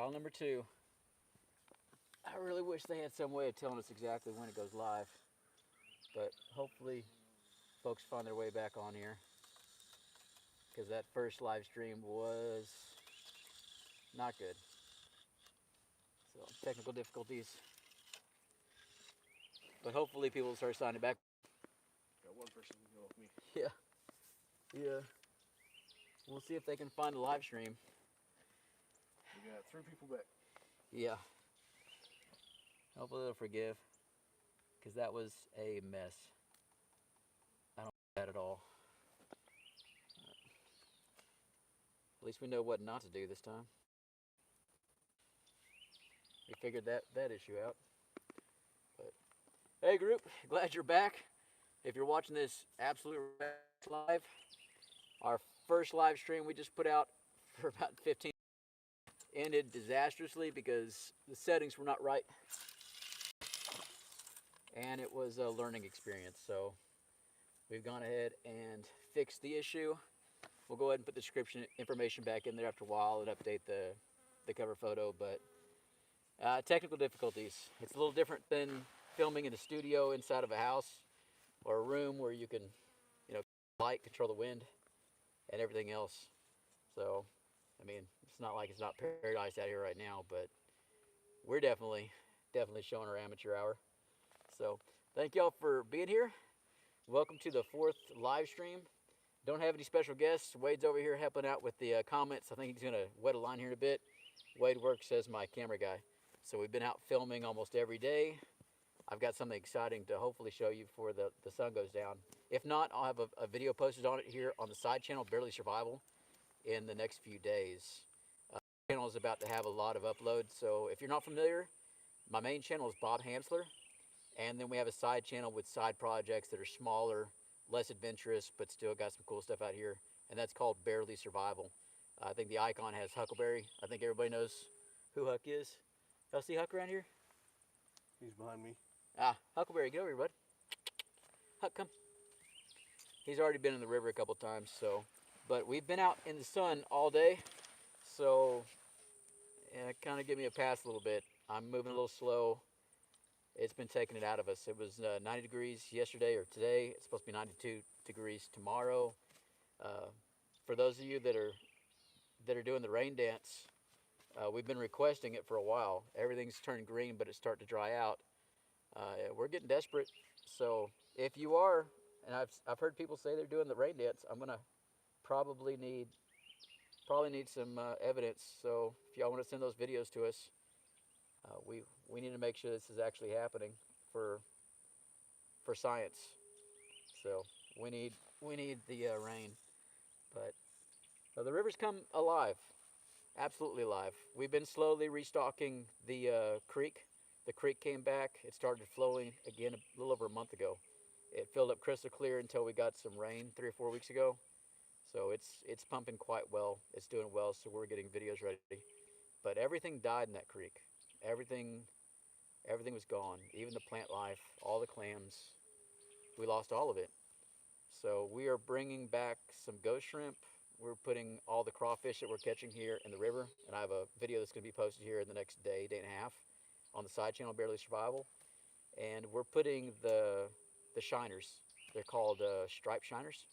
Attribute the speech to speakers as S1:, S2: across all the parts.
S1: Trial number 2. I really wish they had some way of telling us exactly when it goes live, but hopefully folks find their way back on here, because that first live stream was not good. So technical difficulties, but hopefully people will start signing back.
S2: Got one person to go with me.
S1: Yeah. We'll see if they can find the live stream.
S2: We got 3 people back.
S1: Yeah. Hopefully they'll forgive, because that was a mess. I don't like that at all. At least we know what not to do this time. We figured that issue out. But hey group, glad you're back. If you're watching this absolute live, our first live stream we just put out for about 15 ended disastrously because the settings were not right. And it was a learning experience. So we've gone ahead and fixed the issue. We'll go ahead and put the description information back in there after a while and update the cover photo. But technical difficulties. It's a little different than filming in a studio inside of a house or a room where you can, light, control the wind, and everything else. So, I mean, it's not like it's not paradise out here right now, but we're definitely showing our amateur hour. So, thank y'all for being here. Welcome to the 4th live stream. Don't have any special guests. Wade's over here helping out with the comments. I think he's going to wet a line here in a bit. Wade works as my camera guy. So we've been out filming almost every day. I've got something exciting to hopefully show you before the sun goes down. If not, I'll have a video posted on it here on the side channel, Barely Survival, in the next few days. The channel is about to have a lot of uploads. So if you're not familiar, my main channel is Bob Hansler. And then we have a side channel with side projects that are smaller, less adventurous, but still got some cool stuff out here. And that's called Barely Survival. I think the icon has Huckleberry. I think everybody knows who Huck is. Y'all see Huck around here?
S2: He's behind me.
S1: Huckleberry, get over here, bud. Huck, come. He's already been in the river a couple times, so. But we've been out in the sun all day, so kind of give me a pass a little bit. I'm moving a little slow. It's been taking it out of us. It was 90 degrees yesterday or today. It's supposed to be 92 degrees tomorrow. For those of you that are doing the rain dance, we've been requesting it for a while. Everything's turned green, but it's starting to dry out. We're getting desperate. So if you are, and I've heard people say they're doing the rain dance, I'm gonna probably need some evidence. So if y'all want to send those videos to us, we need to make sure this is actually happening for science. So we need the rain. But the river's come alive, absolutely alive. We've been slowly restocking the creek. The creek came back. It started flowing again a little over a month ago. It filled up crystal clear until we got some rain 3 or 4 weeks ago. So it's pumping quite well. It's doing well, so we're getting videos ready. But everything died in that creek. Everything was gone. Even the plant life, all the clams. We lost all of it. So we are bringing back some ghost shrimp. We're putting all the crawfish that we're catching here in the river. And I have a video that's going to be posted here in the next day and a half on the side channel, Barely Survival. And we're putting the shiners. They're called striped shiners.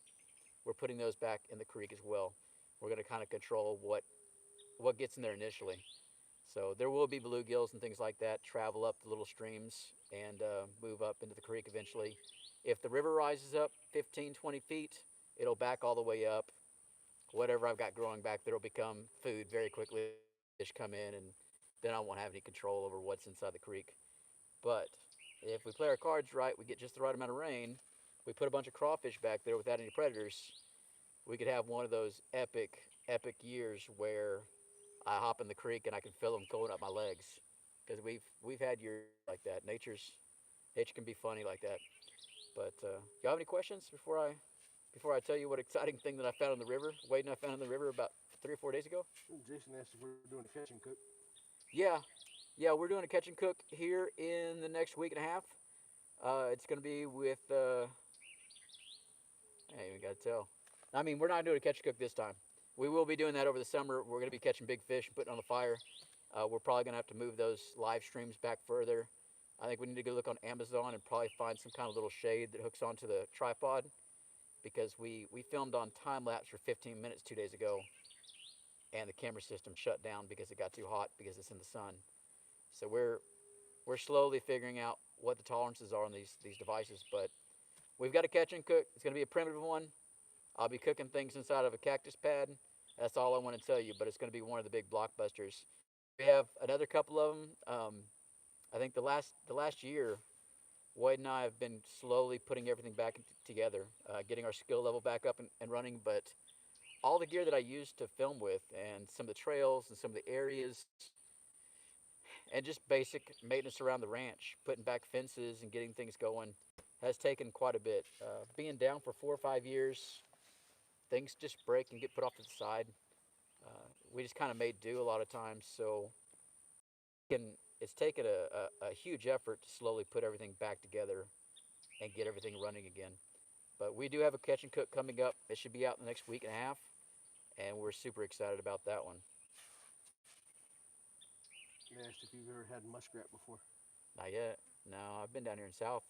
S1: We're putting those back in the creek as well. We're going to kind of control what gets in there initially. So there will be bluegills and things like that travel up the little streams and move up into the creek eventually. If the river rises up 15, 20 feet, it'll back all the way up. Whatever I've got growing back there will become food very quickly. Fish come in, and then I won't have any control over what's inside the creek. But if we play our cards right, we get just the right amount of rain, we put a bunch of crawfish back there without any predators, we could have one of those epic years where I hop in the creek and I can feel them going up my legs. Because we've had years like that. Nature can be funny like that. But y'all have any questions before I tell you what exciting thing that I found in the river? Wade and I found in the river about 3 or 4 days ago.
S2: Jason asked if we were doing a catch and cook.
S1: Yeah, we're doing a catch and cook here in the next week and a half. It's going to be with, I ain't even got to tell. I mean, we're not doing a catch and cook this time. We will be doing that over the summer. We're going to be catching big fish and putting on the fire. We're probably gonna have to move those live streams back further. I think we need to go look on Amazon and probably find some kind of little shade that hooks onto the tripod, because we filmed on time lapse for 15 minutes 2 days ago, and the camera system shut down because it got too hot because it's in the sun. So we're slowly figuring out what the tolerances are on these devices, but we've got a catch and cook. It's gonna be a primitive one. I'll be cooking things inside of a cactus pad. That's all I want to tell you, but it's going to be one of the big blockbusters. We have another couple of them. I think the last year, Wade and I have been slowly putting everything back together, getting our skill level back up and running. But all the gear that I used to film with, and some of the trails and some of the areas, and just basic maintenance around the ranch, putting back fences and getting things going, has taken quite a bit. Being down for 4 or 5 years, things just break and get put off to the side. We just kind of made do a lot of times, so it's taken a huge effort to slowly put everything back together and get everything running again. But we do have a catch and cook coming up. It should be out in the next week and a half, and we're super excited about that one.
S2: I asked if you've ever had muskrat before.
S1: Not yet. No, I've been down here in south.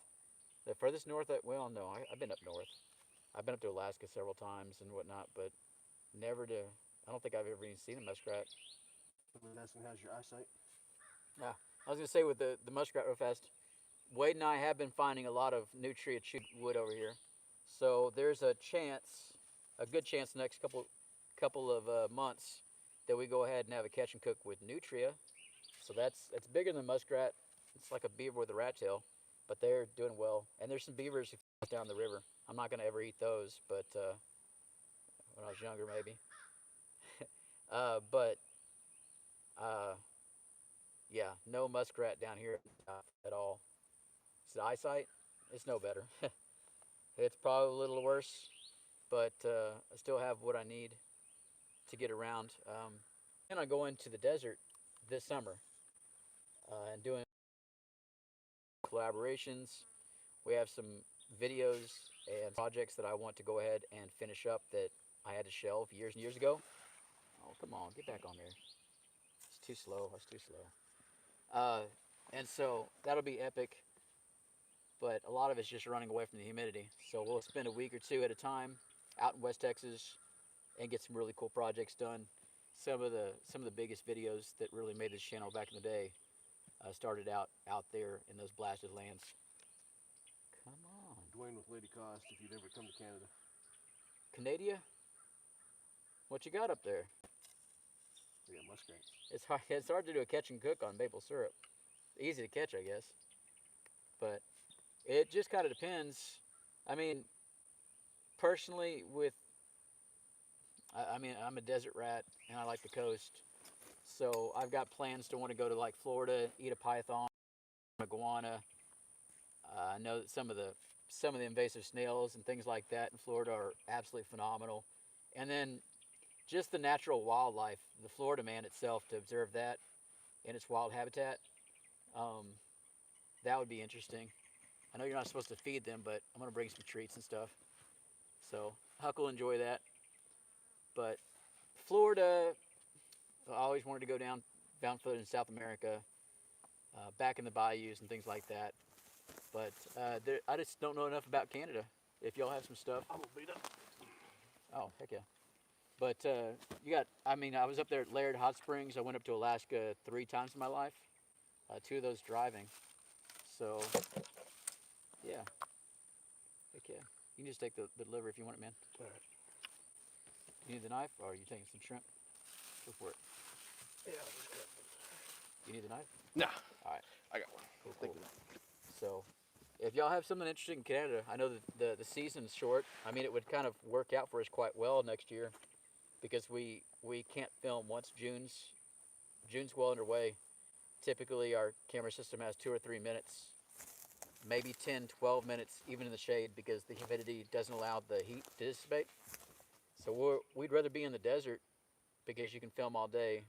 S1: The furthest north, well, no, I've been up north. I've been up to Alaska several times and whatnot, but never to. I don't think I've ever even seen a muskrat.
S2: I was asking, how's your eyesight?
S1: Yeah, I was gonna say with the muskrat real fast. Wade and I have been finding a lot of nutria chewed wood over here, so there's a chance, a good chance, the next couple of months that we go ahead and have a catch and cook with nutria. So that's bigger than muskrat. It's like a beaver with a rat tail, but they're doing well. And there's some beavers down the river. I'm not gonna ever eat those, but when I was younger maybe. But yeah, no muskrat down here at all. It's the eyesight. It's no better. It's probably a little worse, but I still have what I need to get around. And I go into the desert this summer and doing collaborations. We have some videos and projects that I want to go ahead and finish up that I had to shelve years and years ago. Oh, come on, get back on there. It's too slow. It's too slow. And so that'll be epic, but a lot of it's just running away from the humidity. So we'll spend a week or two at a time out in West Texas and get some really cool projects done. Some of the biggest videos that really made this channel back in the day started out there in those blasted lands. Come on,
S2: Dwayne with Lady Cost, if you'd ever come to Canada.
S1: Canada. What you got up there?
S2: We got muskrat.
S1: It's hard. It's hard to do a catch and cook on maple syrup. Easy to catch, I guess, but it just kind of depends. I mean, personally, I mean, I'm a desert rat and I like the coast, so I've got plans to want to go to like Florida, eat a python, a iguana. I know that some of the invasive snails and things like that in Florida are absolutely phenomenal, and then just the natural wildlife, the Florida man itself, to observe that in its wild habitat, that would be interesting. I know you're not supposed to feed them, but I'm gonna bring some treats and stuff, so Huck will enjoy that. But Florida, I always wanted to go down further in South America, back in the bayous and things like that. But I just don't know enough about Canada. If y'all have some stuff.
S2: I'm gonna beat up.
S1: Oh, heck yeah. But you got, I mean, I was up there at Laird Hot Springs. I went up to Alaska 3 times in my life. 2 of those driving. So, yeah. Heck yeah. You can just take the liver if you want it, man.
S2: All right.
S1: You need the knife, or are you taking some shrimp? Go for it.
S2: Yeah, I'll just grab one.
S1: You need the knife?
S2: Nah.
S1: All right.
S2: I got one.
S1: Cool,
S2: Thank
S1: cool.
S2: you.
S1: So, if y'all have something interesting in Canada, I know that the season's short. I mean, it would kind of work out for us quite well next year, because we can't film once June's well underway. Typically, our camera system has 2 or 3 minutes, maybe 10, 12 minutes, even in the shade, because the humidity doesn't allow the heat to dissipate. So we'd rather be in the desert, because you can film all day.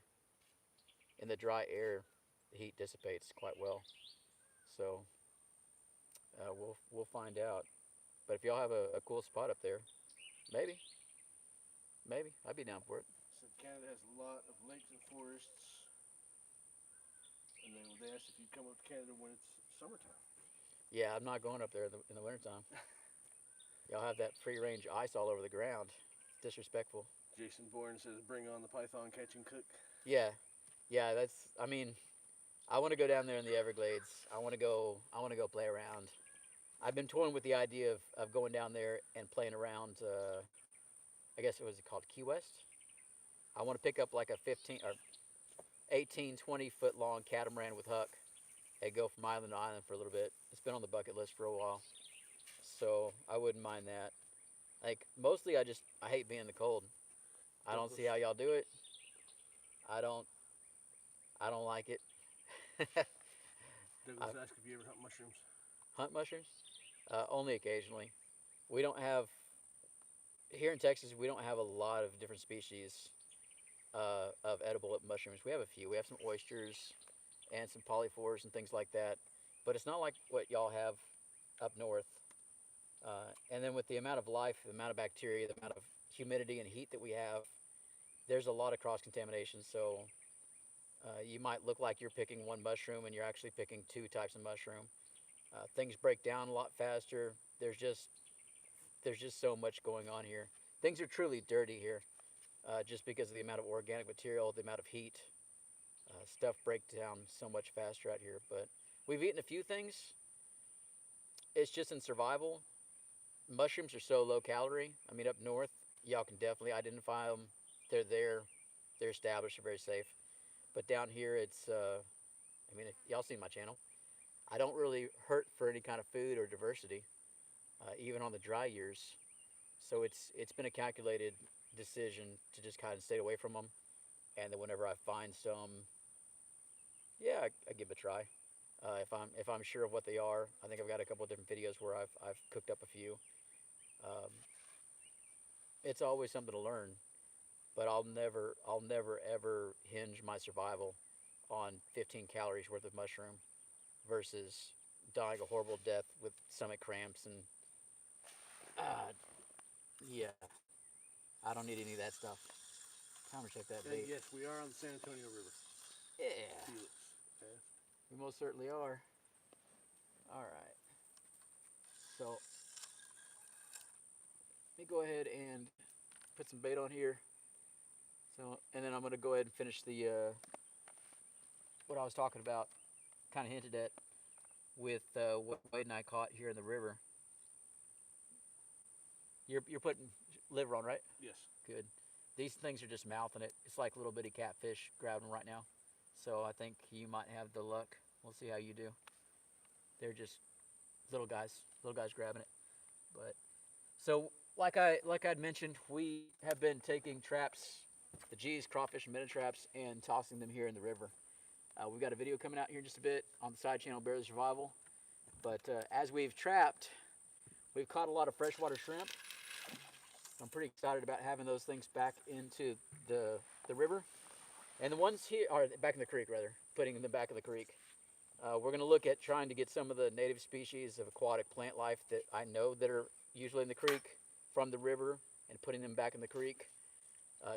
S1: In the dry air, the heat dissipates quite well. So we'll find out. But if y'all have a cool spot up there, maybe I'd be down for it.
S2: So Canada has a lot of lakes and forests. And they asked if you'd come up to Canada when it's summertime.
S1: Yeah, I'm not going up there in the wintertime. Y'all have that free range ice all over the ground. It's disrespectful.
S2: Jason Bourne says, "Bring on the python catch and cook."
S1: Yeah, yeah. I mean, I want to go down there in the Everglades. I want to go. I want to go play around. I've been toying with the idea of going down there and playing around. I guess it was called Key West. I want to pick up like a 15 or 18, 20 foot long catamaran with Huck and go from island to island for a little bit. It's been on the bucket list for a while, so I wouldn't mind that. Like mostly, I hate being in the cold. I don't see how y'all do it. I don't I don't like it.
S2: Douglas asked if you ever hunt mushrooms.
S1: Hunt mushrooms? Only occasionally. We don't have here in Texas. We don't have a lot of different species of edible mushrooms. We have a few. We have some oysters and some polyphores and things like that. But it's not like what y'all have up north. And then with the amount of life, the amount of bacteria, the amount of humidity and heat that we have, there's a lot of cross contamination. So you might look like you're picking one mushroom and you're actually picking two types of mushroom. Things break down a lot faster. There's just so much going on here. Things are truly dirty here, just because of the amount of organic material, the amount of heat. Stuff breaks down so much faster out here. But we've eaten a few things. It's just in survival. Mushrooms are so low calorie. I mean, up north, y'all can definitely identify them. They're there. They're established. They're very safe. But down here, I mean, if y'all seen my channel, I don't really hurt for any kind of food or diversity, even on the dry years. So it's been a calculated decision to just kind of stay away from them. And then whenever I find some, yeah, I give it a try. If I'm sure of what they are, I think I've got a couple of different videos where I've cooked up a few. Um, it's always something to learn, but I'll never ever hinge my survival on 15 calories worth of mushroom versus dying a horrible death with stomach cramps and uh, yeah, I don't need any of that stuff. Time to check that
S2: And
S1: bait.
S2: yes, we are on the San Antonio River.
S1: Yeah,
S2: Felix asked.
S1: we most certainly are. All right, so let me go ahead and put some bait on here. So, and then I'm gonna go ahead and finish the what I was talking about, kind of hinted at with what Wade and I caught here in the river. You're putting liver on, right?
S2: Yes.
S1: Good. These things are just mouthing it. It's like little bitty catfish grabbing them right now. So I think you might have the luck. We'll see how you do. They're just little guys grabbing it. But so like I'd mentioned, we have been taking traps, the G's, crawfish, and minnow traps, and tossing them here in the river. We've got a video coming out here in just a bit on the side channel, Barely Survival. But as we've trapped, we've caught a lot of freshwater shrimp. I'm pretty excited about having those things back into the river. And the ones here are back in the creek, rather, putting in the back of the creek. We're going to look at trying to get some of the native species of aquatic plant life that I know that are usually in the creek from the river and putting them back in the creek.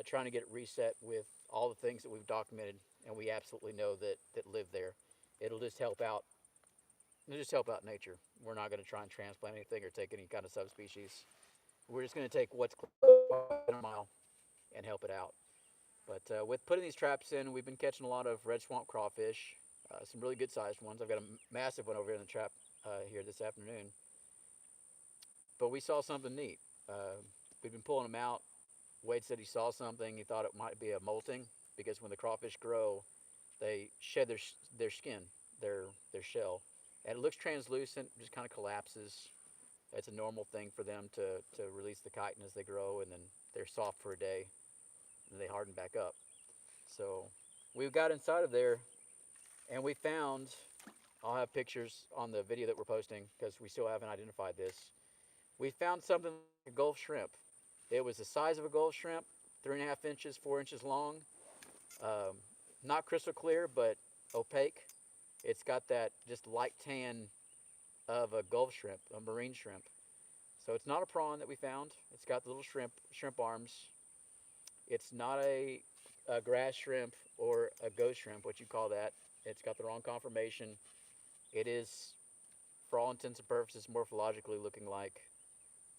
S1: Trying to get it reset with all the things that we've documented and we absolutely know that live there. It'll just help out. It'll just help out nature. We're not going to try and transplant anything or take any kind of subspecies. We're just going to take what's in a mile and help it out. But with putting these traps in, we've been catching a lot of red swamp crawfish, some really good sized ones. I've got a massive one over here in the trap here this afternoon. But we saw something neat. We've been pulling them out. Wade said he saw something. He thought it might be a molting because when the crawfish grow, they shed their skin, their shell, and it looks translucent. Just kind of collapses. It's a normal thing for them to release the chitin as they grow, and then they're soft for a day, and they harden back up. So we got inside of there, and we found. I'll have pictures on the video that we're posting because we still haven't identified this. We found something like a Gulf shrimp. It was the size of a Gulf shrimp, 3.5 inches, 4 inches long. Not crystal clear, but opaque. It's got that just light tan of a Gulf shrimp, a marine shrimp. So it's not a prawn that we found. It's got the little shrimp arms. It's not a grass shrimp or a ghost shrimp, what you call that. It's got the wrong conformation. It is, for all intents and purposes, morphologically looking like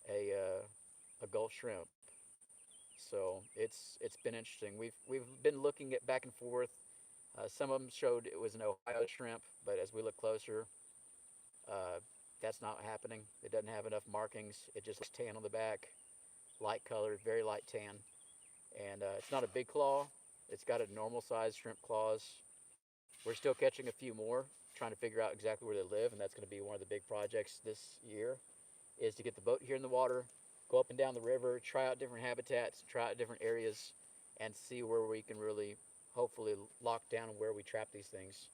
S1: a Gulf shrimp. So it's been interesting. We've been looking at back and forth. Some of them showed it was an Ohio shrimp, but as we look closer, uh, that's not happening. It doesn't have enough markings. It just looks tan on the back, light colored, very light tan, and it's not a big claw. It's got a normal sized shrimp claws. We're still catching a few more, trying to figure out exactly where they live, and that's going to be one of the big projects this year, is to get the boat here in the water, go up and down the river, try out different habitats, try out different areas, and see where we can really, hopefully, lock down where we trap these things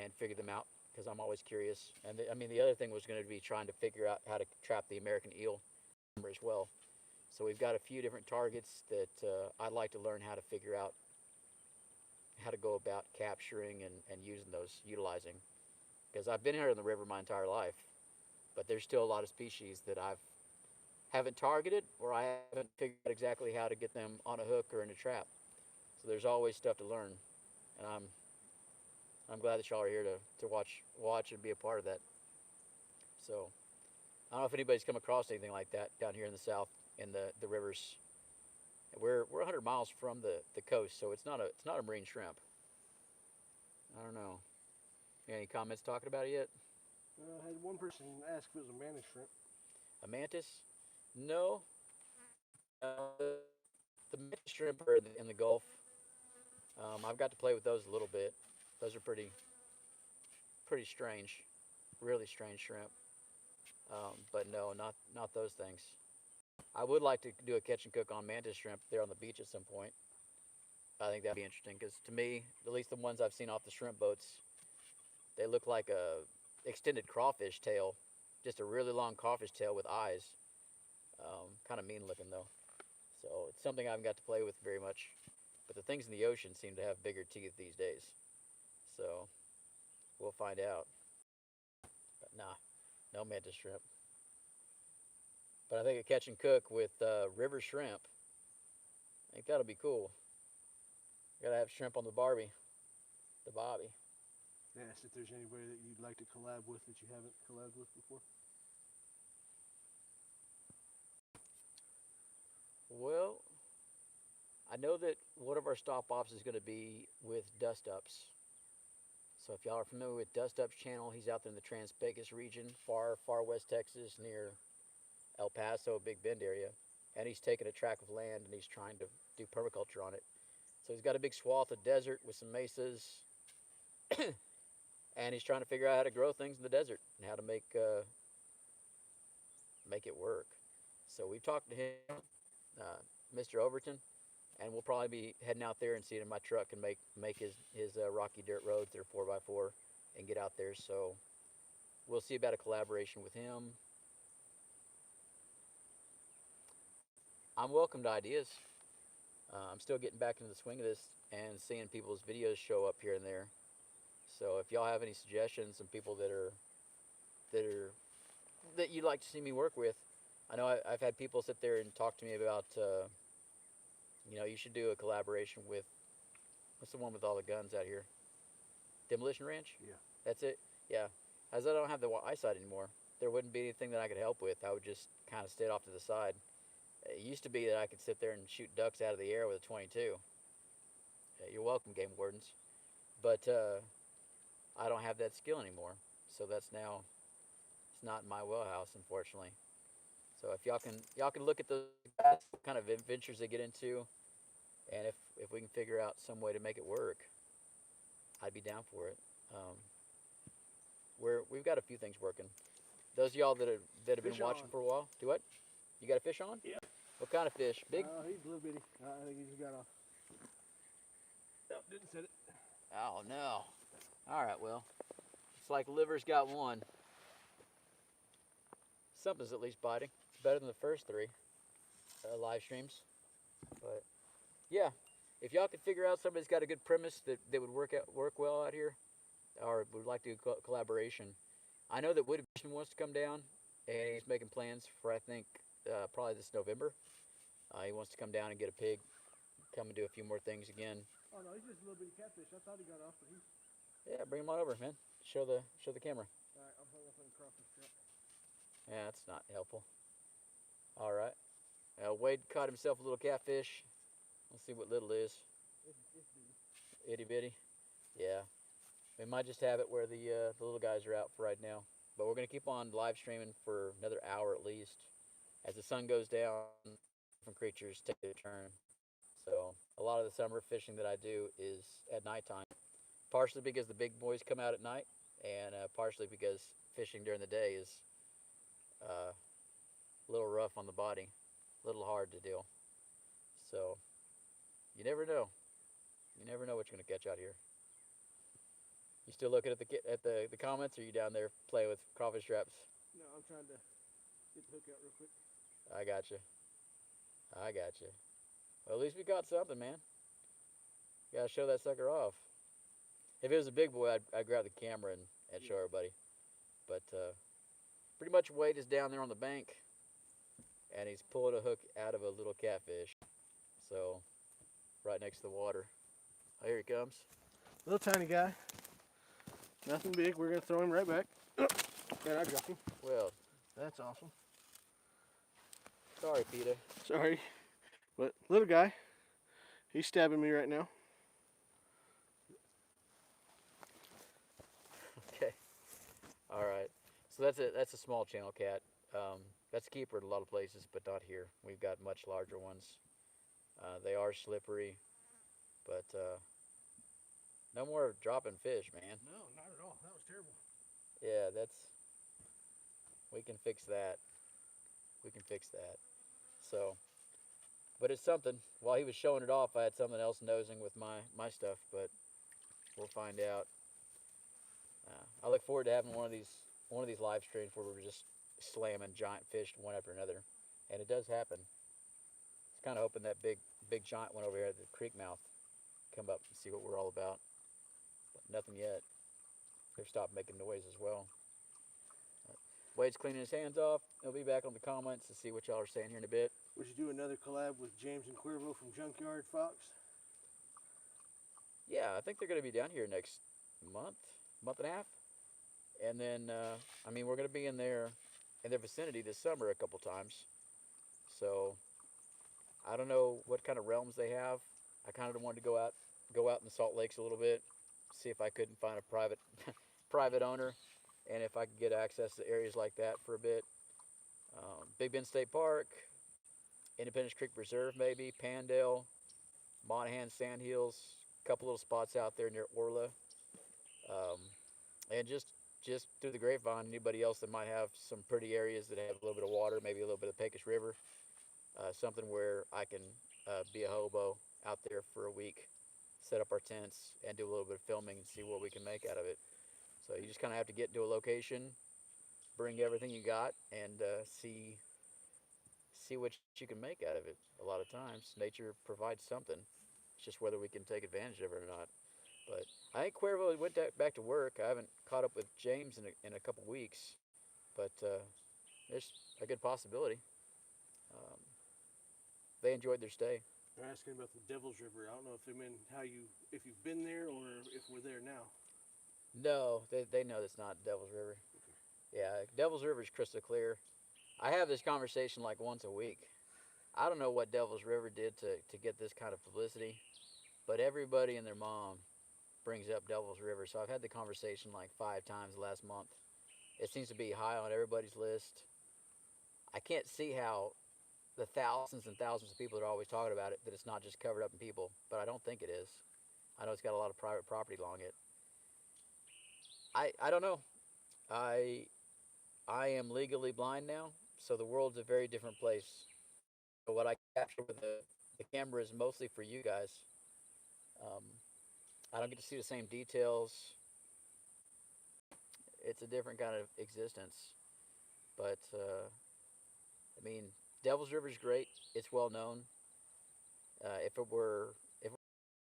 S1: and figure them out. Because I'm always curious. And I mean, the other thing was going to be trying to figure out how to trap the American eel as well. So we've got a few different targets that I'd like to learn how to figure out how to go about capturing and using those, utilizing. Because I've been here in the river my entire life, but there's still a lot of species that haven't targeted, or I haven't figured out exactly how to get them on a hook or in a trap. So there's always stuff to learn, and I'm glad that y'all are here to watch and be a part of that. So I don't know if anybody's come across anything like that down here in the south in the rivers. We're 100 miles from the coast, so it's not a marine shrimp. I don't know. Any comments talking about it yet?
S2: I had one person ask if it was a mantis shrimp.
S1: A mantis? No. The mantis shrimp are in the Gulf. I've got to play with those a little bit. Those are pretty strange, really strange shrimp. But no, not those things. I would like to do a catch and cook on mantis shrimp there on the beach at some point. I think that'd be interesting because to me, at least the ones I've seen off the shrimp boats, they look like a extended crawfish tail, just a really long crawfish tail with eyes. Kind of mean looking though. So it's something I haven't got to play with very much. But the things in the ocean seem to have bigger teeth these days. So we'll find out. But nah, no mantis shrimp. But I think a catch and cook with river shrimp, I think that'll be cool. Gotta have shrimp on the Barbie. The Bobby.
S2: They asked if there's anybody that you'd like to collab with that you haven't collabed with before.
S1: Well, I know that one of our stop offs is going to be with Dust Ups. So if y'all are familiar with Dust Up's channel, he's out there in the Trans-Pecos region, far west Texas, near El Paso, Big Bend area. And he's taken a tract of land and he's trying to do permaculture on it. So he's got a big swath of desert with some mesas. And he's trying to figure out how to grow things in the desert and how to make it work. So we've talked to him, Mr. Overton, and we'll probably be heading out there and seeing in my truck and make his rocky dirt roads that are 4x4 and get out there. So we'll see about a collaboration with him. I'm welcome to ideas. I'm still getting back into the swing of this and seeing people's videos show up here and there. So if y'all have any suggestions, some people that you'd like to see me work with, I know I've had people sit there and talk to me about, you should do a collaboration with, what's the one with all the guns out here? Demolition Ranch?
S2: Yeah.
S1: That's it? Yeah. As I don't have the eyesight anymore, there wouldn't be anything that I could help with. I would just kind of stay off to the side. It used to be that I could sit there and shoot ducks out of the air with a 22. You're welcome, game wardens. But I don't have that skill anymore. So it's not in my wheelhouse, unfortunately. So if y'all can look at the kind of adventures they get into, and if we can figure out some way to make it work, I'd be down for it. We've got a few things working. Those of y'all that have been
S2: Fish
S1: watching
S2: on.
S1: for a while, do what? You got a fish on?
S2: Yeah.
S1: What kind of fish? Big?
S2: He's a little bitty. I think he just got off. Nope, didn't set it.
S1: Oh no. All right, well, it's like liver's got one. Something's at least biting. It's better than the first three live streams. But yeah, if y'all could figure out somebody's got a good premise that would work well out here, or would like to do collaboration. I know that Woody wants to come down, and he's making plans for I think probably this November. He wants to come down and get a pig, come and do a few more things again.
S2: Oh no, he's just a little bitty catfish. I thought he got off, but he's
S1: Yeah, bring him on over, man. Show the camera.
S2: Alright, I'm hung up on the crawfish trap.
S1: Yeah, that's not helpful. All right. Wade caught himself a little catfish. Let's see what little is.
S2: It's big.
S1: Itty bitty. Yeah. We might just have it where the little guys are out for right now. But we're gonna keep on live streaming for another hour at least. As the sun goes down, different creatures take their turn. So a lot of the summer fishing that I do is at nighttime. Partially because the big boys come out at night, and partially because fishing during the day is uh, a little rough on the body, a little hard to deal. So you never know. You never know what you're gonna catch out here. You still looking at the comments, or are you down there playing with crawfish traps?
S2: No, I'm trying to get the hook out real quick.
S1: I got you. I got you. Well, at least we got something, man. You gotta show that sucker off. If it was a big boy, I'd grab the camera and show everybody. But pretty much Wade is down there on the bank, and he's pulling a hook out of a little catfish. So, right next to the water. Oh, here he comes.
S2: Little tiny guy. Nothing big. We're gonna throw him right back. And I dropped him.
S1: Well,
S2: That's awesome.
S1: sorry, PETA.
S2: Sorry. But little guy. He's stabbing me right now.
S1: Okay. All right. So that's a small channel cat. That's a keeper at a lot of places, but not here. We've got much larger ones. They are slippery, but no more dropping fish, man.
S2: No, not at all. That was terrible.
S1: Yeah, we can fix that. We can fix that. So, but it's something. While he was showing it off, I had something else nosing with my stuff, but we'll find out. I look forward to having one of these live streams where we're just slamming giant fish one after another, and it does happen. Just kind of hoping that big giant one over here at the creek mouth come up and see what we're all about. But nothing yet. They've stopped making noise as well. Wade's cleaning his hands off. He'll be back on the comments to see what y'all are saying here in a bit.
S2: We should do another collab with James and Cuervo from Junkyard Fox.
S1: Yeah, I think they're going to be down here next month and a half. And then, I mean, we're going to be in their vicinity this summer a couple times. So, I don't know what kind of realms they have. I kind of wanted to go out in the Salt Lakes a little bit, see if I couldn't find a private owner, and if I could get access to areas like that for a bit. Big Bend State Park, Independence Creek Preserve, maybe Pandale, Monahan Sandhills, a couple little spots out there near Orla, and just through the grapevine, anybody else that might have some pretty areas that have a little bit of water, maybe a little bit of Pecos River, something where I can be a hobo out there for a week, set up our tents, and do a little bit of filming and see what we can make out of it. So you just kind of have to get into a location, bring everything you got, and see what you can make out of it. A lot of times, nature provides something. It's just whether we can take advantage of it or not. But I think Cuervo went back to work. I haven't caught up with James in a couple weeks, but there's a good possibility. Um, they enjoyed their stay.
S2: They're asking about the Devil's River. I don't know if they mean if you've been there or if we're there now.
S1: No, they know it's not Devil's River. Yeah, Devil's River is crystal clear. I have this conversation like once a week. I don't know what Devil's River did to get this kind of publicity, but everybody and their mom brings up Devil's River. So I've had the conversation like 5 times last month. It seems to be high on everybody's list. I can't see how the thousands and thousands of people that are always talking about it, that it's not just covered up in people, but I don't think it is. I know it's got a lot of private property along it. I don't know. I am legally blind now, so the world's a very different place. But what I capture with the camera is mostly for you guys. Um, I don't get to see the same details. It's a different kind of existence. But I mean, Devil's River is great. It's well known. If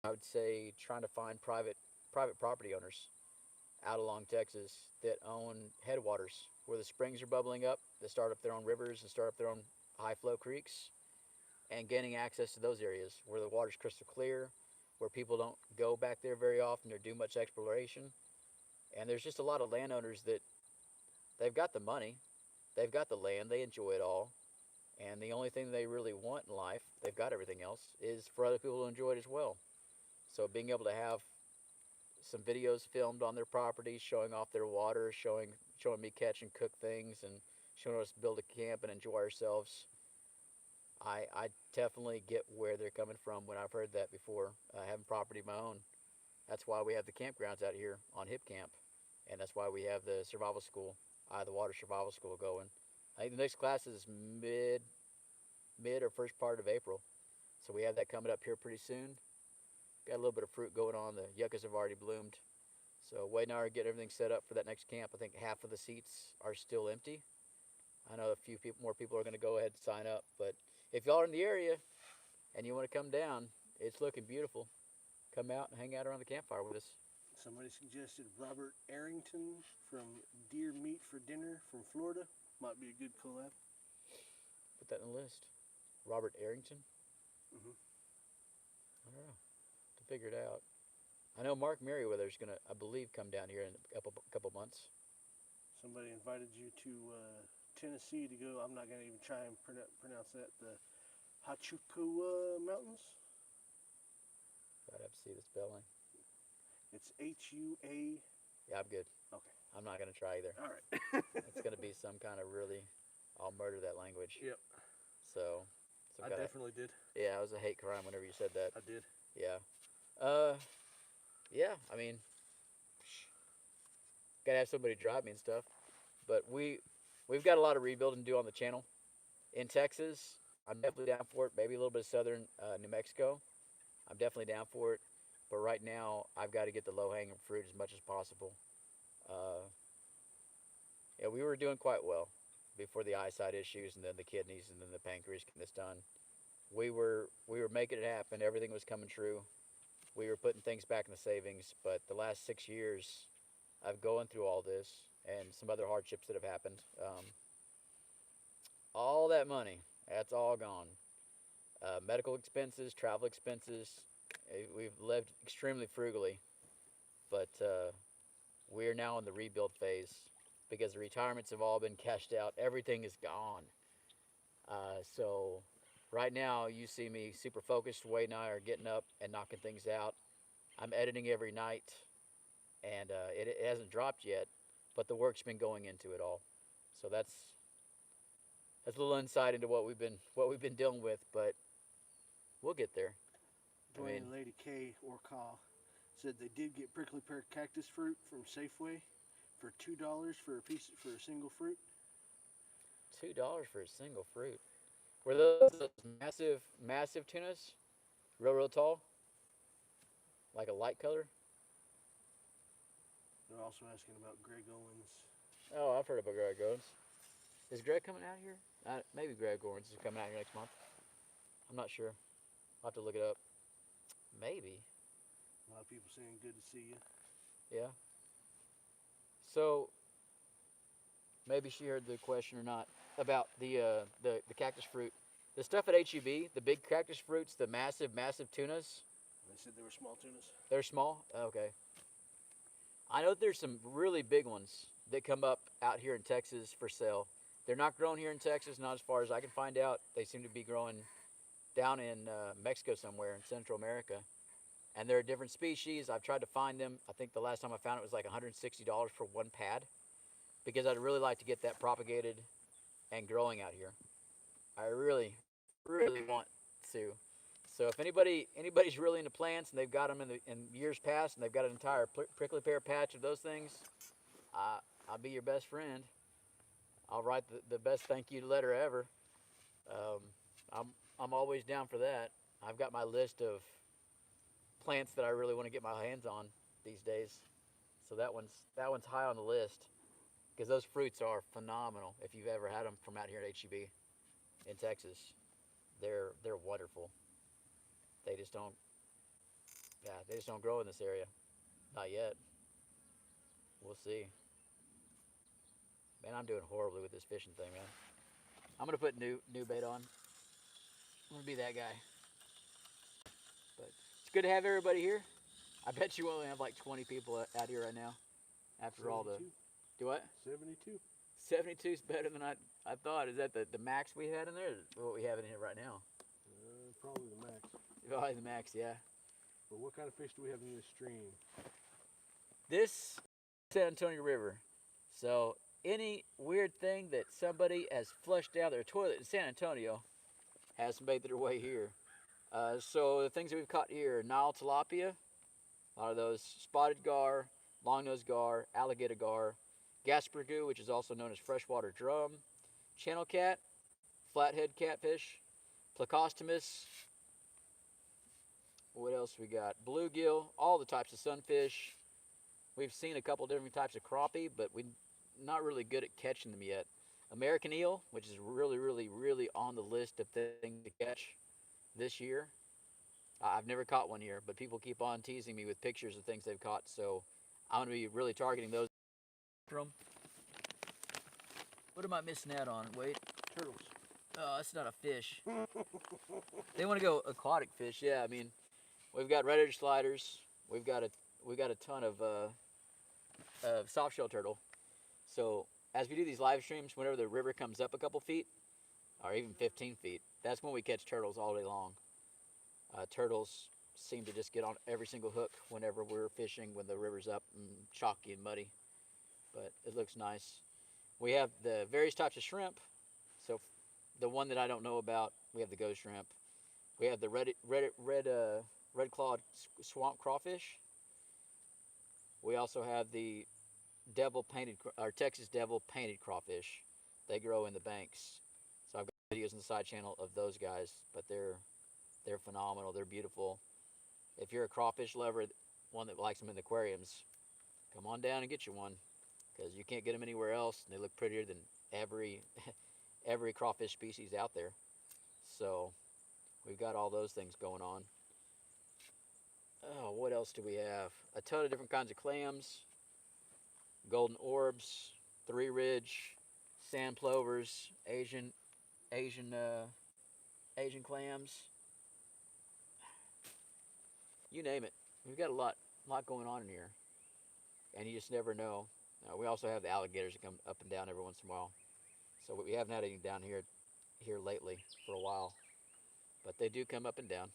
S1: I would say trying to find private property owners out along Texas that own headwaters where the springs are bubbling up, that start up their own rivers and start up their own high flow creeks, and gaining access to those areas where the water's crystal clear, where people don't go back there very often or do much exploration. And there's just a lot of landowners that they've got the money, they've got the land, they enjoy it all, and the only thing they really want in life, they've got everything else, is for other people to enjoy it as well. So being able to have some videos filmed on their property, showing off their water, showing me catch and cook things, and showing us build a camp and enjoy ourselves. I definitely get where they're coming from when I've heard that before. Having property of my own, that's why we have the campgrounds out here on Hip Camp, and that's why we have the survival school, the water survival school going. I think the next class is mid or first part of April, so we have that coming up here pretty soon. Got a little bit of fruit going on. The yuccas have already bloomed. So Wade and I are getting everything set up for that next camp. I think half of the seats are still empty. I know a few more people are going to go ahead and sign up. But if y'all are in the area and you want to come down, it's looking beautiful. Come out and hang out around the campfire with us.
S2: Somebody suggested Robert Arrington from Deer Meat for Dinner from Florida. Might be a good collab.
S1: Put that in the list. Robert Arrington?
S2: Mm-hmm.
S1: I don't know. To figure it out. I know Mark Merriweather's going to, I believe, come down here in a couple months.
S2: Somebody invited you to Tennessee to go. I'm not going to even try and pronounce that. The Hachukua Mountains.
S1: I'd have to see the spelling.
S2: It's H-U-A.
S1: Yeah, I'm good.
S2: Okay.
S1: I'm not going to try either.
S2: All right.
S1: It's going to be some kind of really, I'll murder that language.
S2: Yep.
S1: So
S2: I definitely did.
S1: Yeah, it was a hate crime whenever you said that.
S2: I did.
S1: Yeah. Yeah, I mean, gotta have somebody drive me and stuff. But we've got a lot of rebuilding to do on the channel. In Texas, I'm definitely down for it. Maybe a little bit of southern New Mexico. I'm definitely down for it. But right now, I've got to get the low-hanging fruit as much as possible. Yeah, we were doing quite well before the eyesight issues and then the kidneys and then the pancreas getting this done. We were making it happen. Everything was coming true. We were putting things back in the savings. But the last 6 years of going through all this and some other hardships that have happened, all that money, that's all gone. Medical expenses, travel expenses. We've lived extremely frugally, but we are now in the rebuild phase because the retirements have all been cashed out. Everything is gone. So right now, you see me super focused. Wade and I are getting up and knocking things out. I'm editing every night, and it hasn't dropped yet, but the work's been going into it all. So that's a little insight into what we've been dealing with, but we'll get there.
S2: Dwayne and Lady K or Ka said they did get prickly pear cactus fruit from Safeway for $2 for a single fruit.
S1: $2 for a single fruit. Were those massive tunas? Real tall? Like a light color?
S2: They're also asking about Greg Owens.
S1: Oh, I've heard about Greg Owens. Is Greg coming out here? Maybe Greg Owens is coming out here next month. I'm not sure. I'll have to look it up. Maybe.
S2: A lot of people saying good to see you.
S1: Yeah. So, maybe she heard the question or not about the cactus fruit. The stuff at HEB, the big cactus fruits, the massive tunas.
S2: They said they were small tunas.
S1: They're small? Okay. I know there's some really big ones that come up out here in Texas for sale. They're not grown here in Texas, not as far as I can find out. They seem to be growing down in Mexico somewhere in Central America. And they're a different species. I've tried to find them. I think the last time I found it was like $160 for one pad, because I'd really like to get that propagated and growing out here. I really want to. So if anybody's really into plants and they've got them in years past and they've got an entire prickly pear patch of those things, I'll be your best friend. I'll write the best thank you letter ever. I'm always down for that. I've got my list of plants that I really want to get my hands on these days. So that one's high on the list, because those fruits are phenomenal. If you've ever had them from out here at HEB in Texas, they're wonderful. They just don't grow in this area. Not yet. We'll see. Man, I'm doing horribly with this fishing thing, man. I'm gonna put new bait on. I'm gonna be that guy. But it's good to have everybody here. I bet you only have like 20 people out here right now. After all the
S2: 72.
S1: do what?
S2: 72.
S1: 72 is better than I thought. Is that the max we had in there? Or what we have in here right now?
S2: Probably the max.
S1: Probably the max, yeah.
S2: But what kind of fish do we have in this stream?
S1: This San Antonio River. So any weird thing that somebody has flushed down their toilet in San Antonio has made their way here. So the things that we've caught here: Nile tilapia, a lot of those, spotted gar, long-nosed gar, alligator gar, gaspergoo, which is also known as freshwater drum, channel cat, flathead catfish, plecostomus. What else we got? Bluegill, all the types of sunfish. We've seen a couple different types of crappie, but we're not really good at catching them yet. American eel, which is really, really, really on the list of things to catch this year. I've never caught one here, but people keep on teasing me with pictures of things they've caught, so I'm going to be really targeting those. What am I missing out on? Wait.
S2: Turtles.
S1: Oh, that's not a fish. They want to go aquatic fish. Yeah, I mean, we've got reddish sliders. We've got a ton of soft shell turtle. So as we do these live streams, whenever the river comes up a couple feet, or even 15 feet, that's when we catch turtles all day long. Turtles seem to just get on every single hook whenever we're fishing when the river's up and chalky and muddy. But it looks nice. We have the various types of shrimp. So the one that I don't know about, we have the ghost shrimp. We have the red clawed swamp crawfish. We also have the Texas devil painted crawfish. They grow in the banks. So I've got videos on the side channel of those guys, but they're phenomenal. They're beautiful. If you're a crawfish lover, one that likes them in the aquariums, come on down and get you one, because you can't get them anywhere else, and they look prettier than every every crawfish species out there. So we've got all those things going on. Oh, what else do we have? A ton of different kinds of clams, golden orbs, three ridge, sand plovers, Asian clams. You name it. We've got a lot going on in here, and you just never know. We also have the alligators that come up and down every once in a while. So we haven't had any down here lately for a while, but they do come up and down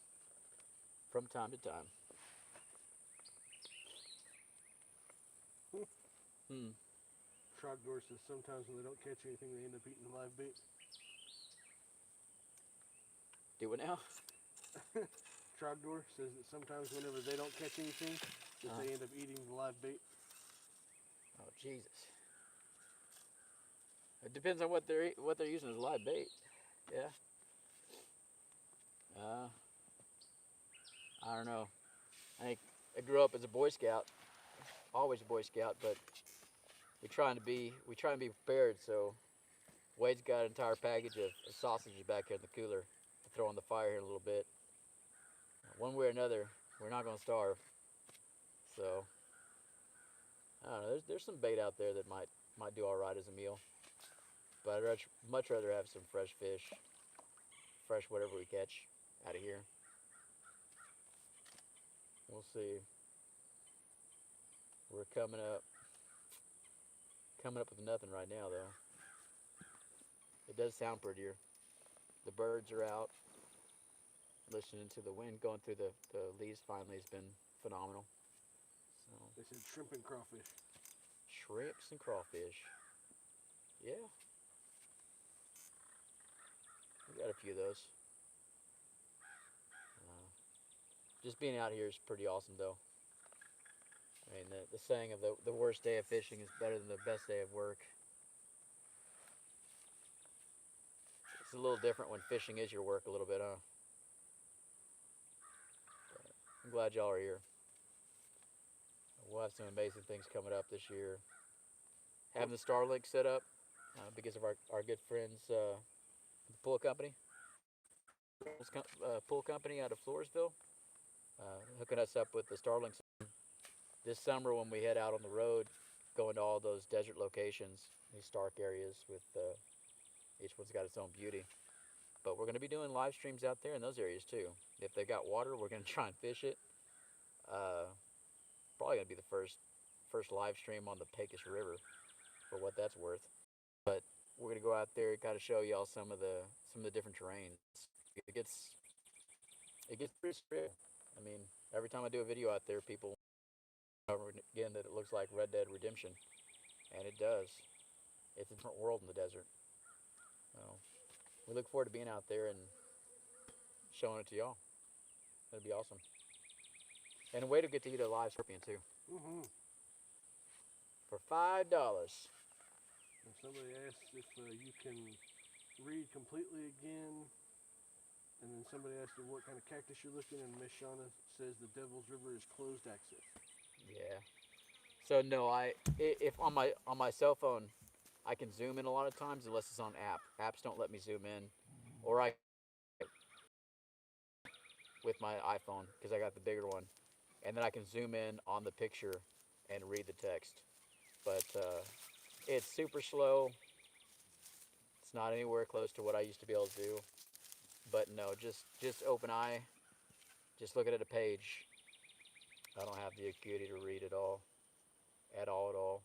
S1: from time to time.
S2: Trogdor says sometimes when they don't catch anything, they end up eating the live bait.
S1: Do it now.
S2: Trogdor says that sometimes whenever they don't catch anything, that they end up eating the live bait.
S1: Oh Jesus! It depends on what they're using as live bait. Yeah. I don't know. I grew up as a Boy Scout, always a Boy Scout, but we try and be prepared. So Wade's got an entire package of sausages back here in the cooler to throw on the fire here in a little bit. One way or another, we're not going to starve. So I don't know. There's some bait out there that might do all right as a meal, but I'd much rather have some fresh fish, fresh whatever we catch out of here. We'll see. We're coming up with nothing right now, though. It does sound prettier. The birds are out. Listening to the wind going through the leaves finally has been phenomenal. So
S2: They said shrimp and crawfish.
S1: shrimps and crawfish. Yeah. We got a few of those. Just being out here is pretty awesome, though. I mean, the saying of the worst day of fishing is better than the best day of work. It's a little different when fishing is your work a little bit, huh? But I'm glad y'all are here. We'll have some amazing things coming up this year. Having the Starlink set up because of our good friends, the pool company. Pool company out of Floresville. Hooking us up with the Starlink this summer when we head out on the road, going to all those desert locations, these stark areas with each one's got its own beauty. But we're going to be doing live streams out there in those areas too. If they got water, we're going to try and fish it. Probably going to be the first live stream on the Pecos River, for what that's worth. But we're gonna go out there and kind of show y'all some of the different terrains. It gets it gets pretty surreal. I mean, every time I do a video out there, people over again that it looks like Red Dead Redemption, and it does. It's a different world in the desert. So we look forward to being out there and showing it to y'all. That'd be awesome. And a way to get to eat a live scorpion too.
S2: Mm-hmm.
S1: For $5.
S2: And somebody asked if you can read completely again. And then somebody asked him what kind of cactus you're looking, and Miss Shauna says the Devil's River is closed access.
S1: Yeah. So no, if on my cell phone, I can zoom in a lot of times unless it's on app. Apps don't let me zoom in, or I with my iPhone because I got the bigger one, and then I can zoom in on the picture and read the text. But it's super slow. It's not anywhere close to what I used to be able to do. But no, just open eye, just looking at a page. I don't have the acuity to read it all, at all, at all.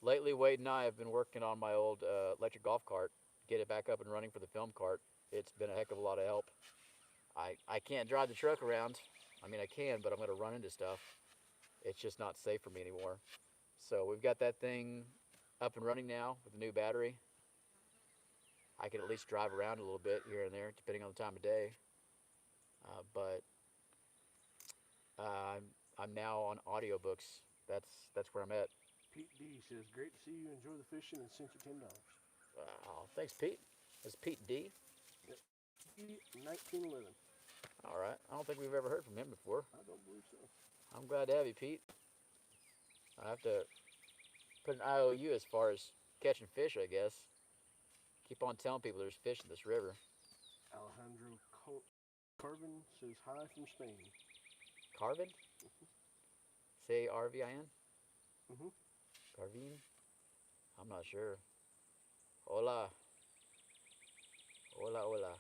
S1: Lately, Wade and I have been working on my old electric golf cart, get it back up and running for the film cart. It's been a heck of a lot of help. I can't drive the truck around. I mean, I can, but I'm going to run into stuff. It's just not safe for me anymore. So we've got that thing up and running now with a new battery. I can at least drive around a little bit here and there, depending on the time of day. But I'm now on audiobooks. That's where I'm at.
S2: Pete D says, "Great to see you. Enjoy the fishing and sent you $10."
S1: Oh, thanks, Pete. That's Pete D.
S2: Yep. 1911.
S1: All right. I don't think we've ever heard from him before.
S2: I don't believe so.
S1: I'm glad to have you, Pete. I have to put an IOU as far as catching fish, I guess. Keep on telling people there's fish in this river.
S2: Alejandro Carvin says hi from Spain.
S1: Carvin? Say R-V-I-N?
S2: Mm-hmm.
S1: Carvin? I'm not sure. Hola. Hola, hola.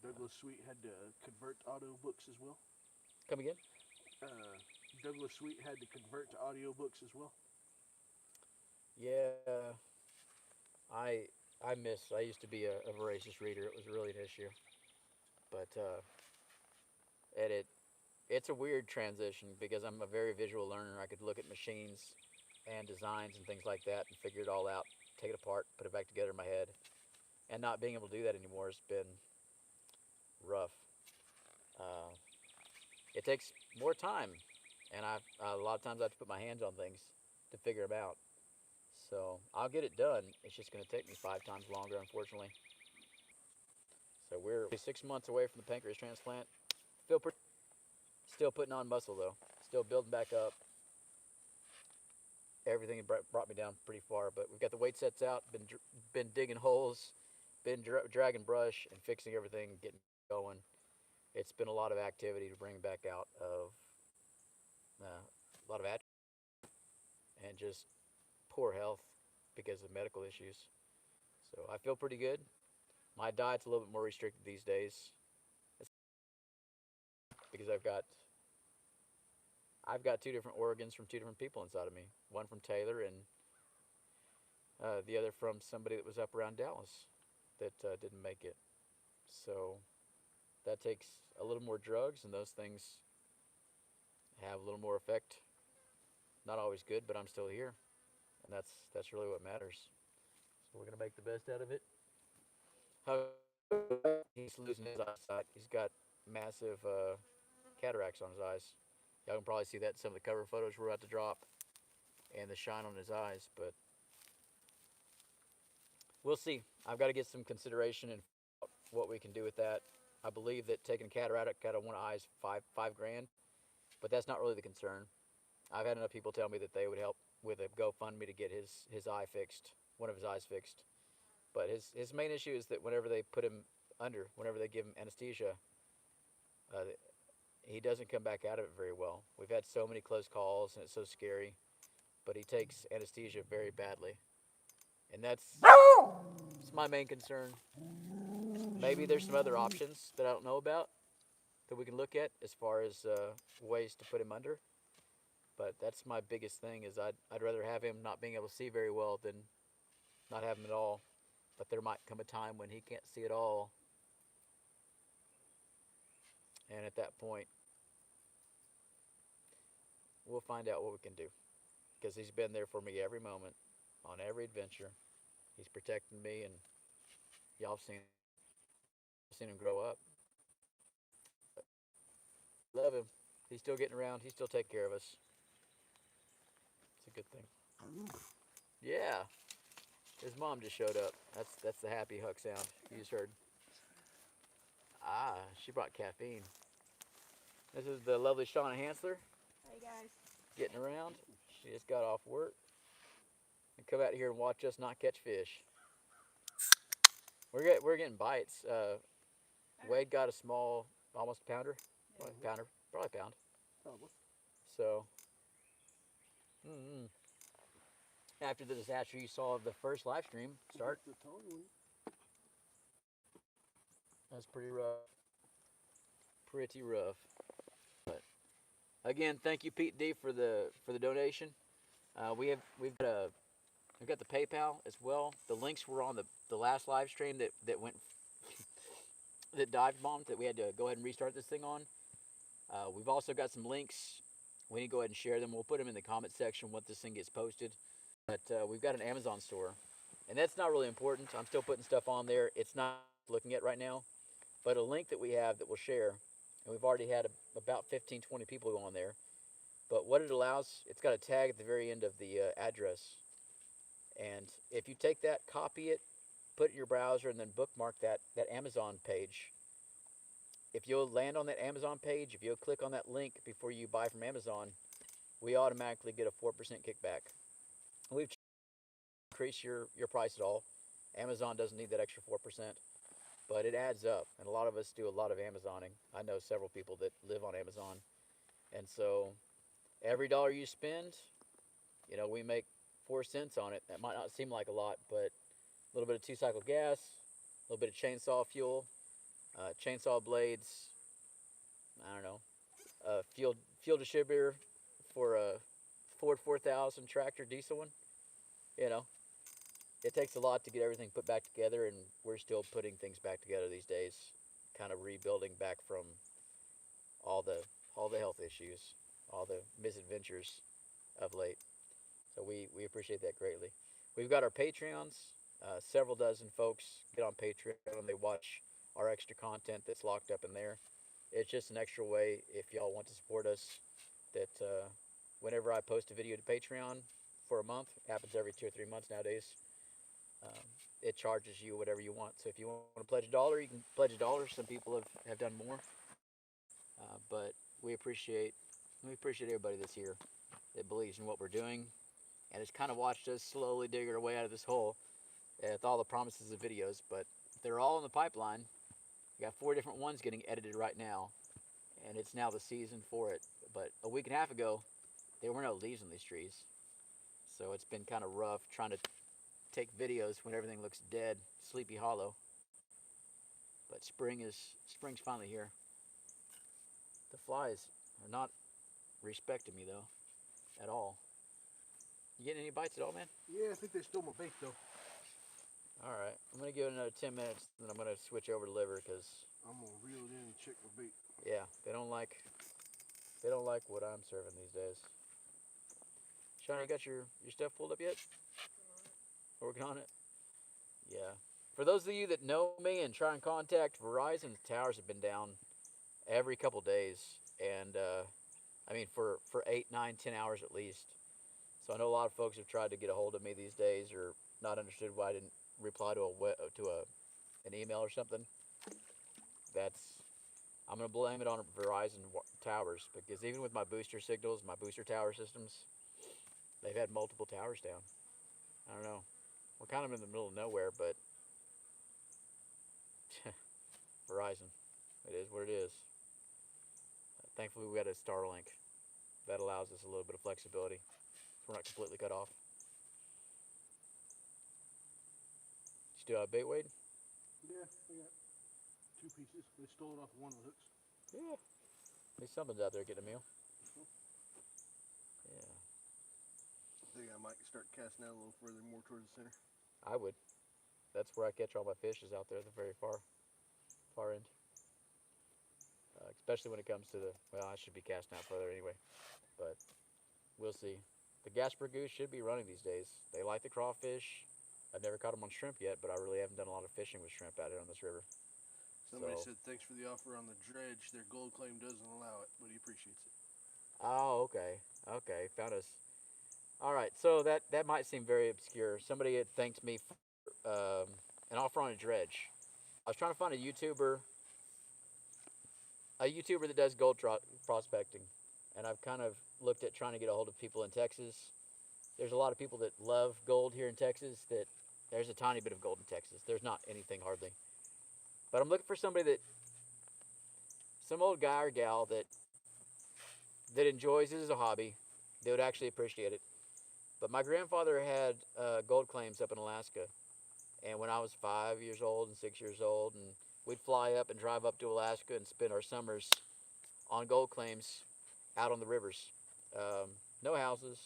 S2: Douglas Sweet had to convert to audiobooks as well.
S1: Come again?
S2: Douglas Sweet had to convert to audiobooks as well.
S1: Yeah. I used to be a voracious reader. It was really an issue. But it's a weird transition because I'm a very visual learner. I could look at machines and designs and things like that and figure it all out, take it apart, put it back together in my head. And not being able to do that anymore has been rough. Uh, it takes more time, and a lot of times I have to put my hands on things to figure them out. So I'll get it done. It's just going to take me 5 times longer, unfortunately. So we're 6 months away from the pancreas transplant. Still putting on muscle though. Still building back up. Everything brought me down pretty far, but we've got the weight sets out. Been digging holes, been dragging brush and fixing everything, getting going. It's been a lot of activity to bring back out of a lot of and just poor health because of medical issues. So I feel pretty good. My diet's a little bit more restricted these days because I've got 2 different organs from 2 different people inside of me. One from Taylor and the other from somebody that was up around Dallas that didn't make it. So that takes a little more drugs, and those things have a little more effect. Not always good, but I'm still here, and that's really what matters. So we're gonna make the best out of it. He's losing his eyesight. He's got massive cataracts on his eyes. Y'all can probably see that in some of the cover photos we're about to drop, and the shine on his eyes. But we'll see. I've got to get some consideration and what we can do with that. I believe that taking a cataract out of one eye is five grand, but that's not really the concern. I've had enough people tell me that they would help with a GoFundMe to get his eye fixed, one of his eyes fixed. But his main issue is that whenever they put him under, whenever they give him anesthesia, he doesn't come back out of it very well. We've had so many close calls, and it's so scary. But he takes anesthesia very badly, and that's my main concern. Maybe there's some other options that I don't know about that we can look at as far as ways to put him under. But that's my biggest thing is I'd rather have him not being able to see very well than not have him at all. But there might come a time when he can't see at all, and at that point, we'll find out what we can do. Because he's been there for me every moment, on every adventure. He's protecting me, and y'all have seen him grow up. Love him. He's still getting around. He's still taking care of us. It's a good thing. Yeah. His mom just showed up. That's the happy huck sound you just heard. Ah, she brought caffeine. This is the lovely Shauna Hansler.
S3: Hey guys.
S1: Getting around. She just got off work. And come out here and watch us not catch fish. We're getting bites. Wade got a small, almost pounder. Probably pound.
S2: Probably.
S1: So, mm-mm. After the disaster you saw of the first live stream start,
S2: The tall one.
S1: that's pretty rough. Pretty rough. But again, thank you, Pete D, for the donation. We've got the PayPal as well. The links were on the last live stream that went that dive bombed that we had to go ahead and restart this thing on. We've also got some links. We need to go ahead and share them. We'll put them in the comment section once this thing gets posted. But we've got an Amazon store, and that's not really important. I'm still putting stuff on there. It's not looking at right now, but a link that we have that we'll share, and we've already had about 15, 20 people go on there. But what it allows, it's got a tag at the very end of the address, and if you take that, copy it, put it in your browser, and then bookmark that Amazon page. If you'll land on that Amazon page, if you'll click on that link before you buy from Amazon, we automatically get a 4% kickback. We've increased your price at all. Amazon doesn't need that extra 4%, but it adds up, and a lot of us do a lot of Amazoning. I know several people that live on Amazon, and so every dollar you spend, we make 4 cents on it. That might not seem like a lot, but a little bit of 2-cycle gas, a little bit of chainsaw fuel, chainsaw blades, I don't know, fuel distributor for a Ford 4000 tractor diesel one. It takes a lot to get everything put back together, and we're still putting things back together these days, kind of rebuilding back from all the health issues, all the misadventures of late. So we appreciate that greatly. We've got our Patreons. Several dozen folks get on Patreon and they watch our extra content that's locked up in there. It's just an extra way if y'all want to support us. That whenever I post a video to Patreon for a month, happens every 2 or 3 months nowadays. It charges you whatever you want. So if you want to pledge $1, you can pledge $1. Some people have done more, but we appreciate everybody that's here that believes in what we're doing, and has kind of watched us slowly dig our way out of this hole with all the promises of videos. But they're all in the pipeline. We got 4 different ones getting edited right now, and it's now the season for it. But a week and a half ago, there were no leaves on these trees, so it's been kind of rough trying to take videos when everything looks dead, Sleepy Hollow. But spring's finally here. The flies are not respecting me though, at all. You getting any bites at all, man?
S2: Yeah, I think they stole my bait though.
S1: All right, I'm gonna give it another 10 minutes, then I'm gonna switch over to liver because
S2: I'm gonna reel it in and check my bait.
S1: yeah, they don't like what I'm serving these days. Shawnee, you got your stuff pulled up yet? Working on it. Yeah. For those of you that know me and try and contact Verizon, the towers have been down every couple days, and I mean for 8, 9, 10 hours at least. So I know a lot of folks have tried to get a hold of me these days, or not understood why I didn't reply to an email or something. I'm gonna blame it on Verizon towers, because even with my booster signals, my booster tower systems, they've had multiple towers down. I don't know. We're kind of in the middle of nowhere, but Verizon, it is what it is. Thankfully, we got a Starlink that allows us a little bit of flexibility, so we're not completely cut off. Still have bait, Wade?
S2: Yeah, I got 2 pieces. They stole it off one of the hooks.
S1: Yeah. At least something's out there getting a meal. Yeah.
S2: I think I might start casting out a little further, more towards the center.
S1: I would. That's where I catch all my fish is out there, the very far end. Especially when it comes to the, well, I should be casting out further anyway, but we'll see. The Gasper Goose should be running these days. They like the crawfish. I've never caught them on shrimp yet, but I really haven't done a lot of fishing with shrimp out here on this river.
S2: Somebody
S1: So,
S2: said thanks for the offer on the dredge. Their gold claim doesn't allow it, but he appreciates it.
S1: oh, okay, okay, found us. All right, so that might seem very obscure. Somebody had thanked me for an offer on a dredge. I was trying to find a YouTuber that does prospecting, and I've kind of looked at trying to get a hold of people in Texas. There's a lot of people that love gold here in Texas. That there's a tiny bit of gold in Texas. There's not anything hardly, but I'm looking for somebody that, some old guy or gal that enjoys it as a hobby. They would actually appreciate it. But my grandfather had gold claims up in Alaska, and when I was 5 years old and 6 years old, and we'd fly up and drive up to Alaska and spend our summers on gold claims out on the rivers. Um, no houses,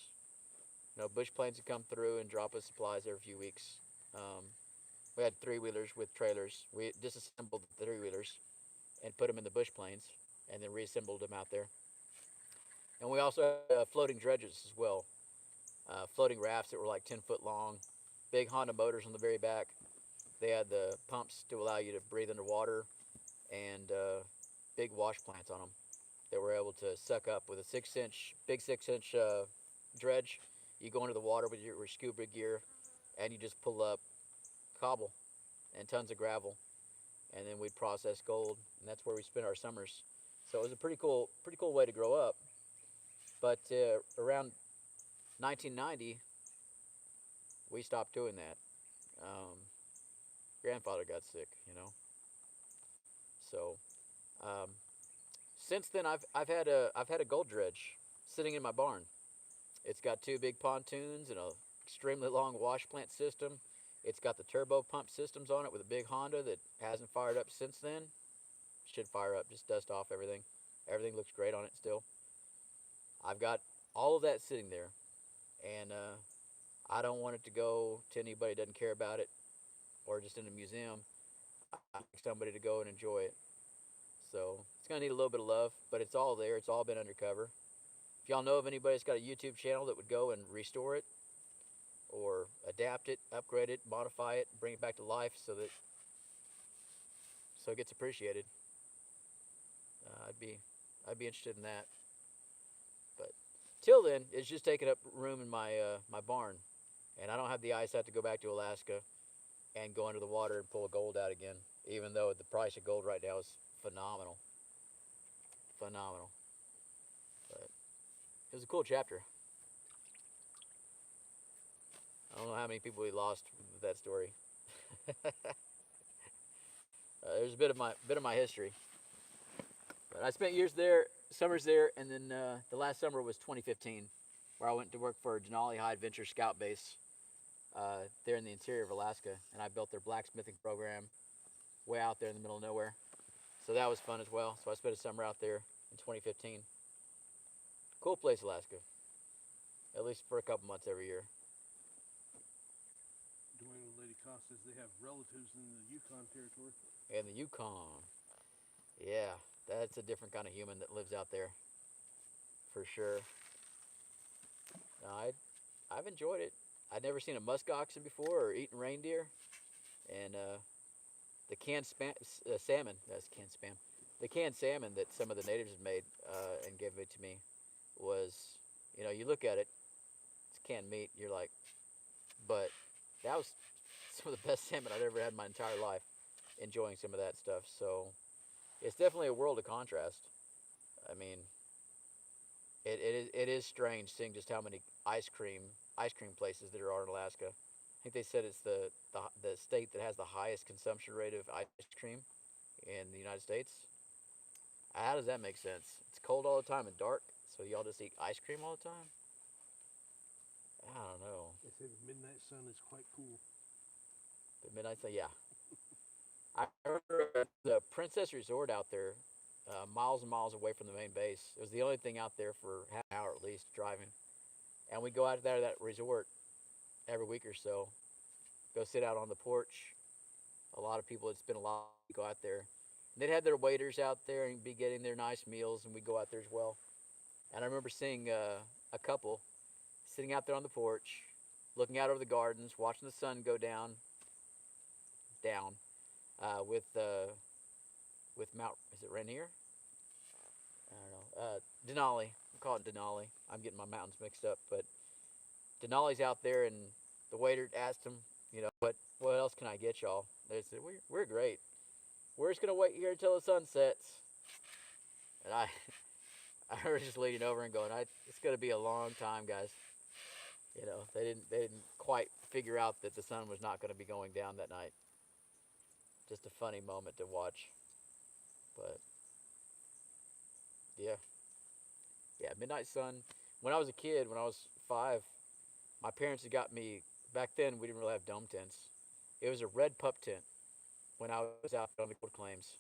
S1: no bush planes would come through and drop us supplies every few weeks. Um, we had three wheelers with trailers. We disassembled the three wheelers and put them in the bush planes, and then reassembled them out there. And we also had floating dredges as well, floating rafts that were like 10 foot long, big Honda motors on the very back. They had the pumps to allow you to breathe underwater, and big wash plants on them that were able to suck up with a 6 inch, big 6 inch dredge. You go into the water with your scuba gear, and you just pull up cobble and tons of gravel, and then we'd process gold, and that's where we spent our summers. So it was a pretty cool way to grow up. But around 1990, we stopped doing that. Um, Grandfather got sick, you know. So um, since then, I've had a gold dredge sitting in my barn. It's got two big pontoons and a extremely long wash plant system. It's got the turbo pump systems on it with a big Honda that hasn't fired up since then. Should fire up, just dust off everything. Everything looks great on it still. I've got all of that sitting there, and I don't want it to go to anybody that doesn't care about it or just in a museum. I like somebody to go and enjoy it. So it's gonna need a little bit of love, but it's all there. It's all been undercover. If y'all know of anybody that's got a YouTube channel that would go and restore it or adapt it, upgrade it, modify it, bring it back to life so it gets appreciated, uh, I'd be I'd be interested in that. But till then, it's just taking up room in my barn, and I don't have the eyesight to go back to Alaska and go under the water and pull gold out again. Even though the price of gold right now is phenomenal, phenomenal. But it was a cool chapter. I don't know how many people we lost with that story. There's a bit of my history. But I spent years there, summers there, and then the last summer was 2015, where I went to work for Denali High Adventure Scout Base there in the interior of Alaska, and I built their blacksmithing program way out there in the middle of nowhere. So that was fun as well. So I spent a summer out there in 2015. Cool place, Alaska. At least for a couple months every year.
S2: Dwayne and Lady Cost says they have relatives in the Yukon territory.
S1: And the Yukon. Yeah, that's a different kind of human that lives out there, for sure. No, I've enjoyed it. I'd never seen a musk oxen before or eaten reindeer, and the canned salmon. That's canned spam. The canned salmon that some of the natives had made and gave it to me was, you look at it, it's canned meat. You're like, but that was some of the best salmon I've ever had in my entire life. Enjoying some of that stuff. So it's definitely a world of contrast. I mean, it is strange seeing just how many ice cream places there are in Alaska. I think they said it's the state that has the highest consumption rate of ice cream in the United States. How does that make sense? It's cold all the time and dark, so y'all just eat ice cream all the time? I don't know.
S2: They say the midnight sun is quite cool.
S1: The midnight sun, yeah. I remember the Princess Resort out there, miles and miles away from the main base. It was the only thing out there for half an hour at least driving. and we go out there to that resort every week or so. Go sit out on the porch. A lot of people, it's been a lot, go out there. They'd have their waiters out there and be getting their nice meals, and we go out there as well. And I remember seeing a couple sitting out there on the porch, looking out over the gardens, watching the sun go down, with Mount, is it Rainier? I don't know. Denali. We call it Denali. I'm getting my mountains mixed up, but Denali's out there, and the waiter asked him, what else can I get y'all? They said, we're great. We're just gonna wait here until the sun sets. And I was just leaning over and going, it's gonna be a long time, guys. They didn't quite figure out that the sun was not gonna be going down that night. Just a funny moment to watch, but yeah, yeah, midnight sun. When I was a kid, when I was 5, my parents had got me. Back then, we didn't really have dome tents. It was a red pup tent when I was out on the Gold Claims,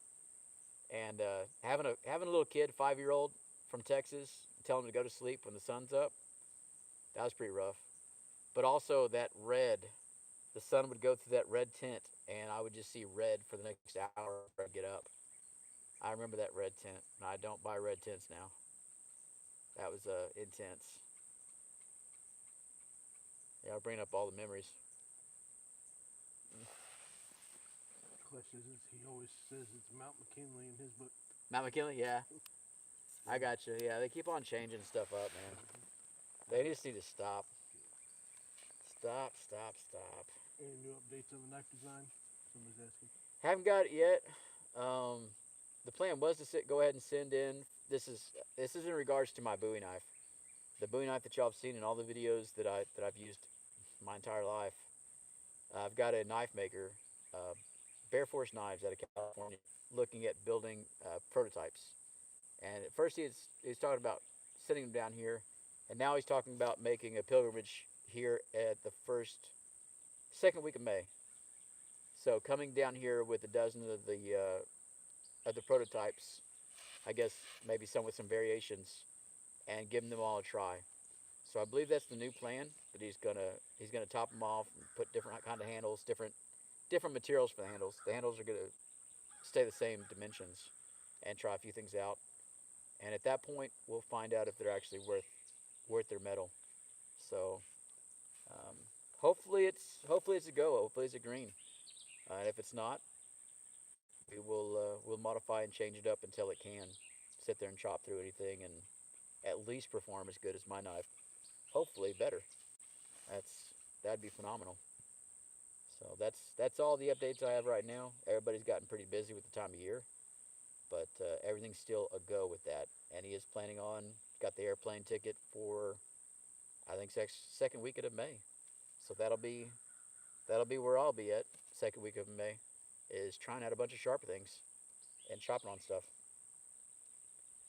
S1: and having a little kid, 5-year old from Texas, tell him to go to sleep when the sun's up. That was pretty rough. But also that red, the sun would go through that red tent, and I would just see red for the next hour before I get up. I remember that red tent. And I don't buy red tents now. That was intense. Yeah, I'll bring up all the memories.
S2: Question is, he always says it's Mount McKinley in his book.
S1: Mount McKinley, yeah. I got you. Yeah, they keep on changing stuff up, man. They just need to stop. Stop, stop, stop.
S2: Any new updates on the knife design? Somebody's asking.
S1: Haven't got it yet. The plan was to go ahead and send in. This is in regards to my Bowie knife, the Bowie knife that y'all have seen in all the videos that I've used my entire life. I've got a knife maker, Bear Force Knives out of California, looking at building prototypes. And at first he's talking about sending them down here, and now he's talking about making a pilgrimage here at the second week of May. So coming down here with a dozen of the prototypes, I guess maybe some with some variations, and giving them all a try. So I believe that's the new plan, that he's gonna top them off and put different kind of handles, different materials for the handles. The handles are gonna stay the same dimensions, and try a few things out. And at that point, we'll find out if they're actually worth their metal. So hopefully it's a go. Hopefully it's a green. And if it's not, we'll modify and change it up until it can sit there and chop through anything and at least perform as good as my knife. Hopefully better. That'd be phenomenal. So that's all the updates I have right now. Everybody's gotten pretty busy with the time of year, but everything's still a go with that. And he is planning on, got the airplane ticket for, I think, second week of May. So that'll be where I'll be at second week of May, is trying out a bunch of sharp things and chopping on stuff.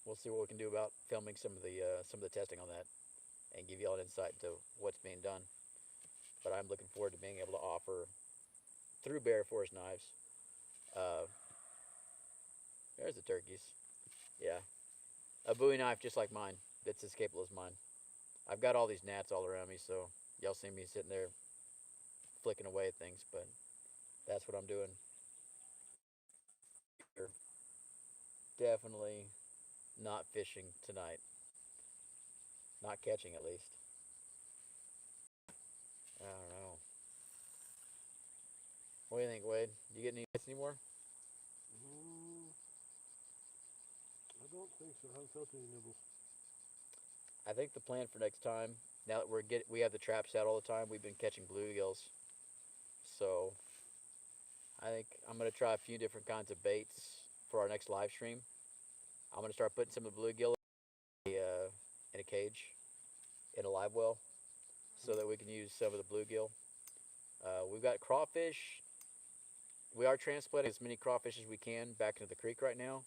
S1: We'll see what we can do about filming some of the testing on that and give you all an insight into what's being done. But I'm looking forward to being able to offer, through Bear Force Knives, there's the turkeys. Yeah, a Bowie knife just like mine, that's as capable as mine. I've got all these gnats all around me, so y'all see me sitting there flicking away at things, but that's what I'm doing. Definitely not fishing tonight. Not catching, at least. I don't know. What do you think, Wade? You get any hits anymore?
S2: I don't think so. I haven't felt any nibbles.
S1: I think the plan for next time, now that we have the traps out all the time, we've been catching bluegills. So I think I'm gonna try a few different kinds of baits for our next live stream. I'm gonna start putting some of the bluegill in a cage, in a live well, so that we can use some of the bluegill. We've got crawfish. We are transplanting as many crawfish as we can back into the creek right now.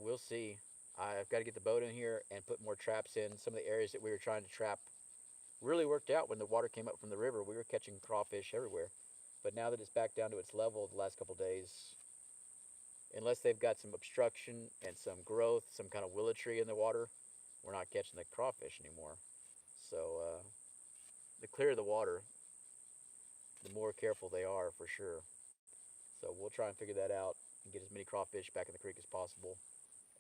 S1: We'll see. I've got to get the boat in here and put more traps in. Some of the areas that we were trying to trap really worked out when the water came up from the river. We were catching crawfish everywhere. But now that it's back down to its level the last couple of days, unless they've got some obstruction and some growth, some kind of willow tree in the water, we're not catching the crawfish anymore. So the clearer the water, the more careful they are for sure. So we'll try and figure that out and get as many crawfish back in the creek as possible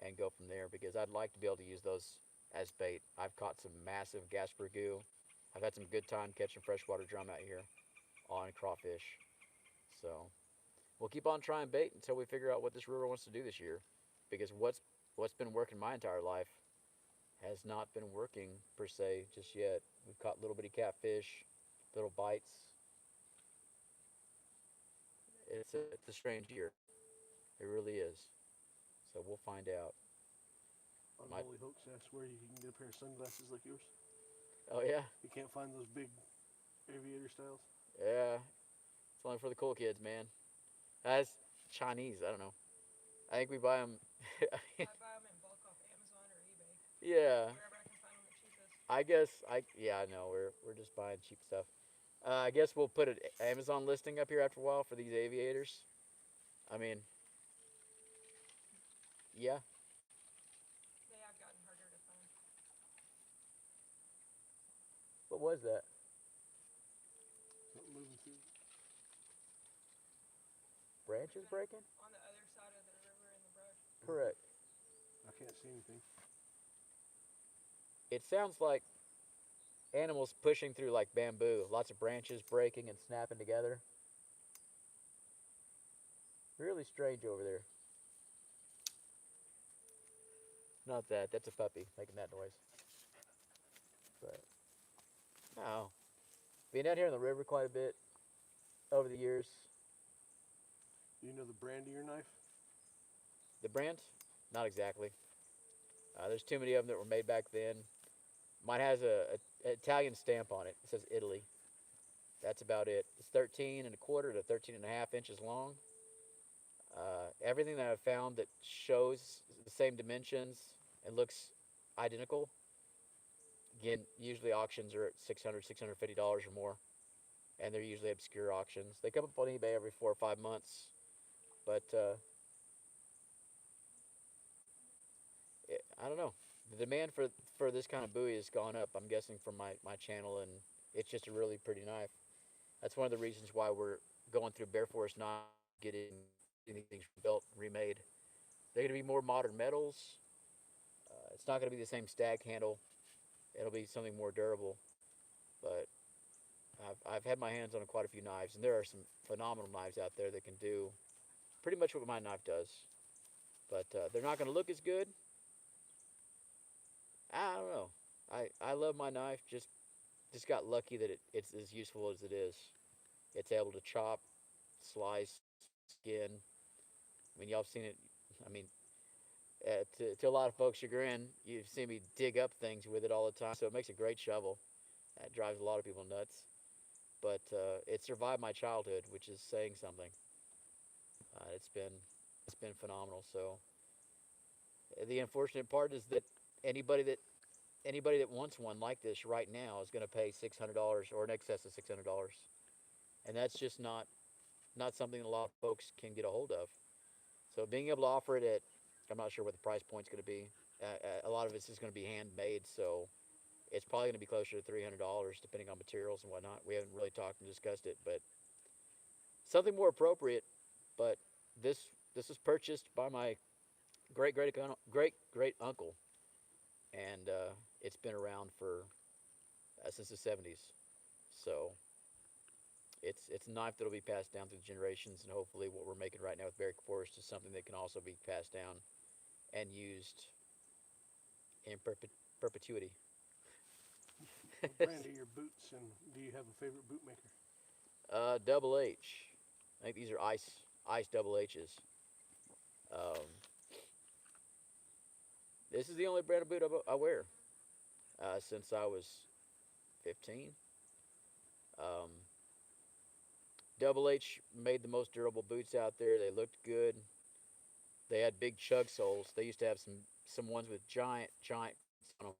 S1: and go from there because I'd like to be able to use those as bait. I've caught some massive Gasper goo. I've had some good time catching freshwater drum out here on crawfish. So we'll keep on trying bait until we figure out what this river wants to do this year because what's been working my entire life has not been working per se just yet. We've caught little bitty catfish, little bites. It's a strange year. It really is. So we'll find out. Might.
S2: Unholy hoax, I swear you can get a pair of sunglasses like yours.
S1: Oh yeah,
S2: You can't find those big aviator styles.
S1: yeah. It's only for the cool kids, man. That's Chinese. I don't know. I think we buy them.
S3: I buy them in bulk off Amazon or eBay,
S1: Yeah.
S3: wherever I can find them the cheapest.
S1: I guess I know we're just buying cheap stuff. I guess we'll put an Amazon listing up here after a while for these aviators. I mean, yeah.
S3: They have gotten harder to find.
S1: What was that?
S2: Something moving through.
S1: Branches breaking?
S3: On the other side of the river in the brush.
S1: Correct.
S2: I can't see anything.
S1: It sounds like animals pushing through like bamboo. Lots of branches breaking and snapping together. Really strange over there. Not that. That's a puppy making that noise. But no. Being out here in the river quite a bit over the years.
S2: Do you know the brand of your knife?
S1: The brand? Not exactly. There's too many of them that were made back then. Mine has a Italian stamp on it. It says Italy. That's about it. It's 13 and a quarter to 13 and a half inches long. Everything that I've found that shows the same dimensions and looks identical. Again, usually auctions are at $600, $650 or more, and they're usually obscure auctions. They come up on eBay every 4 or 5 months, but I don't know. The demand for this kind of buoy has gone up. I'm guessing from my channel, and it's just a really pretty knife. That's one of the reasons why we're going through Bear Forest not getting these things built, remade. They're going to be more modern metals. It's not going to be the same stag handle. It'll be something more durable. But I've had my hands on quite a few knives, and there are some phenomenal knives out there that can do pretty much what my knife does. But they're not going to look as good. I don't know. I love my knife. Just got lucky that it's as useful as it is. It's able to chop, slice, skin. I mean, y'all have seen it. I mean, to a lot of folks' chagrin, you've seen me dig up things with it all the time. So it makes a great shovel. That drives a lot of people nuts. But it survived my childhood, which is saying something. It's been phenomenal. So the unfortunate part is that anybody that anybody that wants one like this right now is going to pay $600 or in excess of $600, and that's just not something a lot of folks can get a hold of. So being able to offer it at, I'm not sure what the price point's going to be. A lot of it's just going to be handmade, so it's probably going to be closer to $300 depending on materials and whatnot. We haven't really talked and discussed it, but something more appropriate. But this was purchased by my great uncle, and it's been around for since the 70s. So it's a knife that'll be passed down through the generations, and hopefully what we're making right now with Bear Forest is something that can also be passed down and used in perpetuity.
S2: What brand are your boots, and do you have a favorite boot maker?
S1: Double H. I think these are ice double H's. Um, this is the only brand of boot I wear since I was 15. Um, Double H made the most durable boots out there. They looked good. They had big chug soles. They used to have some ones with giant on them,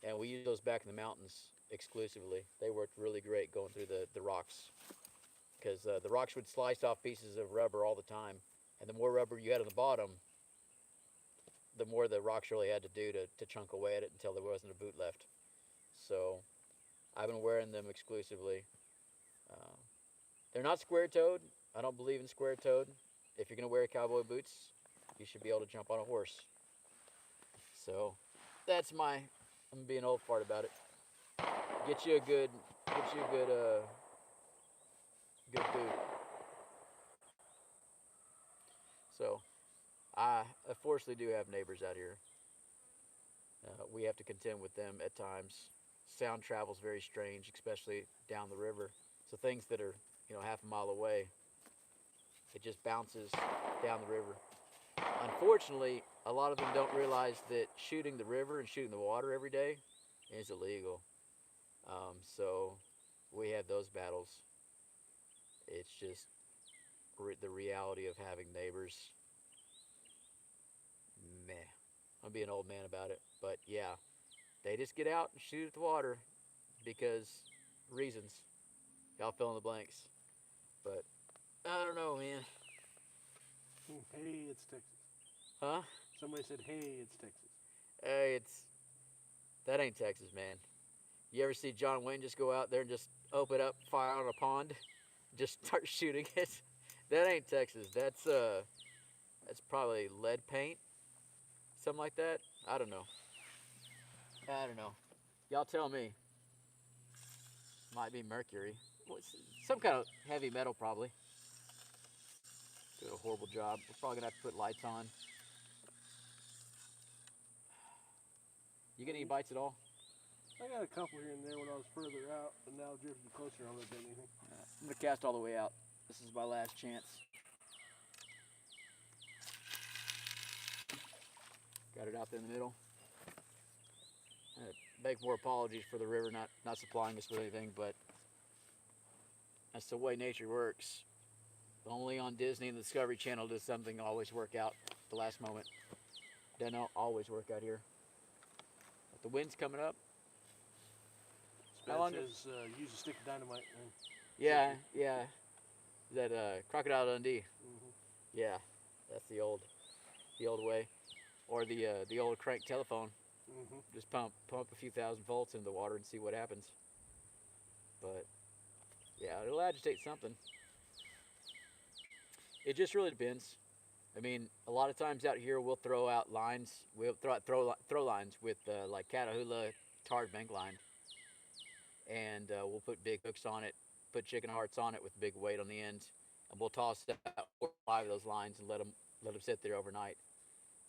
S1: and we used those back in the mountains exclusively. They worked really great going through the rocks because the rocks would slice off pieces of rubber all the time, and the more rubber you had on the bottom, the more the rocks really had to do to chunk away at it until there wasn't a boot left. So I've been wearing them exclusively. Uh, they're not square-toed. I don't believe in square-toed. If you're gonna wear cowboy boots, you should be able to jump on a horse. So that's my. I'm being old fart about it. Get you a good boot. So I unfortunately do have neighbors out here. We have to contend with them at times. Sound travels very strange, especially down the river. So things that are half a mile away, it just bounces down the river. Unfortunately, a lot of them don't realize that shooting the river and shooting the water every day is illegal. So we have those battles. It's just the reality of having neighbors. Meh. I'm being an old man about it, but yeah, they just get out and shoot at the water because reasons. Y'all fill in the blanks. But I don't know, man.
S2: Hey, it's Texas.
S1: Huh?
S2: Somebody said, hey, it's Texas.
S1: Hey, that ain't Texas, man. You ever see John Wayne just go out there and just open up fire on a pond, just start shooting it? That ain't Texas. That's probably lead paint, something like that. I don't know. Y'all tell me. Might be mercury. Some kind of heavy metal, probably. Did a horrible job. We're probably gonna have to put lights on. You get any bites at all?
S2: I got a couple here and there when I was further out, but now drifting closer, I haven't done anything.
S1: I'm gonna cast all the way out. This is my last chance. Got it out there in the middle. I beg more apologies for the river not supplying us with anything, but that's the way nature works. Only on Disney and the Discovery Channel does something always work out at the last moment. Doesn't always work out here. But the wind's coming up.
S2: Spad says use a stick of dynamite.
S1: Yeah. Is that Crocodile Dundee?
S2: Mm-hmm.
S1: Yeah, that's the old way, or the old crank telephone.
S2: Mm-hmm.
S1: Just pump a few thousand volts into the water and see what happens. But yeah, it'll agitate something. It just really depends. I mean, a lot of times out here we'll throw out lines. We'll throw out throw lines with like Catahoula tarred bank line, and we'll put big hooks on it, put chicken hearts on it with big weight on the end, and we'll toss out 4 or 5 of those lines and let them sit there overnight.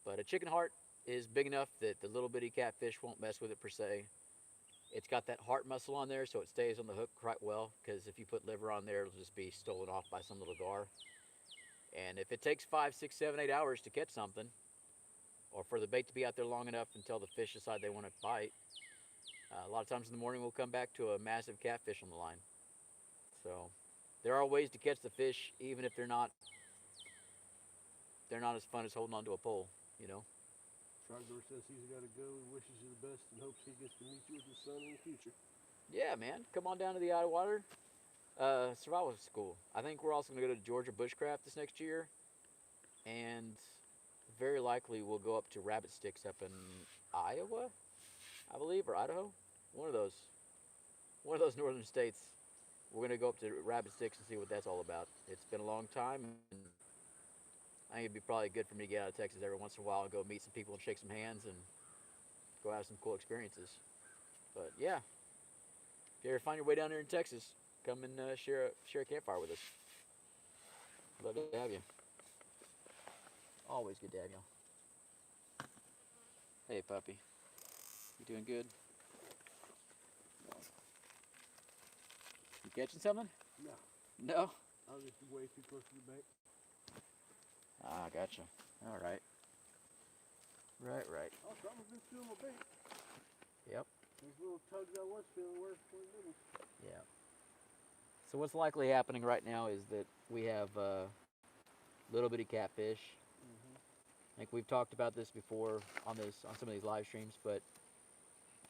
S1: But a chicken heart is big enough that the little bitty catfish won't mess with it per se. It's got that heart muscle on there, so it stays on the hook quite well. Because if you put liver on there, it'll just be stolen off by some little gar. And if it takes 5, 6, 7, 8 hours to catch something, or for the bait to be out there long enough until the fish decide they want to bite, a lot of times in the morning we'll come back to a massive catfish on the line. So there are ways to catch the fish, even if they're not as fun as holding onto a pole,
S2: Trogdor says he's got to go. He wishes you the best and hopes he gets to meet you with his son in the future.
S1: Yeah, man. Come on down to the Idlewater Survival School. I think we're also going to go to Georgia Bushcraft this next year. And very likely we'll go up to Rabbit Sticks up in Iowa, I believe, or Idaho. One of those northern states. We're going to go up to Rabbit Sticks and see what that's all about. It's been a long time, and I think it'd be probably good for me to get out of Texas every once in a while and go meet some people and shake some hands and go have some cool experiences. But yeah, if you ever find your way down here in Texas, come and share a campfire with us. Love to have you. Always good to have you. Hey, puppy. You doing good? You catching something?
S2: No.
S1: No?
S2: I was just way too close to the bank.
S1: Ah, gotcha. All right. Right.
S2: Oh, something's been stealing my bait.
S1: Yep.
S2: Those little tugs I was feeling were little.
S1: Yeah. So what's likely happening right now is that we have little bitty catfish.
S2: Mm-hmm.
S1: I think we've talked about this before on some of these live streams, but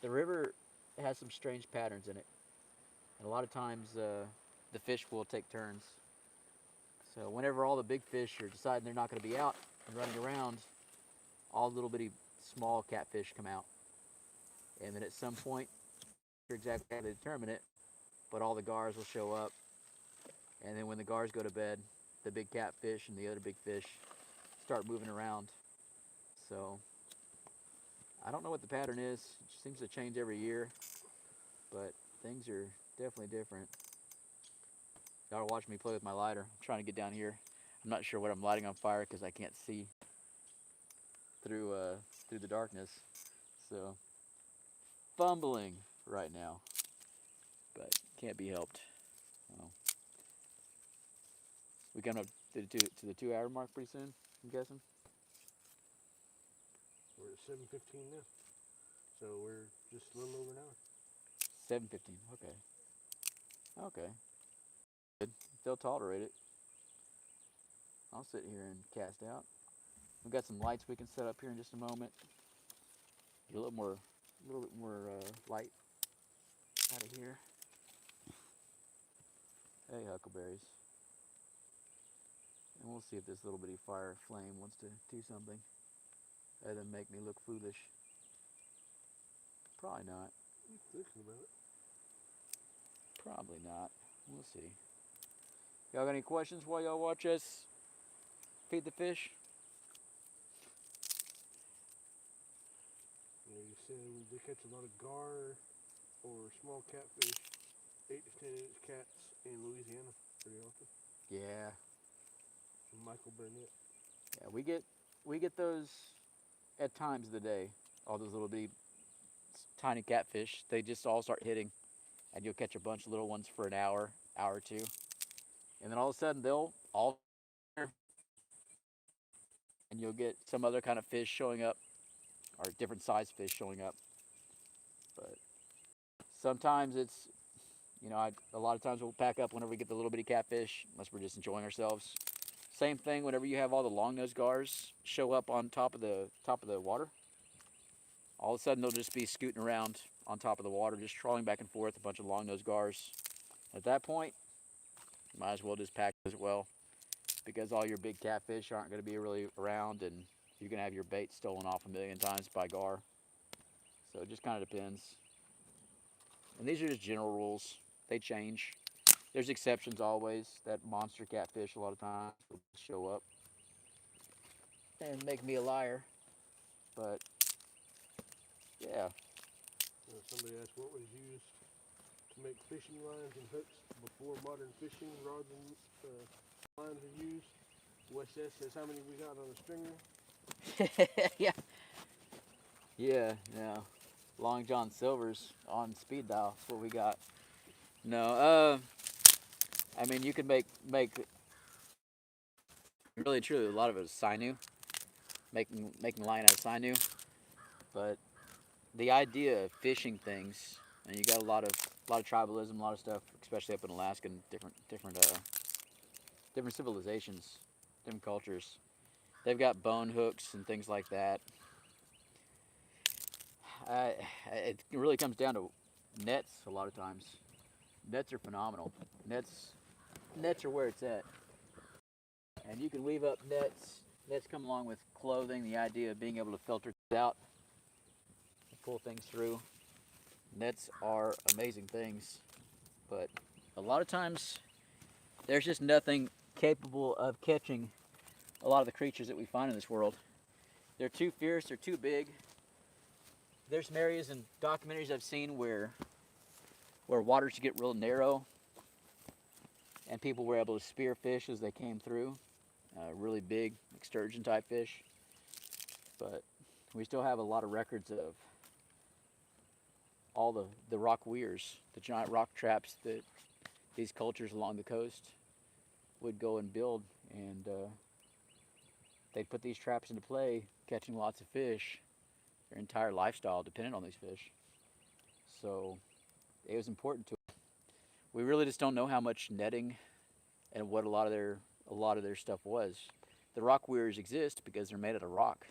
S1: the river has some strange patterns in it, and a lot of times the fish will take turns. So whenever all the big fish are deciding they're not going to be out and running around, all little bitty small catfish come out. And then at some point, you're exactly how to determine it, but all the gars will show up. And then when the gars go to bed, the big catfish and the other big fish start moving around. So I don't know what the pattern is. It seems to change every year, but things are definitely different. Y'all are watching me play with my lighter. I'm trying to get down here. I'm not sure what I'm lighting on fire because I can't see through the darkness. So fumbling right now, but can't be helped. Well, we coming up to the 2 hour mark pretty soon, I'm guessing.
S2: We're at 7:15 now, so we're just a little over an hour.
S1: 7:15. Okay. Okay. Good. They'll tolerate it. I'll sit here and cast out. We've got some lights we can set up here in just a moment. Get a little bit more light out of here. Hey, huckleberries. And we'll see if this little bitty fire flame wants to do something other than make me look foolish. Probably not.
S2: I'm thinking about it.
S1: Probably not. We'll see. Y'all got any questions while y'all watch us feed the fish?
S2: You know, you said they catch a lot of gar or small catfish, 8 to 10-inch cats in Louisiana pretty often.
S1: Yeah.
S2: Michael Burnett.
S1: Yeah, we get those at times of the day. All those little bitty tiny catfish. They just all start hitting, and you'll catch a bunch of little ones for an hour or two, and then all of a sudden they'll all, and you'll get some other kind of fish showing up, or different size fish showing up. But sometimes it's, a lot of times we'll pack up whenever we get the little bitty catfish, unless we're just enjoying ourselves. Same thing whenever you have all the long-nosed gars show up on top of the water. All of a sudden they'll just be scooting around on top of the water, just trawling back and forth, a bunch of long-nosed gars. At that point, you might as well just pack as well, because all your big catfish aren't going to be really around, and you're going to have your bait stolen off a million times by gar. So it just kind of depends. And these are just general rules. They change. There's exceptions always. That monster catfish a lot of times will show up and make me a liar. But yeah.
S2: Somebody asked what was used to make fishing lines and hooks before modern fishing rods and lines are used. West S says how many we got on a stringer.
S1: Yeah. Yeah. Long John Silver's on speed dial. That's what we got. No, I mean, you can make really truly, a lot of it is sinew, making line out of sinew. But the idea of fishing things, and you got a lot of tribalism, a lot of stuff, especially up in Alaska, and different civilizations, different cultures. They've got bone hooks and things like that. It really comes down to nets a lot of times. Nets are phenomenal. Nets are where it's at. And you can weave up nets. Nets come along with clothing, the idea of being able to filter out, pull things through. Nets are amazing things. But a lot of times, there's just nothing capable of catching a lot of the creatures that we find in this world. They're too fierce, they're too big. There's some areas in documentaries I've seen where waters get real narrow, and people were able to spear fish as they came through, really big sturgeon type fish. But we still have a lot of records of all the rock weirs, the giant rock traps that these cultures along the coast would go and build, and they'd put these traps into play, catching lots of fish. Their entire lifestyle depended on these fish. So it was important to them. We really just don't know how much netting and what a lot of their stuff was. The rock weirs exist because they're made out of rock.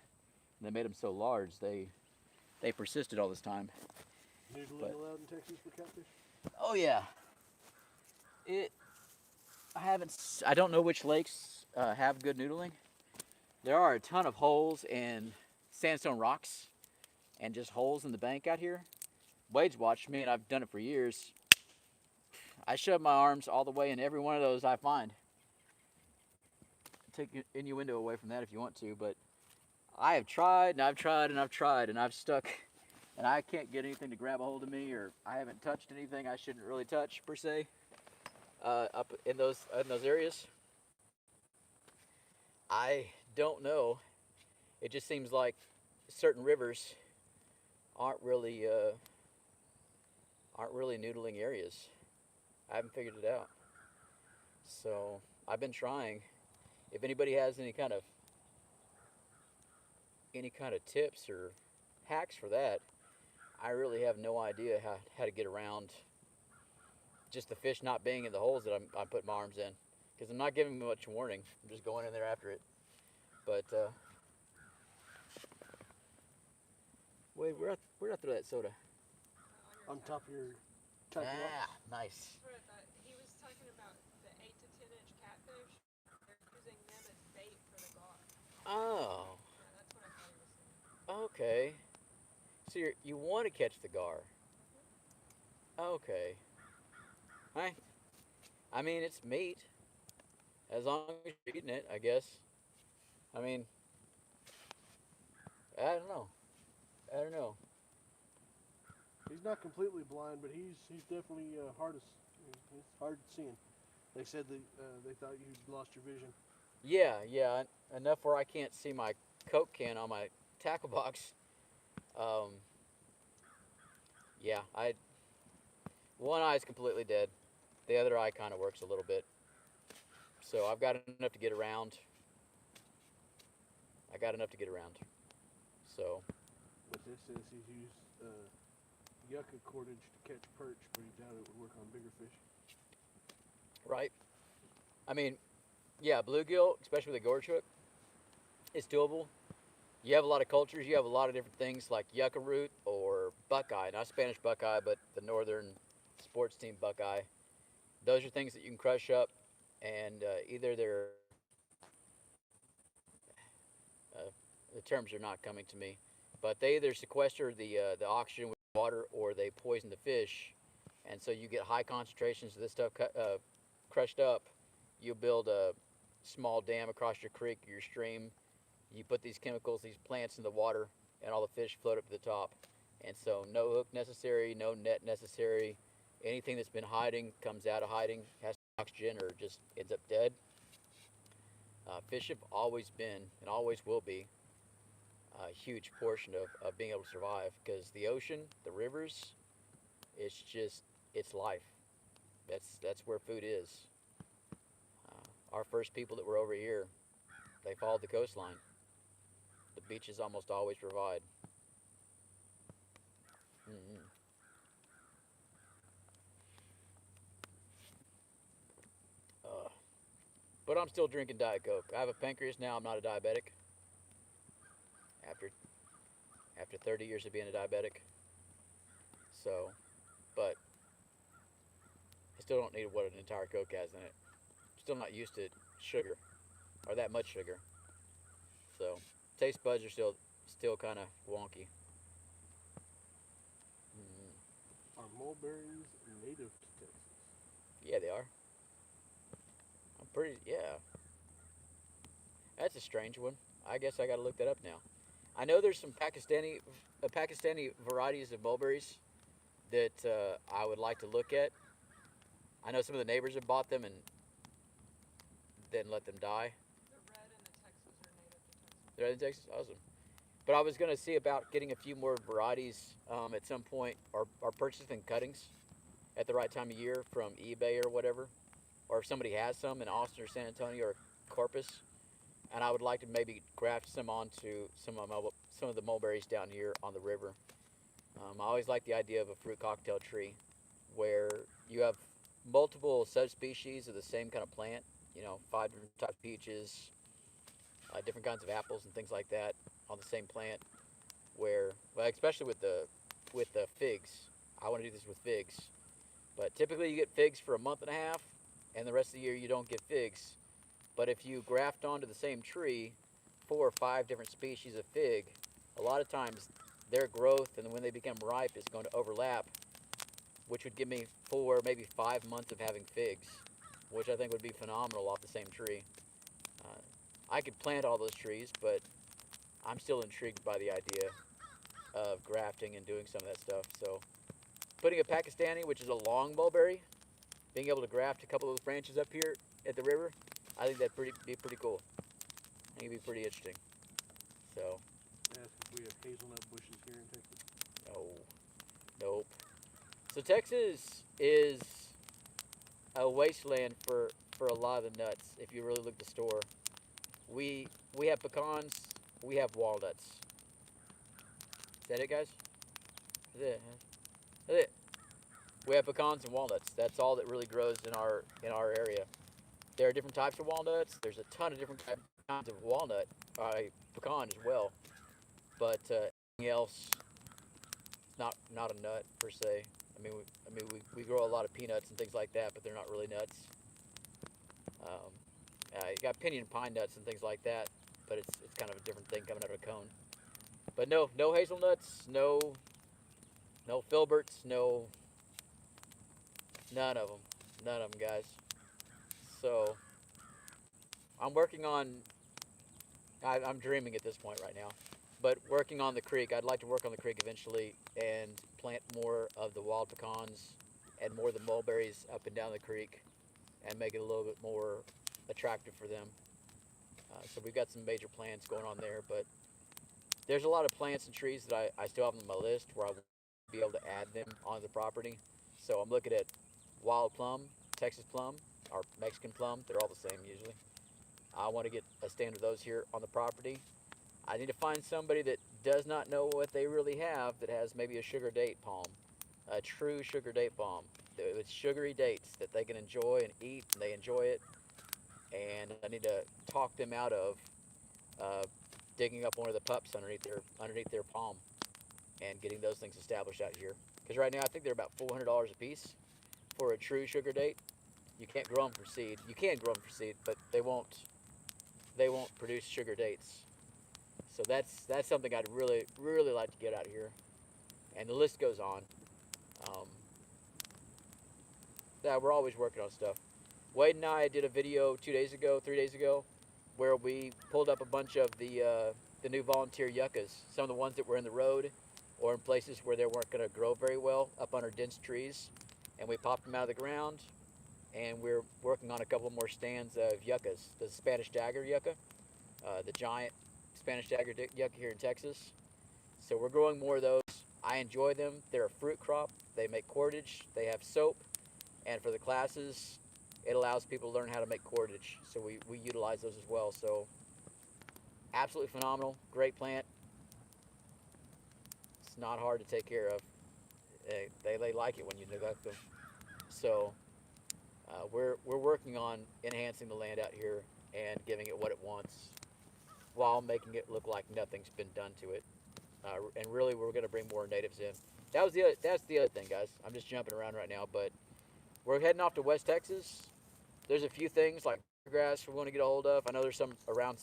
S1: And they made them so large they persisted all this time.
S2: Noodling allowed in Texas for catfish?
S1: Oh yeah. I don't know which lakes have good noodling. There are a ton of holes and sandstone rocks and just holes in the bank out here. Wade's watched me, and I've done it for years. I shove my arms all the way in every one of those I find. Take innuendo away from that if you want to, but I have tried and I've tried and I've tried and I've stuck, and I can't get anything to grab a hold of me, or I haven't touched anything I shouldn't really touch per se. Up in those areas, I don't know. It just seems like certain rivers aren't really noodling areas. I haven't figured it out. So I've been trying. If anybody has any kind of tips or hacks for that, I really have no idea how to get around just the fish not being in the holes that I'm putting my arms in, because I'm not giving them much warning. I'm just going in there after it. But wait, where'd I throw that soda?
S2: On top of your tackle box.
S1: Nice.
S3: That's what I thought. He was talking about the 8 to 10 inch catfish. They're using them as bait for the gar.
S1: Oh,
S3: Yeah, that's what I thought he was saying.
S1: okay. So you want to catch the gar? Okay. I mean, it's meat. As long as you're eating it, I guess. I mean, I don't know.
S2: He's not completely blind, but he's definitely he's hard seeing. They said they thought you'd lost your vision.
S1: Yeah, enough where I can't see my Coke can on my tackle box. Yeah, one eye's completely dead. The other eye kind of works a little bit. So I've got enough to get around. So,
S2: But this says he's used yucca cordage to catch perch, but he doubted it would work on bigger fish.
S1: right. I mean, yeah, bluegill, especially with a gorge hook, it's doable. You have a lot of cultures. You have a lot of different things like yucca root or buckeye. Not Spanish buckeye, but the northern sports team buckeye. Those are things that you can crush up, and either they're the terms are not coming to me, but they either sequester the oxygen with water, or they poison the fish, and so you get high concentrations of this stuff crushed up. You build a small dam across your creek or your stream. You put these chemicals, these plants in the water, and all the fish float up to the top. And so no hook necessary, no net necessary. Anything that's been hiding comes out of hiding, has oxygen, or just ends up dead. Fish have always been and always will be a huge portion of being able to survive, because the ocean, the rivers, it's life. That's where food is. Our first people that were over here, they followed the coastline. The beaches almost always provide. Mm-hmm. But I'm still drinking Diet Coke. I have a pancreas now. I'm not a diabetic. After 30 years of being a diabetic. So, but I still don't need what an entire Coke has in it. Still not used to sugar, or that much sugar. So, taste buds are still kind of wonky. Mm.
S2: Are mulberries native to Texas?
S1: Yeah, they are. Yeah. That's a strange one. I guess I got to look that up now. I know there's some Pakistani varieties of mulberries that I would like to look at. I know some of the neighbors have bought them and then let them die.
S3: The red and the Texas are native to Texas.
S1: They're in Texas? Awesome. But I was going to see about getting a few more varieties at some point, or purchasing cuttings at the right time of year from eBay or whatever. Or if somebody has some in Austin or San Antonio or Corpus. And I would like to maybe graft some onto some of the mulberries down here on the river. I always like the idea of a fruit cocktail tree where you have multiple subspecies of the same kind of plant. 5 different types of peaches, different kinds of apples and things like that on the same plant. Well, especially with the figs. I want to do this with figs. But typically you get figs for a month and a half, and the rest of the year you don't get figs. But if you graft onto the same tree 4 or 5 different species of fig, a lot of times their growth and when they become ripe is going to overlap, which would give me 4, maybe 5 months of having figs, which I think would be phenomenal off the same tree. I could plant all those trees, but I'm still intrigued by the idea of grafting and doing some of that stuff. So putting a Pakistani, which is a long mulberry, being able to graft a couple of those branches up here at the river, I think that'd be pretty cool. I think it'd be pretty interesting. So,
S2: Ask if we have hazelnut bushes here in Texas.
S1: no, nope. So Texas is a wasteland for a lot of the nuts. If you really look at the store, we have pecans, we have walnuts. Is that it, guys? That's it. Huh? That's it. We have pecans and walnuts. That's all that really grows in our area. There are different types of walnuts. There's a ton of different kinds of walnut, pecan as well. But anything else, not a nut per se. We grow a lot of peanuts and things like that, but they're not really nuts. You got pinyon pine nuts and things like that, but it's kind of a different thing coming out of a cone. But no hazelnuts, no filberts, none of them, guys. So I'm working on. I'm dreaming at this point right now, but working on the creek. I'd like to work on the creek eventually and plant more of the wild pecans and more of the mulberries up and down the creek, and make it a little bit more attractive for them. So we've got some major plans going on there, but there's a lot of plants and trees that I still have on my list where I will be able to add them onto the property. So I'm looking at wild plum, Texas plum, or Mexican plum. They're all the same usually. I want to get a stand of those here on the property. I need to find somebody that does not know what they really have that has maybe a sugar date palm, a true sugar date palm with sugary dates that they can enjoy and eat, and they enjoy it. And I need to talk them out of digging up one of the pups underneath their palm and getting those things established out here. Because right now I think they're about $400 a piece for a true sugar date. You can't grow them for seed. You can grow them for seed, but they won't produce sugar dates. So that's something I'd really like to get out here, and the list goes on. Yeah, we're always working on stuff. Wade and I did a video 3 days ago, where we pulled up a bunch of the new volunteer yuccas, some of the ones that were in the road or in places where they weren't going to grow very well up under dense trees, and we popped them out of the ground, and we're working on a couple more stands of yuccas, the Spanish dagger yucca, the giant Spanish dagger yucca here in Texas. So we're growing more of those. I enjoy them. They're a fruit crop. They make cordage. They have soap. And for the classes, it allows people to learn how to make cordage. So we utilize those as well. So absolutely phenomenal. Great plant. It's not hard to take care of. They like it when you neglect them. So we're working on enhancing the land out here and giving it what it wants, while making it look like nothing's been done to it. And really, we're going to bring more natives in. That's the other thing, guys. I'm just jumping around right now, but we're heading off to West Texas. There's a few things like grass we want to get a hold of. I know there's some around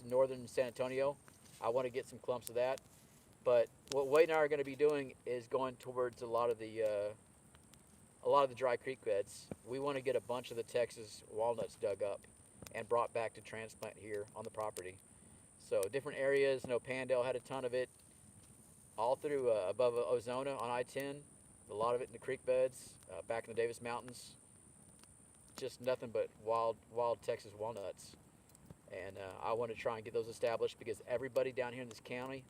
S1: northern San Antonio. I want to get some clumps of that. But what Wade and I are going to be doing is going towards a lot of the dry creek beds. We want to get a bunch of the Texas walnuts dug up and brought back to transplant here on the property. So different areas. Pandale had a ton of it all through above Ozona on I-10. A lot of it in the creek beds, back in the Davis Mountains. Just nothing but wild Texas walnuts. And I want to try and get those established because everybody down here in this county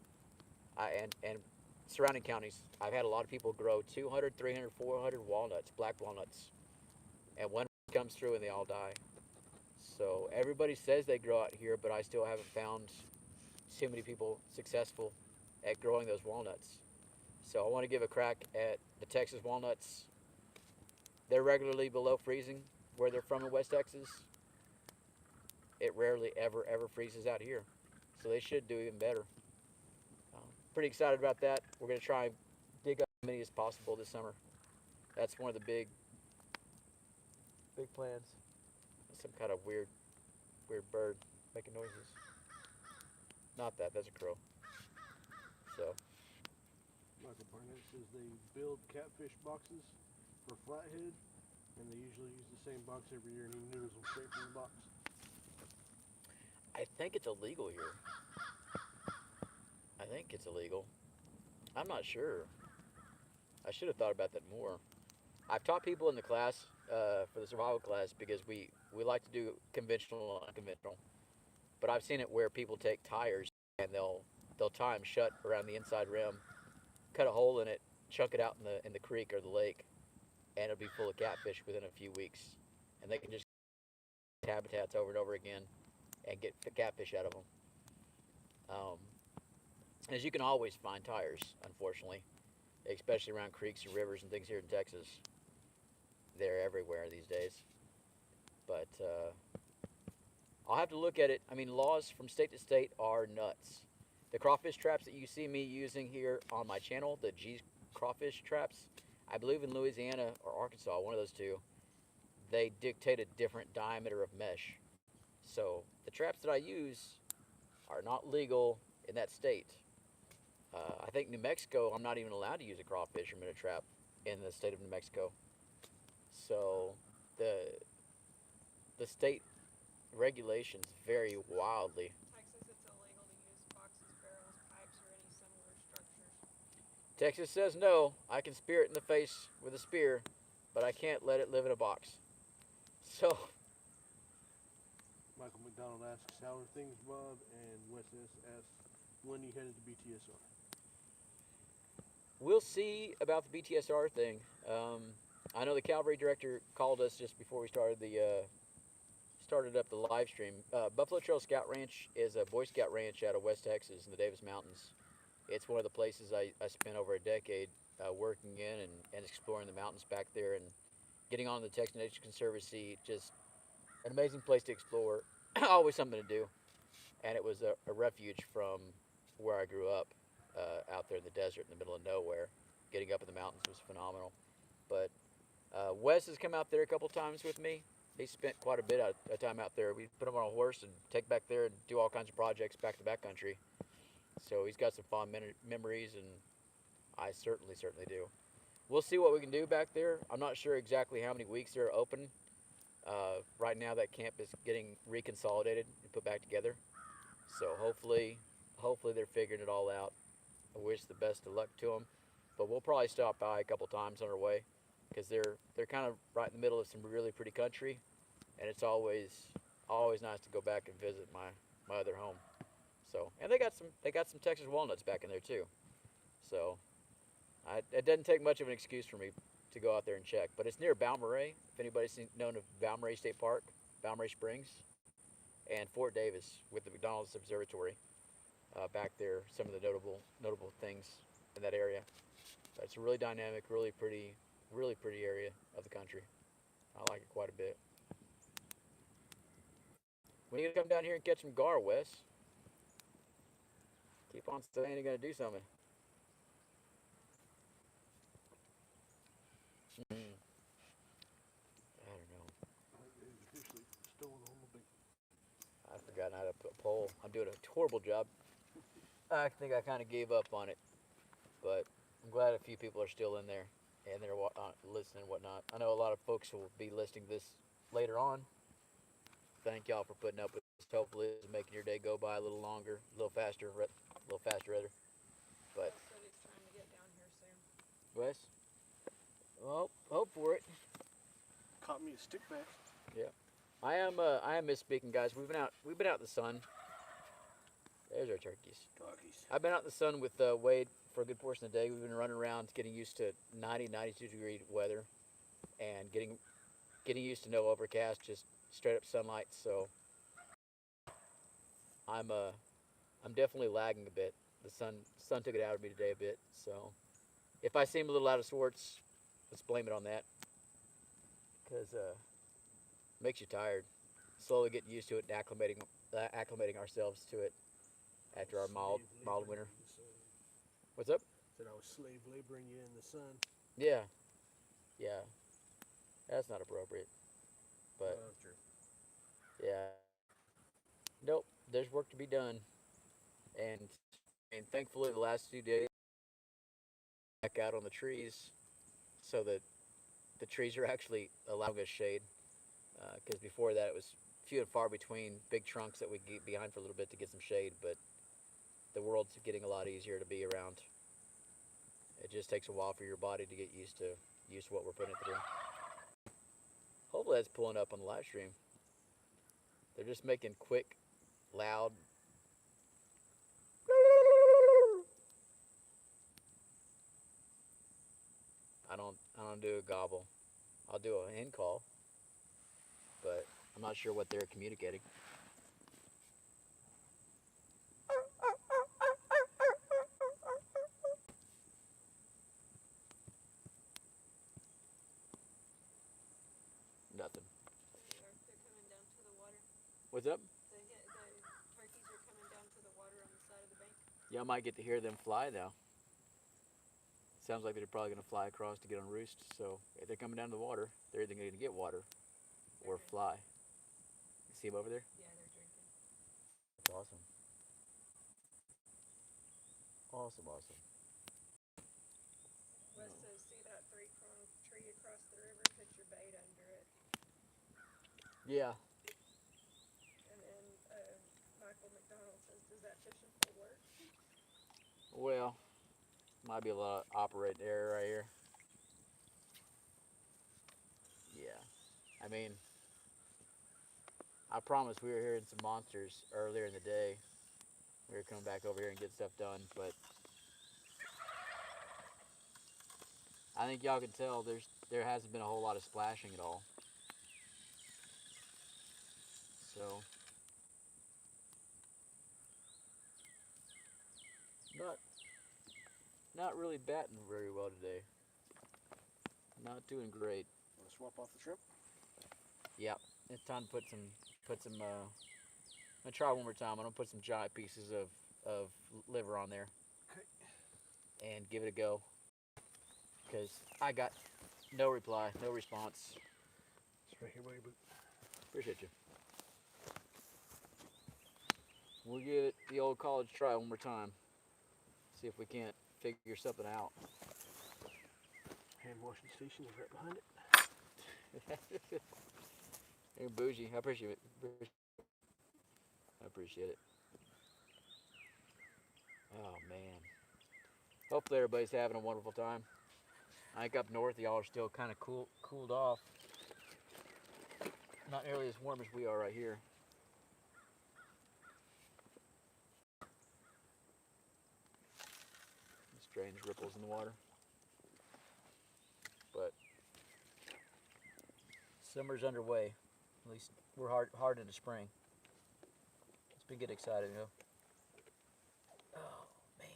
S1: and surrounding counties, I've had a lot of people grow 200, 300, 400 walnuts, black walnuts. And one comes through and they all die. So everybody says they grow out here, but I still haven't found too many people successful at growing those walnuts. So I want to give a crack at the Texas walnuts. They're regularly below freezing where they're from in West Texas. It rarely ever freezes out here. So they should do even better. Pretty excited about that. We're going to try and dig up as many as possible this summer. That's one of the big plans. Some kind of weird bird making noises. Not that, that's a crow. So
S2: Michael Barnett says they build catfish boxes for flathead, and they usually use the same box every year, and he noodles them straight from the box.
S1: I think it's illegal here. I think it's illegal. I'm not sure. I should have thought about that more. I've taught people in the class for the survival class because we like to do conventional and unconventional. But I've seen it where people take tires and they'll tie them shut around the inside rim, cut a hole in it, chunk it out in the creek or the lake, and it'll be full of catfish within a few weeks. And they can just habitats over and over again and get catfish out of them. Um, as you can always find tires, unfortunately, especially around creeks and rivers and things here in Texas. They're everywhere these days. But I'll have to look at it. I mean, laws from state to state are nuts. The crawfish traps that you see me using here on my channel, the G crawfish traps, I believe in Louisiana or Arkansas, one of those two, they dictate a different diameter of mesh. So the traps that I use are not legal in that state. I think New Mexico, I'm not even allowed to use a crawfish or minnow trap in the state of New Mexico. So the state regulations vary wildly.
S3: Texas, it's illegal to use boxes, barrels, pipes, or any similar structures.
S1: Texas says no. I can spear it in the face with a spear, but I can't let it live in a box. So
S2: Michael McDonald asks, how are things, Bob? And Wes S. asks, when you headed to BTSR?
S1: we'll see about the BTSR thing. I know the Calvary director called us just before we started up the live stream. Buffalo Trail Scout Ranch is a Boy Scout ranch out of West Texas in the Davis Mountains. It's one of the places I spent over a decade working in and exploring the mountains back there and getting on the Texas Nature Conservancy. Just an amazing place to explore. Always something to do. And it was a refuge from where I grew up out there in the desert in the middle of nowhere. Getting up in the mountains was phenomenal. But Wes has come out there a couple times with me. He spent quite a bit of time out there. We put him on a horse and take back there and do all kinds of projects back to backcountry. So he's got some fond memories, and I certainly do. We'll see what we can do back there. I'm not sure exactly how many weeks they're open. Right now, that camp is getting reconsolidated and put back together. So hopefully they're figuring it all out. I wish the best of luck to them. But we'll probably stop by a couple times on our way because they're kind of right in the middle of some really pretty country, and it's always nice to go back and visit my other home. So, and they got some Texas walnuts back in there too. So it doesn't take much of an excuse for me to go out there and check. But it's near Balmorhea, if anybody's known of Balmorhea State Park, Balmorhea Springs, and Fort Davis with the McDonald's Observatory back there. Some of the notable things in that area. But it's a really dynamic, really pretty area of the country. I like it quite a bit. When are you gonna come down here and catch some gar, Wes? Keep on saying you're gonna do something. I don't know.
S2: It's officially stolen on the bait.
S1: I've forgotten how to put a pole. I'm doing a horrible job. I think I kind of gave up on it, but I'm glad a few people are still in there and they're listening and whatnot. I know a lot of folks will be listening to this later on. Thank y'all for putting up with this. Hopefully, it's making your day go by a little longer, a little faster rather. But
S3: Wes said he's trying to get down here soon.
S1: Wes, well, hope for it.
S2: Caught me a stick bass.
S1: Yeah, I am misspeaking, guys. We've been out in the sun. There's our turkeys. I've been out in the sun with Wade for a good portion of the day. We've been running around getting used to 92 degree weather and getting used to no overcast, just straight up sunlight. So I'm definitely lagging a bit. The sun took it out of me today a bit. So if I seem a little out of sorts, let's blame it on that. Because it makes you tired. Slowly getting used to it and acclimating ourselves to it after our mild winter. What's up?
S2: Said I was slave laboring you in the sun.
S1: Yeah. That's not appropriate. But
S2: True.
S1: yeah. Nope. There's work to be done. And And thankfully, the last 2 days, back out on the trees, so that the trees are actually allowing us shade. Because before that, it was few and far between big trunks that we get behind for a little bit to get some shade. But the world's getting a lot easier to be around. It just takes a while for your body to get used to what we're putting it through. Hopefully, that's pulling up on the live stream. They're just making quick, loud. I don't do a gobble. I'll do a hen call, but I'm not sure what they're communicating. Nothing.
S3: They're coming down to the water.
S1: What's up?
S3: The turkeys are coming down to the water on the side of the bank.
S1: Yeah, I might get to hear them fly now. Sounds like they're probably going to fly across to get on roost. So if they're coming down to the water, they're either going to get water or fly. You see them over there?
S3: Yeah, they're drinking.
S1: That's awesome. Awesome, awesome.
S3: Wes says, see that three-pronged tree across the river? Put your bait under it.
S1: Yeah.
S3: And then Michael McDonald says, does that fishing pole work?
S1: Well, might be a lot of operating error right here. Yeah. I mean, I promise we were hearing some monsters earlier in the day. We were coming back over here and get stuff done, but I think y'all can tell there hasn't been a whole lot of splashing at all. So not really batting very well today. Not doing great.
S2: Want to swap off the shrimp?
S1: Yep. It's time to put some I'm gonna try one more time. I'm gonna put some giant pieces of liver on there.
S2: Okay.
S1: And give it a go. Because I got no reply, no response.
S2: It's right here, buddy.
S1: Appreciate you. We'll give it the old college try one more time. See if we can't figure something out.
S2: Hand washing station is right behind it.
S1: You're bougie. I appreciate it. I appreciate it. Oh man. Hopefully everybody's having a wonderful time. I think up north y'all are still kind of cooled off. Not nearly as warm as we are right here. Strange ripples in the water. But summer's underway. At least we're hard into spring. It's been getting excited, you know. Oh man.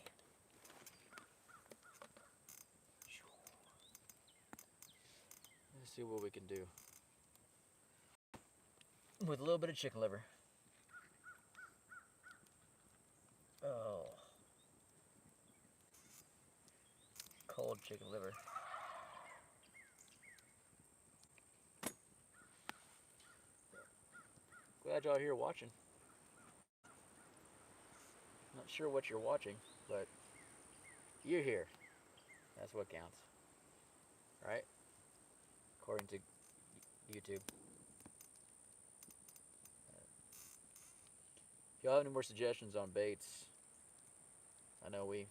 S1: Let's see what we can do. With a little bit of chicken liver. Oh. Cold chicken liver. Glad y'all here watching. Not sure what you're watching, but you're here. That's what counts. Right? According to YouTube. If y'all have any more suggestions on baits, I know we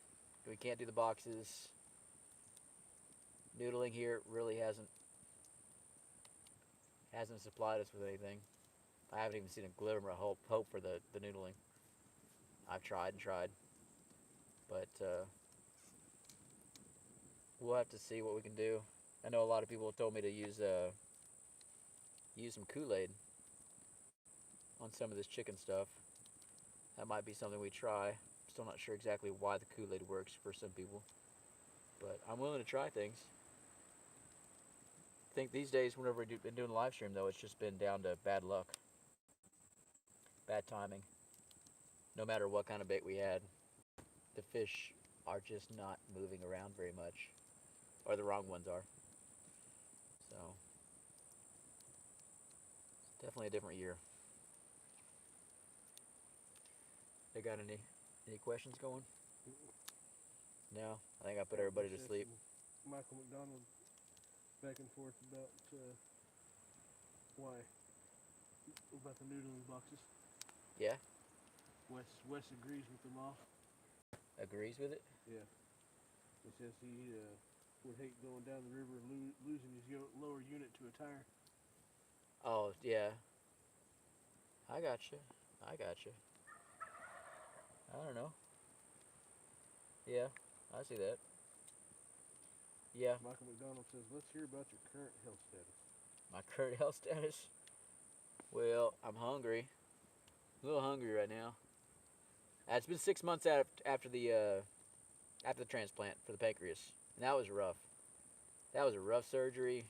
S1: can't do the boxes. Noodling here really hasn't supplied us with anything. I haven't even seen a glimmer of hope for the noodling. I've tried and tried, but we'll have to see what we can do. I know a lot of people have told me to use some Kool-Aid on some of this chicken stuff. That might be something we try. Still not sure exactly why the Kool-Aid works for some people, but I'm willing to try things. I think these days, whenever we've been doing a live stream, though, it's just been down to bad luck, bad timing. No matter what kind of bait we had, the fish are just not moving around very much, or the wrong ones are. So, definitely a different year. They got any questions going? No, I think I put everybody to sleep.
S2: Michael McDonald back and forth about why about the noodling boxes.
S1: Yeah,
S2: Wes agrees with them all.
S1: agrees with it.
S2: Yeah, he says he would hate going down the river and losing his lower unit to a tire.
S1: Oh yeah, I got you. I got you. I don't know. Yeah, I see that. Yeah,
S2: Michael McDonald says, "Let's hear about your current health status."
S1: my current health status. Well, I'm hungry. A little hungry right now. It's been 6 months after the transplant for the pancreas, and that was rough. That was a rough surgery.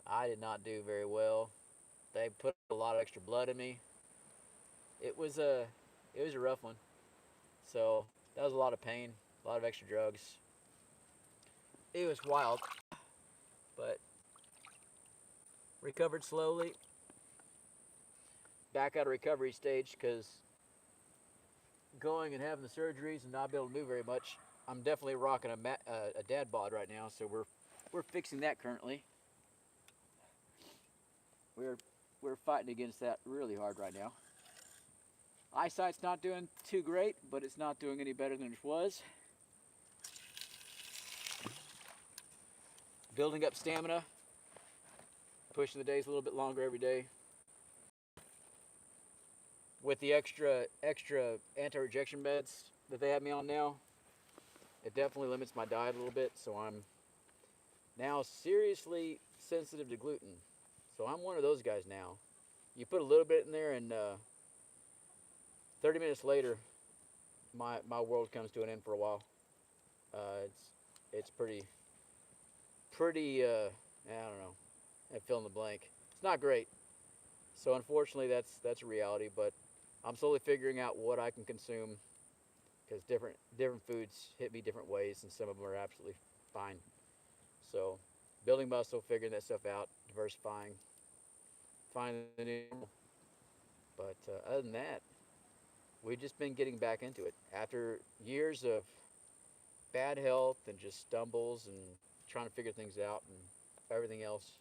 S1: I did not do very well. They put a lot of extra blood in me. It was a it was a rough one. So that was a lot of pain, a lot of extra drugs. It was wild, but recovered slowly. Back out of recovery stage because going and having the surgeries and not being able to move very much. I'm definitely rocking a dad bod right now, so we're fixing that currently. We're we're fighting against that really hard right now. Eyesight's not doing too great, but it's not doing any better than it was. Building up stamina, pushing the days a little bit longer every day. With the extra anti-rejection meds that they have me on now, it definitely limits my diet a little bit. So I'm now seriously sensitive to gluten. So I'm one of those guys now. You put a little bit in there, and 30 minutes later, my world comes to an end for a while. It's pretty. I don't know. I fill in the blank. It's not great. So unfortunately, that's a reality. But I'm slowly figuring out what I can consume because different foods hit me different ways, and some of them are absolutely fine. So building muscle, figuring that stuff out, diversifying, finding the new normal. But other than that, we've just been getting back into it after years of bad health and just stumbles and trying to figure things out and everything else.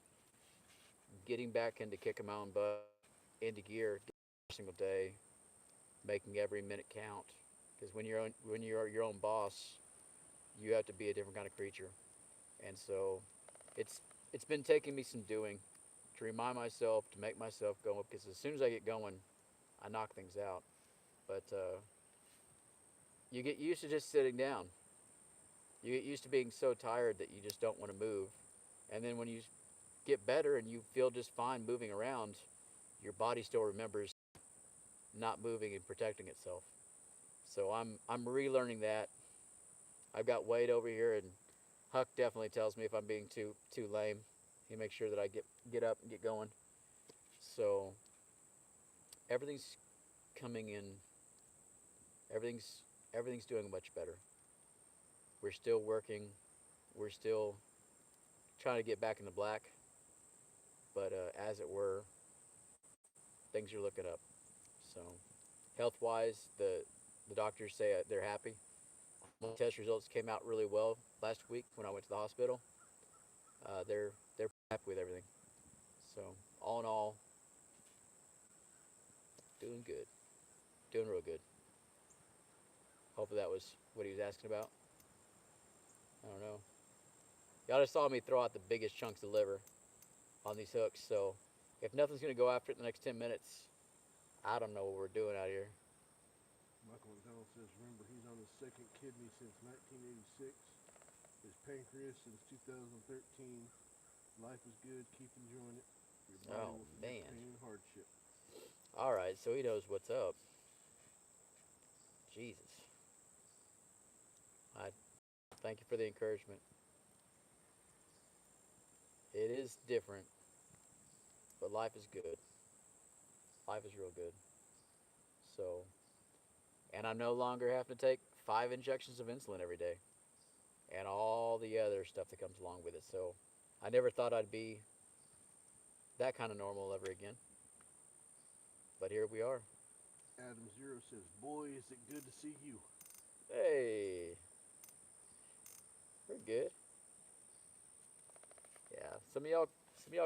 S1: Getting back into kicking my own butt into gear every single day, making every minute count. Because when you're your own boss, you have to be a different kind of creature. And so, it's it's been taking me some doing to remind myself to make myself go. Because as soon as I get going, I knock things out. But you get used to just sitting down. You get used to being so tired that you just don't want to move. And then when you get better and you feel just fine moving around, your body still remembers not moving and protecting itself. So I'm relearning that. I've got Wade over here, and Huck definitely tells me if I'm being too lame. He makes sure that I get up and get going. So everything's coming in. Everything's everything's doing much better. We're still working. We're still trying to get back in the black, but as it were, things are looking up. So health wise, the doctors say they're happy. My test results came out really well last week when I went to the hospital. They're happy with everything. So all in all, doing good, doing real good. Hopefully that was what he was asking about. I don't know. Y'all just saw me throw out the biggest chunks of liver on these hooks. So if nothing's gonna go after it in the next 10 minutes, I don't know what we're doing out here.
S2: Michael McDonald says, remember, he's on his second kidney since 1986. His pancreas since 2013. Life is good. Keep enjoying it. Your body
S1: Oh
S2: will forget
S1: man.
S2: pain and hardship.
S1: All right, so he knows what's up. Jesus. I thank you for the encouragement. It is different, but life is good. Life is real good. So, and I no longer have to take 5 injections of insulin every day and all the other stuff that comes along with it. So, I never thought I'd be that kind of normal ever again. But here we are.
S2: Adam Zero says, boy, is it good to see you.
S1: Hey, we're good. Yeah, some of y'all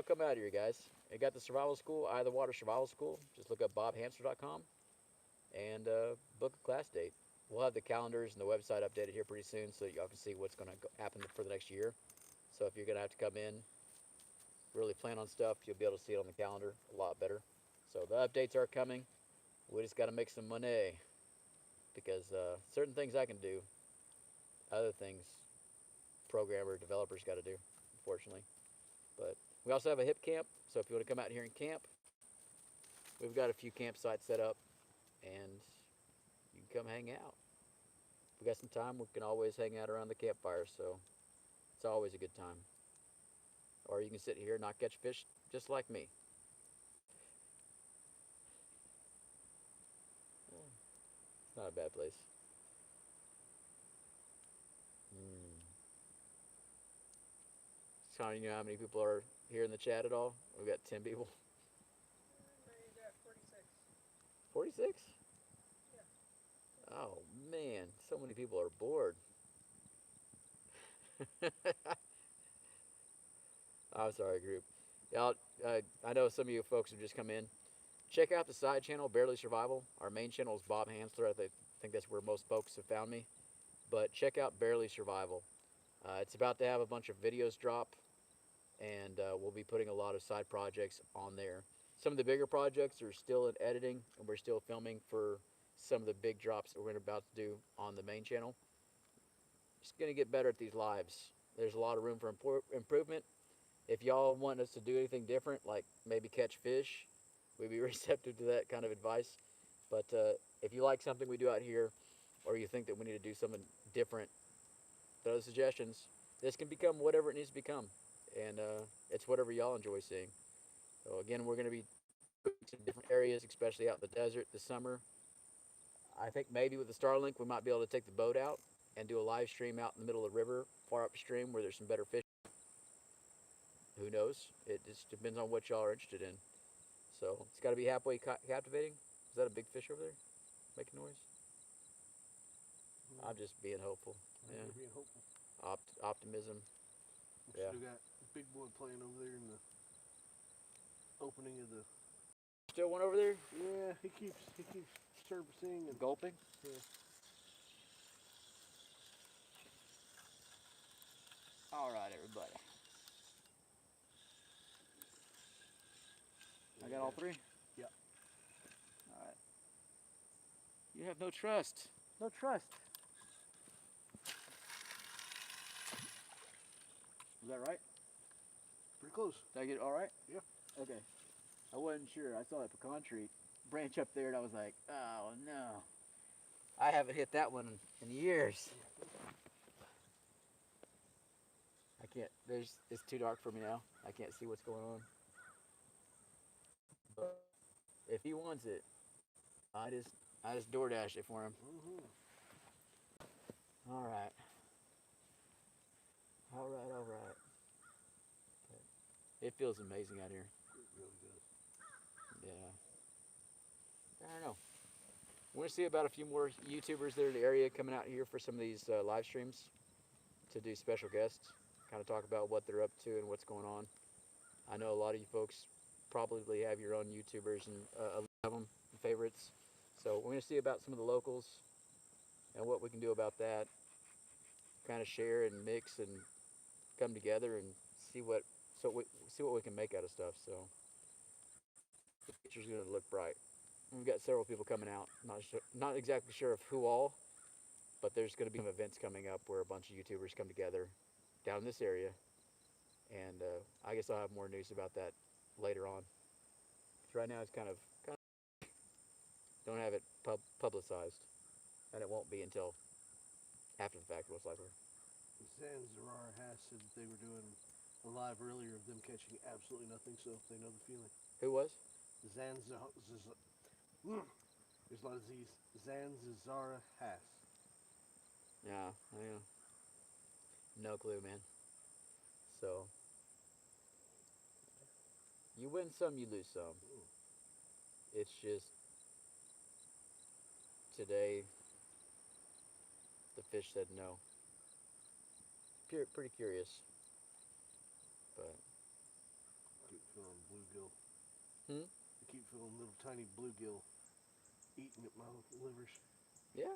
S1: come out here, guys. I got the survival school, Eye of the Water Survival School. Just look up bobhansler.com and book a class date. We'll have the calendars and the website updated here pretty soon, so y'all can see what's going to happen for the next year. So if you're going to have to come in, really plan on stuff, you'll be able to see it on the calendar a lot better. So the updates are coming. We just got to make some money because certain things I can do, other things developers got to do, unfortunately. But we also have a hip camp, so if you want to come out here and camp, we've got a few campsites set up, and you can come hang out. If we got some time, we can always hang out around the campfire, so it's always a good time. Or you can sit here and not catch fish just like me. It's not a bad place. Mm. Connie, you know how many people are here in the chat at all? We've got 10 people.
S3: No, you got 46.
S1: 46?
S3: Yeah.
S1: Oh man, so many people are bored. I'm sorry, group. Yeah, I know some of you folks have just come in. Check out the side channel, Barely Survival. Our main channel is Bob Hansler. I think that's where most folks have found me. But check out Barely Survival. It's about to have a bunch of videos drop, and we'll be putting a lot of side projects on there. Some of the bigger projects are still in editing, and we're still filming for some of the big drops that we're about to do on the main channel. Just going to get better at these lives. There's a lot of room for improvement. If y'all want us to do anything different, like maybe catch fish, we'd be receptive to that kind of advice. But if you like something we do out here, or you think that we need to do something different, those suggestions. This can become whatever it needs to become, and it's whatever y'all enjoy seeing. So again, we're going to be some different areas, especially out in the desert this summer. I think maybe with the Starlink, we might be able to take the boat out and do a live stream out in the middle of the river, far upstream, where there's some better fish. Who knows? It just depends on what y'all are interested in. So it's got to be halfway captivating. Is that a big fish over there making noise? I'm just being hopeful. Yeah.
S2: Being hopeful.
S1: Optimism.
S2: We
S1: Yeah.
S2: still got Big Boy playing over there in the opening of the.
S1: Still one over there?
S2: Yeah, he keeps servicing and
S1: Gulping?
S2: Yeah.
S1: All right, everybody. I got all three?
S2: Yeah.
S1: All right. You have no trust. No trust. Was that right?
S2: Pretty close.
S1: Did I get it all right?
S2: Yeah.
S1: Okay. I wasn't sure. I saw that pecan tree branch up there, and I was like, oh no. I haven't hit that one in years. I can't. It's too dark for me now. I can't see what's going on. But if he wants it, I just DoorDash it for him.
S2: Mm-hmm.
S1: All right. All right. All right. It feels amazing out here.
S2: It really does.
S1: Yeah. I don't know. We're going to see about a few more YouTubers that are in the area coming out here for some of these live streams to do special guests, kind of talk about what they're up to and what's going on. I know a lot of you folks probably have your own YouTubers and of them favorites. So we're going to see about some of the locals and what we can do about that. Kind of share and mix and come together and see what we can make out of stuff. So the picture's going to look bright. We've got several people coming out. Not exactly sure of who all, but there's going to be some events coming up where a bunch of YouTubers come together down in this area, and I guess I'll have more news about that later on. So right now it's kind of don't have it publicized, and it won't be until after the fact, most likely.
S2: Zanzibar has said that they were doing a live earlier of them catching absolutely nothing, so they know the feeling.
S1: Who was?
S2: There's a lot of Z's. Zanzara Hass.
S1: Yeah, no clue, man. So you win some, you lose some. It's just today the fish said no. Pretty curious. But
S2: Keep feeling bluegill.
S1: Hmm?
S2: I keep feeling little tiny bluegill eating at my livers.
S1: yeah,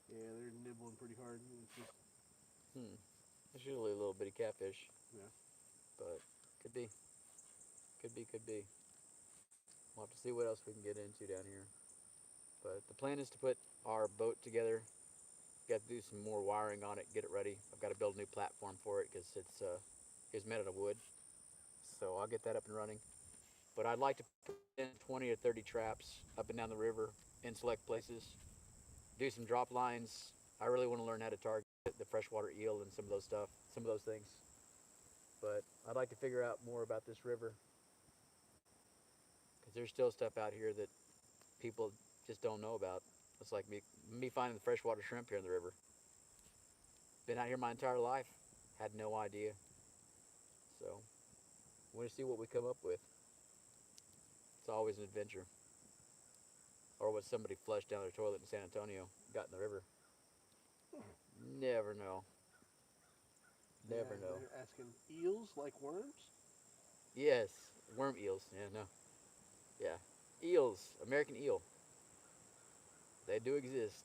S2: Yeah, they're nibbling pretty hard. It's just,
S1: it's usually a little bitty catfish,
S2: yeah.
S1: but could be, could be. We'll have to see what else we can get into down here. But the plan is to put our boat together. Got to do some more wiring on it, get it ready. I've got to build a new platform for it because it's made out of wood. So I'll get that up and running. But I'd like to put in 20 or 30 traps up and down the river in select places. Do some drop lines. I really want to learn how to target the freshwater eel and some of those things. But I'd like to figure out more about this river because there's still stuff out here that people just don't know about. It's like me finding the freshwater shrimp here in the river. Been out here my entire life, had no idea. So, we're gonna see what we come up with. It's always an adventure. Or what somebody flushed down their toilet in San Antonio, got in the river. Never know. Never
S2: Yeah,
S1: know.
S2: they're asking eels like worms?
S1: Yes, worm eels. Yeah, no. Yeah, eels, American eel. They do exist,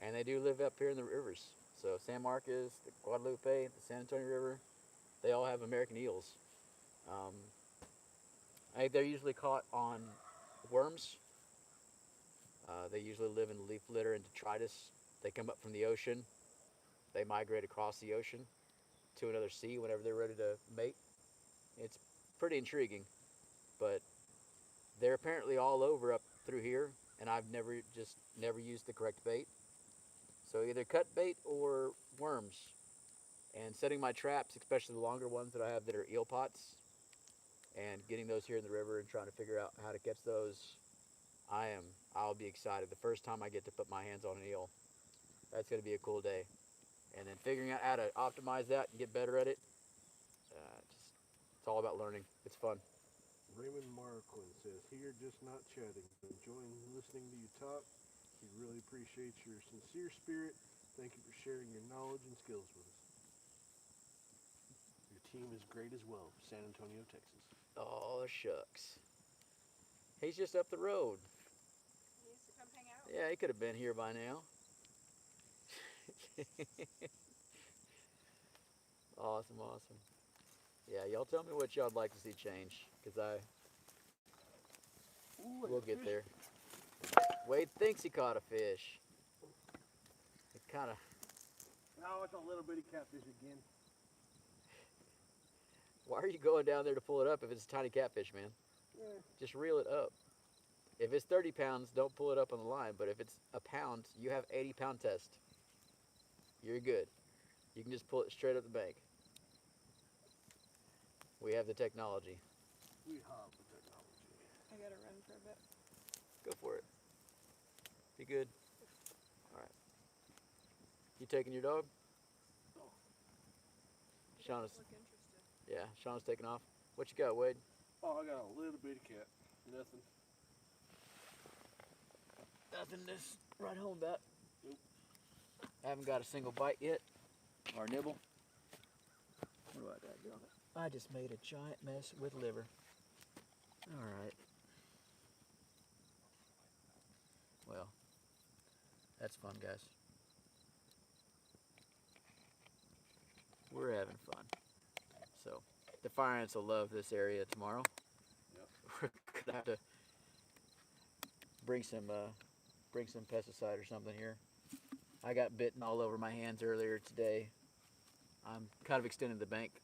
S1: and they do live up here in the rivers. So San Marcos, the Guadalupe, the San Antonio River, they all have American eels. Um, they're usually caught on worms. They usually live in leaf litter and detritus. They come up from the ocean. They migrate across the ocean to another sea whenever they're ready to mate. It's pretty intriguing, but they're apparently all over up through here, and I've never used the correct bait. So either cut bait or worms. And setting my traps, especially the longer ones that I have that are eel pots, and getting those here in the river and trying to figure out how to catch those, I'll be excited. The first time I get to put my hands on an eel, that's going to be a cool day. And then figuring out how to optimize that and get better at it, it's all about learning. It's fun.
S2: Raymond Marquin says, here just not chatting, but enjoying listening to you talk. We really appreciate your sincere spirit. Thank you for sharing your knowledge and skills with us. Your team is great as well. San Antonio, Texas.
S1: Oh, shucks. He's just up the road.
S3: He needs to come hang out.
S1: Yeah, he could have been here by now. Awesome, awesome. Yeah, y'all tell me what y'all'd like to see change, because we'll get there. Wade thinks he caught a fish. It kind of,
S2: Oh, it's a little bitty catfish again.
S1: why are you going down there to pull it up if it's a tiny catfish, man?
S2: Yeah.
S1: Just reel it up. If it's 30 pounds, don't pull it up on the line, but if it's a pound, you have 80-pound test. You're good. You can just pull it straight up the bank. We have the technology.
S2: We have the technology.
S3: I gotta run for a bit.
S1: Go for it. Be good. All right. You taking your dog?
S3: He
S1: Shauna's,
S3: doesn't look interested.
S1: yeah, Shauna's taking off. What you got, Wade?
S2: Oh, I got a little bitty cat. Nothing.
S1: Nothing to write home about.
S2: Nope.
S1: I haven't got a single bite yet, or nibble. What do I got to do on it? I just made a giant mess with liver. All right. Well, that's fun, guys. We're having fun. So, the fire ants will love this area tomorrow.
S2: Yep.
S1: We're gonna have to bring some pesticide or something here. I got bitten all over my hands earlier today. I'm kind of extending the bank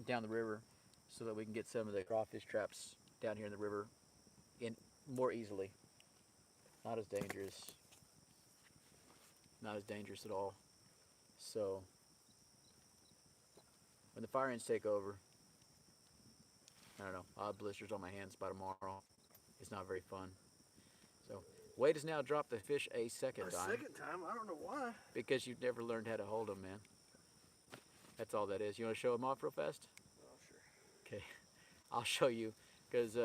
S1: down the river so that we can get some of the crawfish traps down here in the river in more easily. Not as dangerous. Not as dangerous at all. So when the fire ants take over, I don't know, I'll have blisters on my hands by tomorrow. It's not very fun. So Wade has now dropped the fish a second time.
S2: Second time? I don't know why.
S1: Because you've never learned how to hold them, man. That's all that is. You want to show them off real fast?
S2: Oh, sure.
S1: Okay. I'll show you, because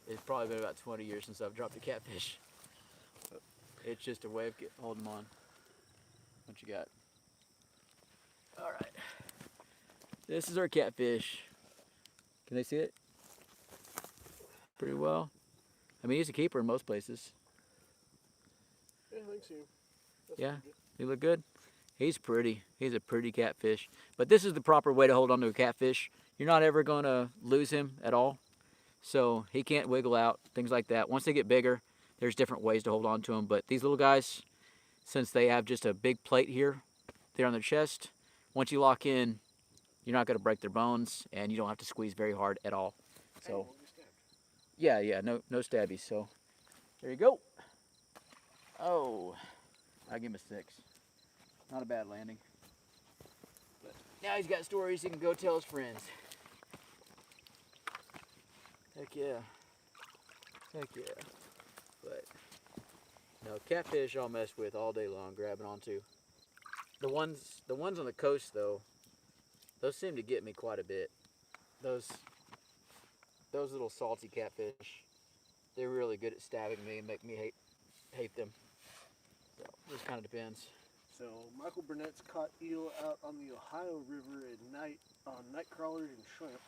S1: it's probably been about 20 years since I've dropped a catfish. It's just a way of holding them on. What you got? All right. This is our catfish. Can they see it? Pretty well. I mean, he's a keeper in most places.
S2: Yeah, I think so. That's
S1: Yeah.
S2: pretty good.
S1: He look good? He's pretty. He's a pretty catfish. But this is the proper way to hold on to a catfish. You're not ever going to lose him at all. So he can't wiggle out, things like that. Once they get bigger, there's different ways to hold on to them. But these little guys, since they have just a big plate here, there on their chest, once you lock in, you're not going to break their bones, and you don't have to squeeze very hard at all. So, yeah, no stabbies. So, there you go. Oh, I'll give him a 6. Not a bad landing. But now he's got stories he can go tell his friends. Heck yeah. Heck yeah. But, no, catfish I'll mess with all day long, grabbing onto. The ones on the coast, though, those seem to get me quite a bit. Those little salty catfish, they're really good at stabbing me and make me hate them. So, just kind of depends.
S2: So Michael Burnett's caught eel out on the Ohio River at night on night crawlers and shrimp.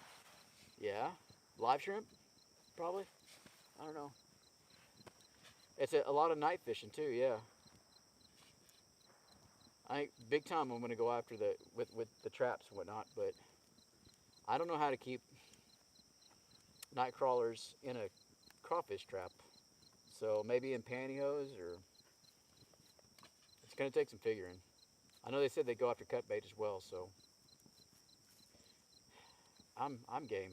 S1: Yeah, live shrimp, probably. I don't know. It's a lot of night fishing too. Yeah. I think big time I'm gonna go after with the traps and whatnot, but I don't know how to keep night crawlers in a crawfish trap. So maybe in pantyhose, or it's gonna take some figuring. I know they said they go after cut bait as well, so I'm game.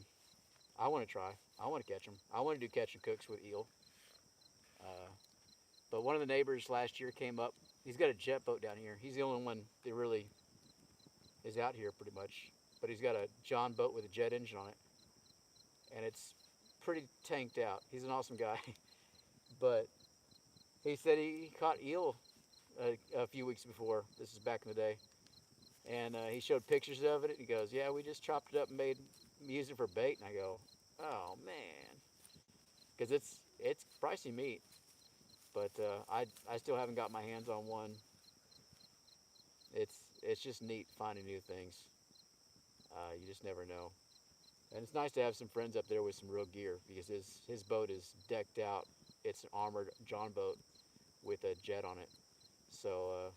S1: I want to try. I want to catch them. I want to do catch and cooks with eel. But one of the neighbors last year came up. He's got a jet boat down here. He's the only one that really is out here pretty much. But he's got a John boat with a jet engine on it. And it's pretty tanked out. He's an awesome guy. But he said he caught eel a few weeks before. This is back in the day. And he showed pictures of it. He goes, yeah, we just chopped it up and used it for bait. And I go, oh, man. Because it's pricey meat. But I still haven't got my hands on one. It's just neat finding new things. You just never know. And it's nice to have some friends up there with some real gear, because his boat is decked out. It's an armored John boat with a jet on it. So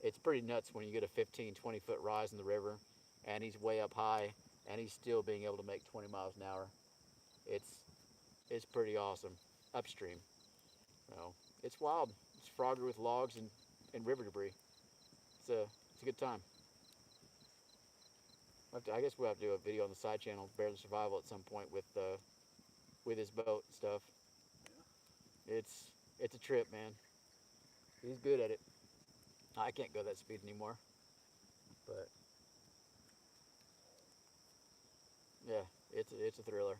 S1: it's pretty nuts when you get a 15, 20-foot rise in the river, and he's way up high, and he's still being able to make 20 miles an hour. It's pretty awesome upstream. It's wild. It's Frogger with logs and river debris. It's a good time. I guess we'll have to do a video on the side channel, Barely Survival, at some point with his boat and stuff. It's a trip, man. He's good at it. I can't go that speed anymore. But yeah, it's a thriller.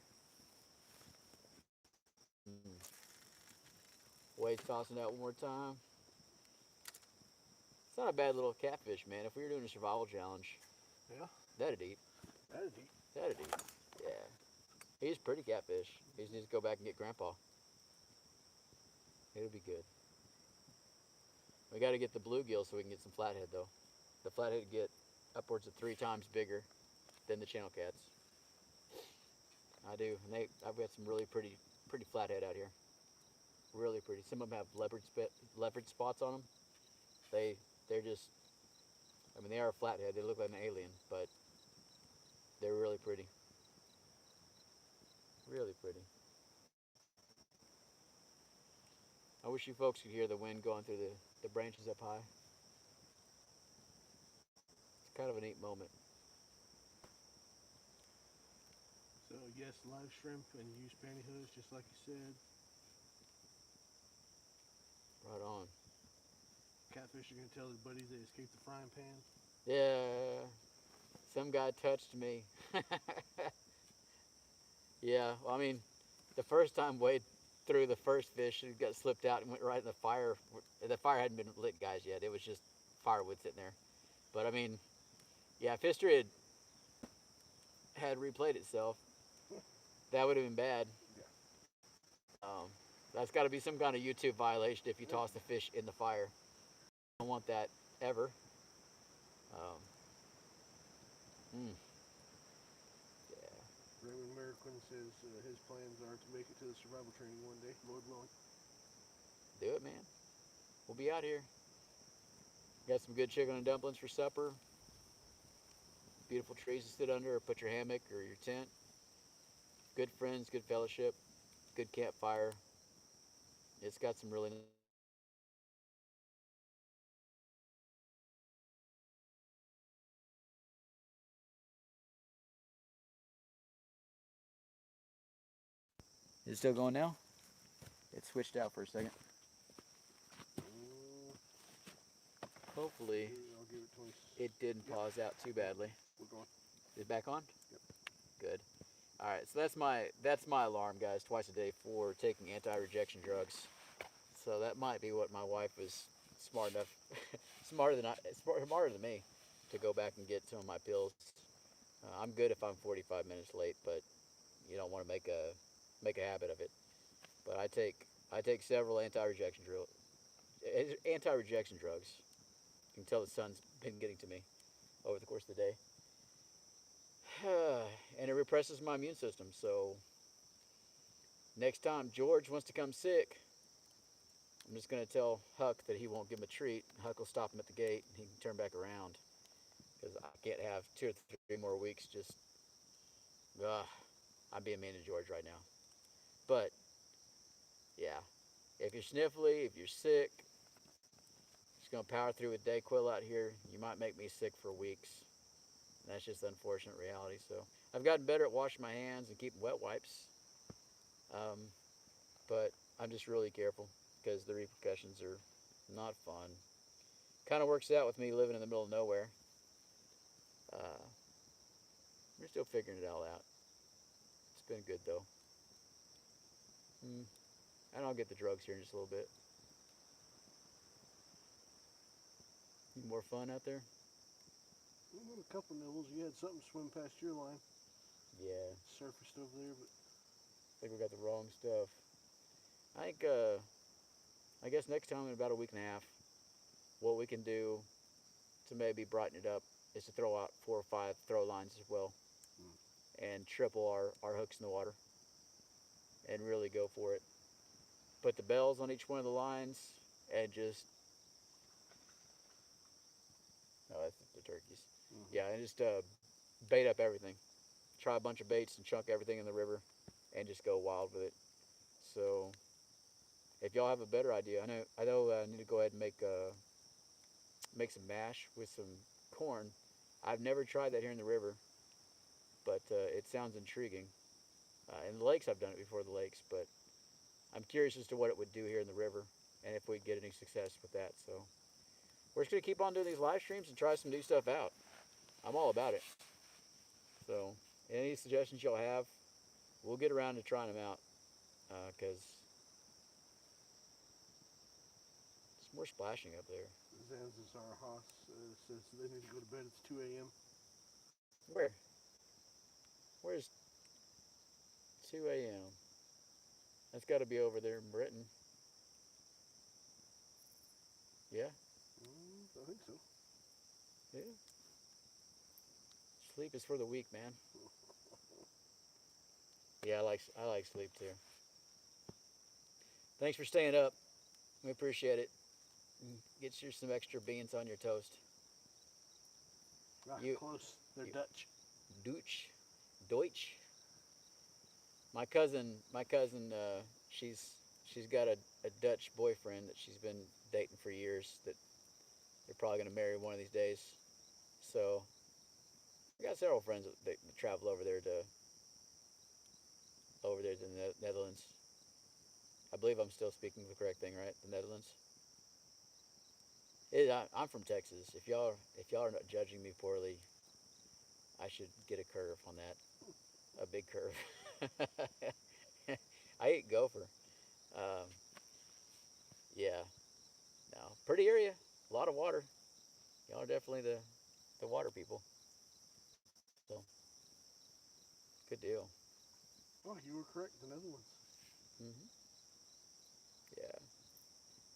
S1: Wade's tossing out one more time. It's not a bad little catfish, man. If we were doing a survival challenge,
S2: Yeah.
S1: that'd eat.
S2: That'd eat.
S1: That'd eat. Yeah. He's pretty catfish. He just needs to go back and get Grandpa. It'll be good. We got to get the bluegill so we can get some flathead, though. The flathead get upwards of 3 times bigger than the channel cats. I do. And I've got some really pretty flathead out here. Really pretty. Some of them have leopard spots on them. They're just, I mean, they are a flathead. They look like an alien, but they're really pretty. Really pretty. I wish you folks could hear the wind going through the branches up high. It's kind of a neat moment.
S2: So yes, live shrimp and use pantyhose, just like you said.
S1: Right on.
S2: Catfish are gonna tell their buddies they escaped the frying pan.
S1: Yeah. Some guy touched me. Yeah, well, I mean, the first time Wade threw the first fish, it got slipped out and went right in the fire. The fire hadn't been lit, guys, yet. It was just firewood sitting there. But I mean, yeah, if history had replayed itself, that would have been bad. That's got to be some kind of YouTube violation if you toss the fish in the fire. I don't want that ever. Um, mm, yeah,
S2: Raymond American says his plans are to make it to the survival training one day, Lord willing.
S1: do it, man. We'll be out here. Got some good chicken and dumplings for supper. Beautiful trees to sit under, or put your hammock or your tent. Good friends, good fellowship, good campfire. It's got some really nice views. Is it still going now? It switched out for a second.
S2: Mm,
S1: Hopefully,
S2: I'll give it 20.
S1: it didn't
S2: Yep,
S1: pause out too badly.
S2: we're going.
S1: Is it back on?
S2: Yep.
S1: Good. All right, so that's my alarm, guys, twice a day for taking anti-rejection drugs. So that might be what my wife is smart enough, smarter than me, to go back and get some of my pills. I'm good if I'm 45 minutes late, but you don't want to make a habit of it. But I take several anti-rejection drugs. You can tell the sun's been getting to me over the course of the day, and it represses my immune system. So next time George wants to come sick, I'm just gonna tell Huck that he won't give him a treat. Huck will stop him at the gate, and he can turn back around because I can't have 2 or 3 more weeks. Just, ugh, I'm being mean to George right now. But yeah, if you're sniffly, if you're sick, just gonna power through with Dayquil out here. You might make me sick for weeks. And that's just the unfortunate reality. So I've gotten better at washing my hands and keeping wet wipes. Um, but I'm just really careful because the repercussions are not fun. Kind of works out with me living in the middle of nowhere. Uh, we're still figuring it all out. It's been good though. Mm. And I'll get the drugs here in just a little bit. More fun out there?
S2: We got a couple nibbles. You had something swim past your line.
S1: Yeah.
S2: Surfaced over there, but
S1: I think we got the wrong stuff. I think, I guess next time in about a week and a half, what we can do to maybe brighten it up is to throw out 4 or 5 throw lines as well and triple our hooks in the water and really go for it. Put the bells on each one of the lines and just, oh, that's the turkeys. Yeah, and just bait up everything. Try a bunch of baits and chunk everything in the river and just go wild with it. So if y'all have a better idea, I know I need to go ahead and make some mash with some corn. I've never tried that here in the river, but it sounds intriguing. In the lakes, I've done it before the lakes, but I'm curious as to what it would do here in the river and if we'd get any success with that. So we're just gonna keep on doing these live streams and try some new stuff out. I'm all about it. So any suggestions y'all have, we'll get around to trying them out because it's more splashing up there.
S2: Zanzazar Haas says they need to go to bed. It's 2 a.m.
S1: Where? Where's 2 a.m.? That's got to be over there in Britain. Yeah,
S2: I think so.
S1: yeah. Sleep is for the weak, man. Yeah, I like sleep too. Thanks for staying up. We appreciate it. Get you some extra beans on your toast.
S2: Ah,
S1: You,
S2: close. They're
S1: you
S2: Dutch.
S1: Deutsch. My cousin, she's got a Dutch boyfriend that she's been dating for years. That they're probably gonna marry one of these days. So I got several friends that travel over there to the Netherlands. I believe I'm still speaking the correct thing, right? The Netherlands. I'm from Texas. If y'all are not judging me poorly, I should get a curve on that. A big curve. I eat gopher. Um, yeah. No. Pretty area. A lot of water. Y'all are definitely the water people. So good deal.
S2: Oh, you were correct. The Netherlands.
S1: Hmm. Yeah.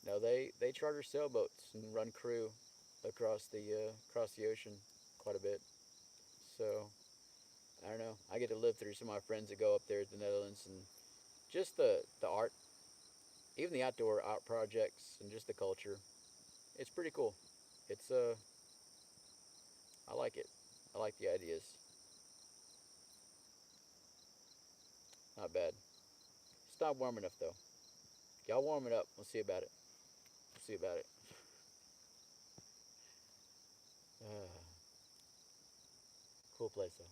S1: No, they charter sailboats and run crew across the ocean quite a bit. So I don't know. I get to live through some of my friends that go up there to the Netherlands, and just the art, even the outdoor art projects, and just the culture. It's pretty cool. It's I like it. I like the ideas. Not bad. It's not warm enough though. Y'all warm it up. We'll see about it. We'll see about it. Uh, cool place though.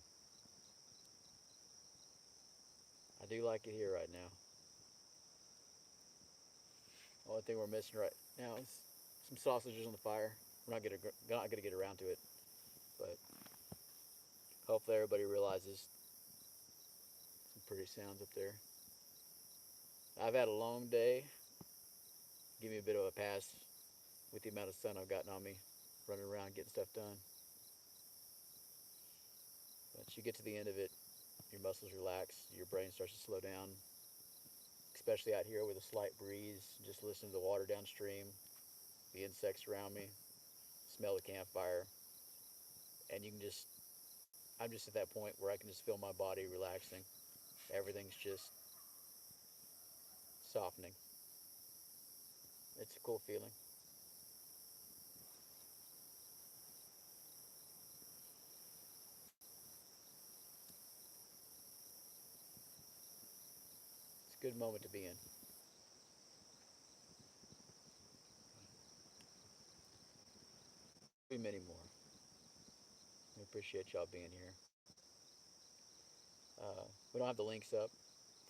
S1: I do like it here right now. Only thing we're missing right now is some sausages on the fire. We're not gonna get around to it, but hopefully everybody realizes some pretty sounds up there. I've had a long day. Give me a bit of a pass with the amount of sun I've gotten on me, running around getting stuff done. Once you get to the end of it, your muscles relax, your brain starts to slow down, especially out here with a slight breeze. Just listen to the water downstream, the insects around me, smell the campfire, and you can just, I'm just at that point where I can just feel my body relaxing. Everything's just softening. It's a cool feeling. It's a good moment to be in. Be many more. We appreciate y'all being here. We don't have the links up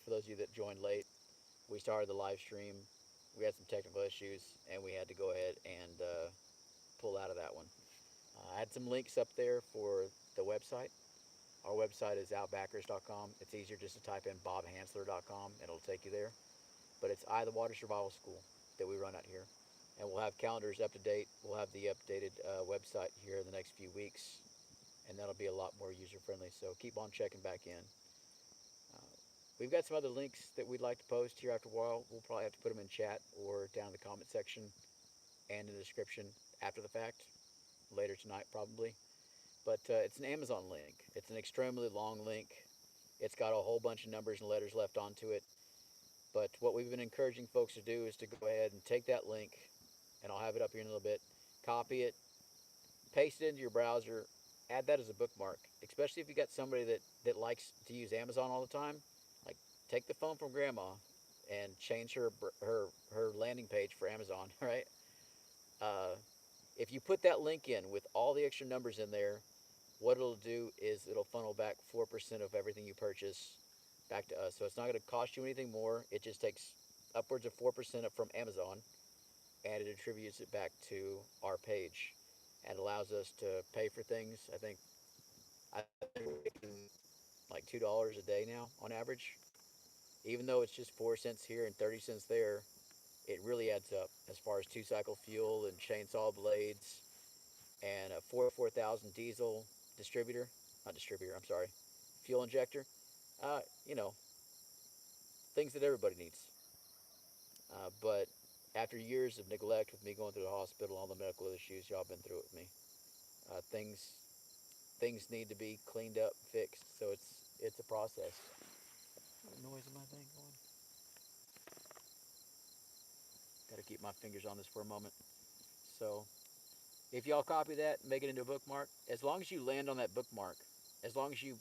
S1: for those of you that joined late. We started the live stream. We had some technical issues, and we had to go ahead and pull out of that one. I had some links up there for the website. Our website is outbackers.com. It's easier just to type in bobhansler.com, and it'll take you there. But it's I the Water Survival School that we run out here. And we'll have calendars up to date. We'll have the updated website here in the next few weeks, and that'll be a lot more user friendly. So keep on checking back in. We've got some other links that we'd like to post here after a while. We'll probably have to put them in chat or down in the comment section and in the description after the fact, later tonight probably. But it's an Amazon link. It's an extremely long link. It's got a whole bunch of numbers and letters left onto it. But what we've been encouraging folks to do is to go ahead and take that link, and I'll have it up here in a little bit, copy it, paste it into your browser, add that as a bookmark, especially if you got somebody that likes to use Amazon all the time. Like, take the phone from grandma and change her landing page for Amazon, right? Uh, if you put that link in with all the extra numbers in there, what it'll do is it'll funnel back 4% of everything you purchase back to us. So it's not going to cost you anything more. It just takes upwards of 4% up from Amazon, and it attributes it back to our page and allows us to pay for things. I think we're making like $2 a day now on average. Even though it's just 4 cents here and 30 cents there, it really adds up as far as 2 cycle fuel and chainsaw blades and a 4000 diesel distributor, not distributor, I'm sorry, fuel injector. You know, things that everybody needs. But after years of neglect, with me going through the hospital, all the medical issues y'all been through with me, things need to be cleaned up, fixed. So it's a process. What noise am I thing going? Got to keep my fingers on this for a moment. So if y'all copy that, make it into a bookmark. As long as you land on that bookmark, as long as you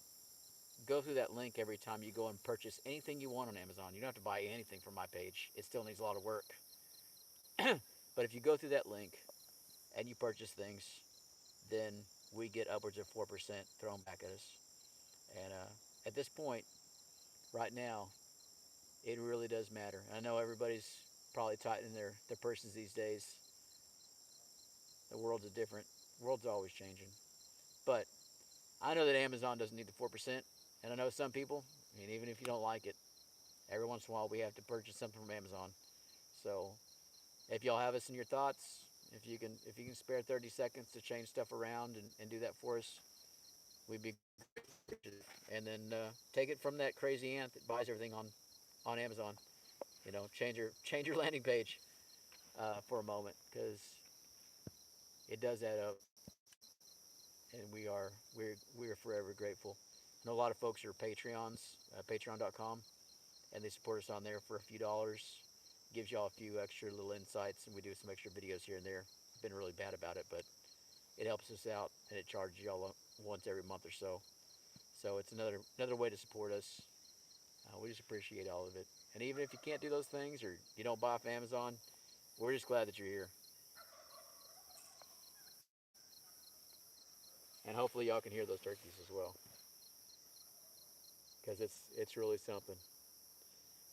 S1: go through that link every time you go and purchase anything you want on Amazon, you don't have to buy anything from my page. It still needs a lot of work. But if you go through that link and you purchase things, then we get upwards of 4% thrown back at us. And at this point, right now, it really does matter. I know everybody's probably tightening their purses these days. The world's a different, world's always changing. But I know that Amazon doesn't need the 4%. And I know some people, I mean, even if you don't like it, every once in a while we have to purchase something from Amazon. So if y'all have us in your thoughts, if you can spare 30 seconds to change stuff around and do that for us, we'd be appreciative. And then take it from that crazy aunt that buys everything on Amazon. Change your landing page for a moment, because it does add up, and we're forever grateful. I know a lot of folks are Patreons, Patreon.com, and they support us on there for a few dollars. Gives y'all a few extra little insights, and we do some extra videos here and there. Been really bad about it, but it helps us out, and it charges y'all once every month or so. So it's another way to support us. We just appreciate all of it. And even if you can't do those things or you don't buy off Amazon, we're just glad that you're here. And hopefully y'all can hear those turkeys as well, because it's really something.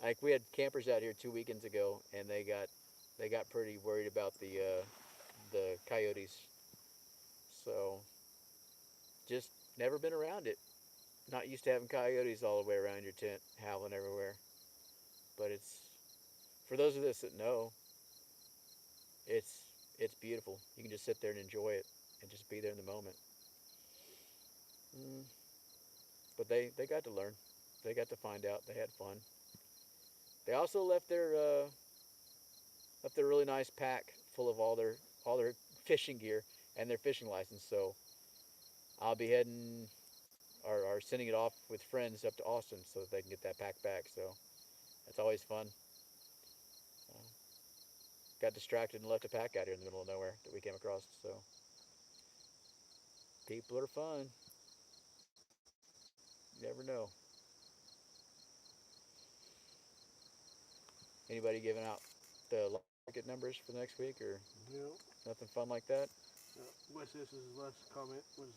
S1: Like we had campers out here 2 weekends ago, and they got pretty worried about the coyotes. So just never been around it. Not used to having coyotes all the way around your tent, howling everywhere. But it's for those of us that know, it's it's beautiful. You can just sit there and enjoy it, and just be there in the moment. Mm, but they got to learn. They got to find out. They had fun. They also left their really nice pack full of all their fishing gear and their fishing license. So I'll be heading or sending it off with friends up to Austin so that they can get that pack back. So that's always fun. Uh, got distracted and left a pack out here in the middle of nowhere that we came across. So people are fun. You never know. Anybody giving out the ticket numbers for the next week or
S2: You know,
S1: nothing fun like that?
S2: Wes S. his last comment was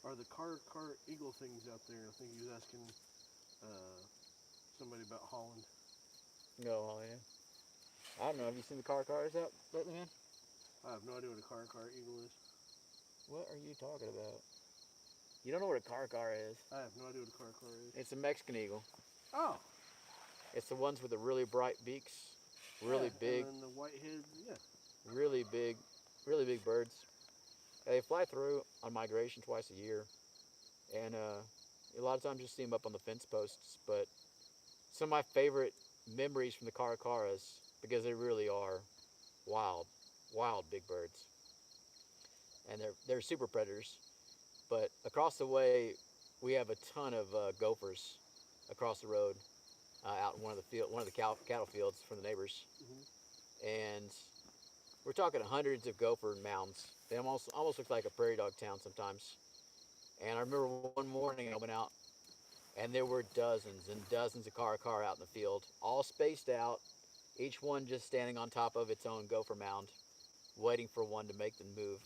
S2: are the car eagle things out there? I think he was asking uh, somebody about Holland.
S1: No, oh yeah. I don't know. Have you seen the cars out lately, man?
S2: I have no idea what a car eagle is.
S1: What are you talking about? You don't know what a car is?
S2: I have no idea what a car is.
S1: It's a Mexican eagle.
S2: Oh,
S1: It's the ones with the really bright beaks, really
S2: yeah,
S1: big,
S2: and then the white head, yeah.
S1: really big, really big birds. They fly through on migration twice a year, and a lot of times you see them up on the fence posts. But some of my favorite memories from the caracaras, because they really are wild, wild big birds, and they're super predators. But across the way, we have a ton of gophers across the road, out in one of the cattle fields from the neighbors,
S2: Hmm.
S1: and we're talking hundreds of gopher mounds. They almost look like a prairie dog town sometimes. And I remember one morning I went out, and there were dozens and dozens of car out in the field, all spaced out, each one just standing on top of its own gopher mound, waiting for one to make the move.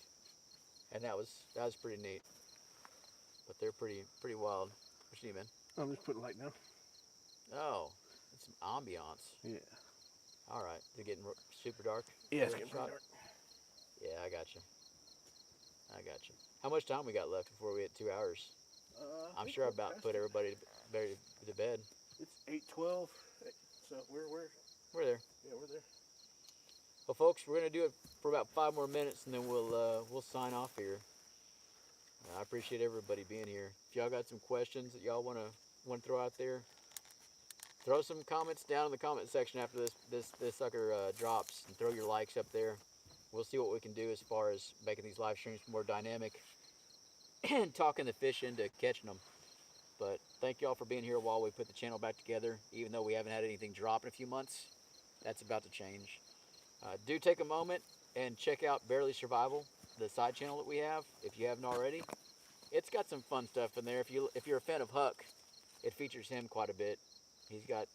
S1: And that was pretty neat. But they're pretty wild. What you need, man?
S2: I'm just putting light down.
S1: Oh, it's some ambiance.
S2: Yeah.
S1: All right, they're getting super dark.
S2: Yeah, it's
S1: Early
S2: getting
S1: shot?
S2: pretty dark.
S1: Yeah, I got you. I got you. How much time we got left before we hit 2 hours?
S2: I
S1: I'm
S2: think
S1: sure I
S2: we're
S1: about
S2: past
S1: put
S2: it.
S1: everybody to bed.
S2: It's 8:12, so we're
S1: We're there.
S2: yeah, we're there.
S1: Well, folks, we're gonna do it for about 5 more minutes, and then we'll sign off here. I appreciate everybody being here. If y'all got some questions that y'all wanna throw out there, throw some comments down in the comment section after this sucker drops, and throw your likes up there. We'll see what we can do as far as making these live streams more dynamic and talking the fish into catching them. But thank y'all for being here while we put the channel back together. Even though we haven't had anything drop in a few months, that's about to change. Do take a moment and check out Barely Survival, the side channel that we have, if you haven't already. It's got some fun stuff in there. If you're a fan of Huck, it features him quite a bit. He's got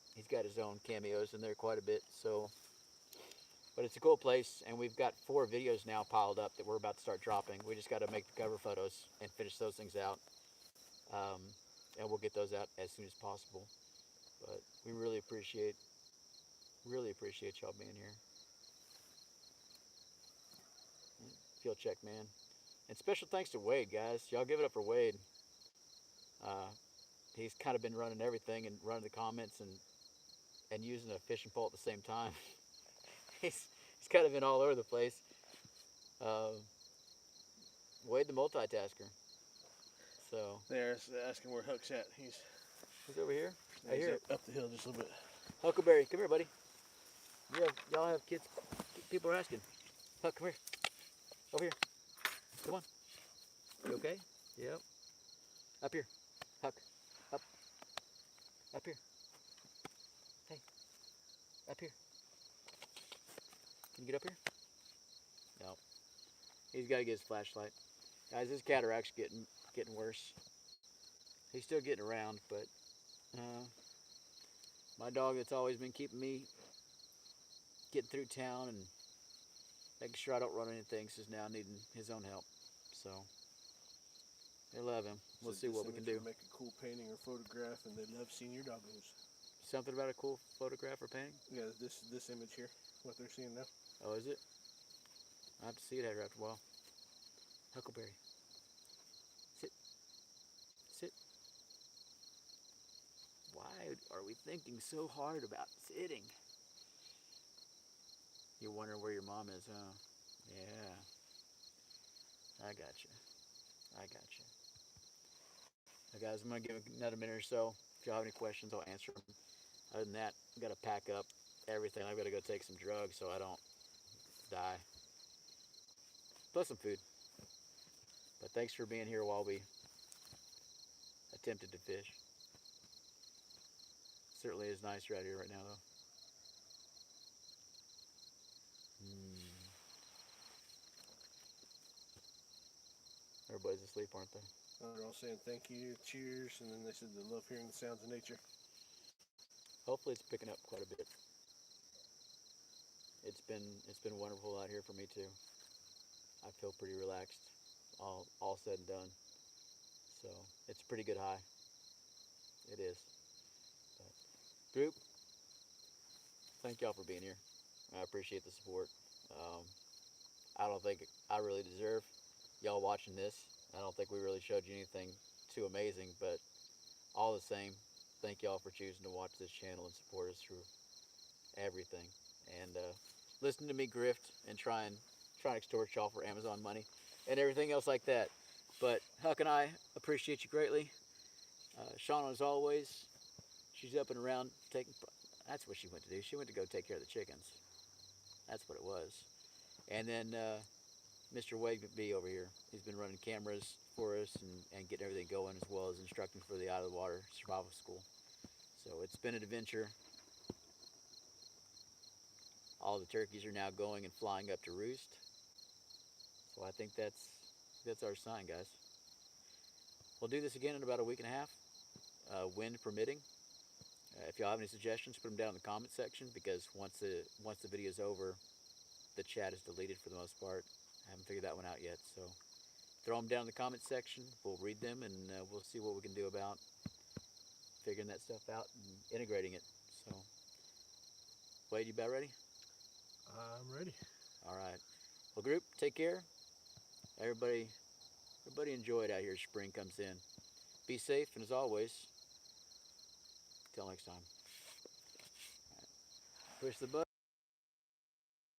S1: his own cameos in there quite a bit. So, but it's a cool place, and we've got 4 videos now piled up that we're about to start dropping. We just got to make the cover photos and finish those things out, um, and we'll get those out as soon as possible. But we really appreciate y'all being here. Field check, man. And special thanks to Wade, guys. Y'all give it up for Wade. Uh, he's kind of been running everything and running the comments and using a fishing pole at the same time. he's kind of been all over the place. Uh, Wade the multitasker. So
S2: They're asking where Huck's at. He's
S1: over here. I hear it.
S2: up the hill just a little bit.
S1: Huckleberry, come here, buddy. Y'all have kids. People are asking. Huck, come here. Over here. Come on. You okay? Yep. Up here. Huck. Up. Up here. Hey. Up here. Can you get up here? No. He's got to get his flashlight. Guys, his cataract's getting worse. He's still getting around, but my dog that's always been keeping me getting through town and making sure I don't run into things is now needing his own help. So they love him. We'll see what we can do.
S2: Make a cool painting or photograph, and they love seeing your doggos.
S1: Something about a cool photograph or painting?
S2: Yeah, this image here, what they're seeing now.
S1: Oh, is it? I have to see it after a while. Huckleberry. Sit. Sit. Why are we thinking so hard about sitting? You're wondering where your mom is, huh? Yeah. I got you. I got you. Now, guys, I'm going to give it another minute or so. If y'all have any questions, I'll answer them. Other than that, I've got to pack up everything. I've got to go take some drugs so I don't die. Plus some food. But thanks for being here while we attempted to fish. Certainly is nice right here right now, though. Everybody's asleep, aren't they?
S2: They're all saying thank you, cheers, and then they said they love hearing the sounds of nature.
S1: Hopefully it's picking up quite a bit. It's been wonderful out here for me too. I feel pretty relaxed, all said and done. So it's a pretty good high. It is. But, group, thank y'all for being here. I appreciate the support. I don't think I really deserve y'all watching this. I don't think we really showed you anything too amazing, but all the same, thank y'all for choosing to watch this channel and support us through everything. And listen to me grift and try and extort y'all for Amazon money and everything else like that. But Huck and I appreciate you greatly. Shauna, as always, she's up and around taking. That's what she went to do. She went to go take care of the chickens. That's what it was. And then Mr. Wade B over here. He's been running cameras for us and getting everything going, as well as instructing for the out of the water survival school. So it's been an adventure. All the turkeys are now going and flying up to roost. So I think that's our sign, guys. We'll do this again in about a week and a half, wind permitting. If y'all have any suggestions, put them down in the comment section, because once the video is over, the chat is deleted for the most part. I haven't figured that one out yet, so throw them down in the comment section. We'll read them, and we'll see what we can do about figuring that stuff out and integrating it. So, Wade, you about ready?
S2: I'm ready.
S1: All right. Well, group, take care. Everybody enjoy it out here as spring comes in. Be safe, and as always, till next time. All right. Push the button.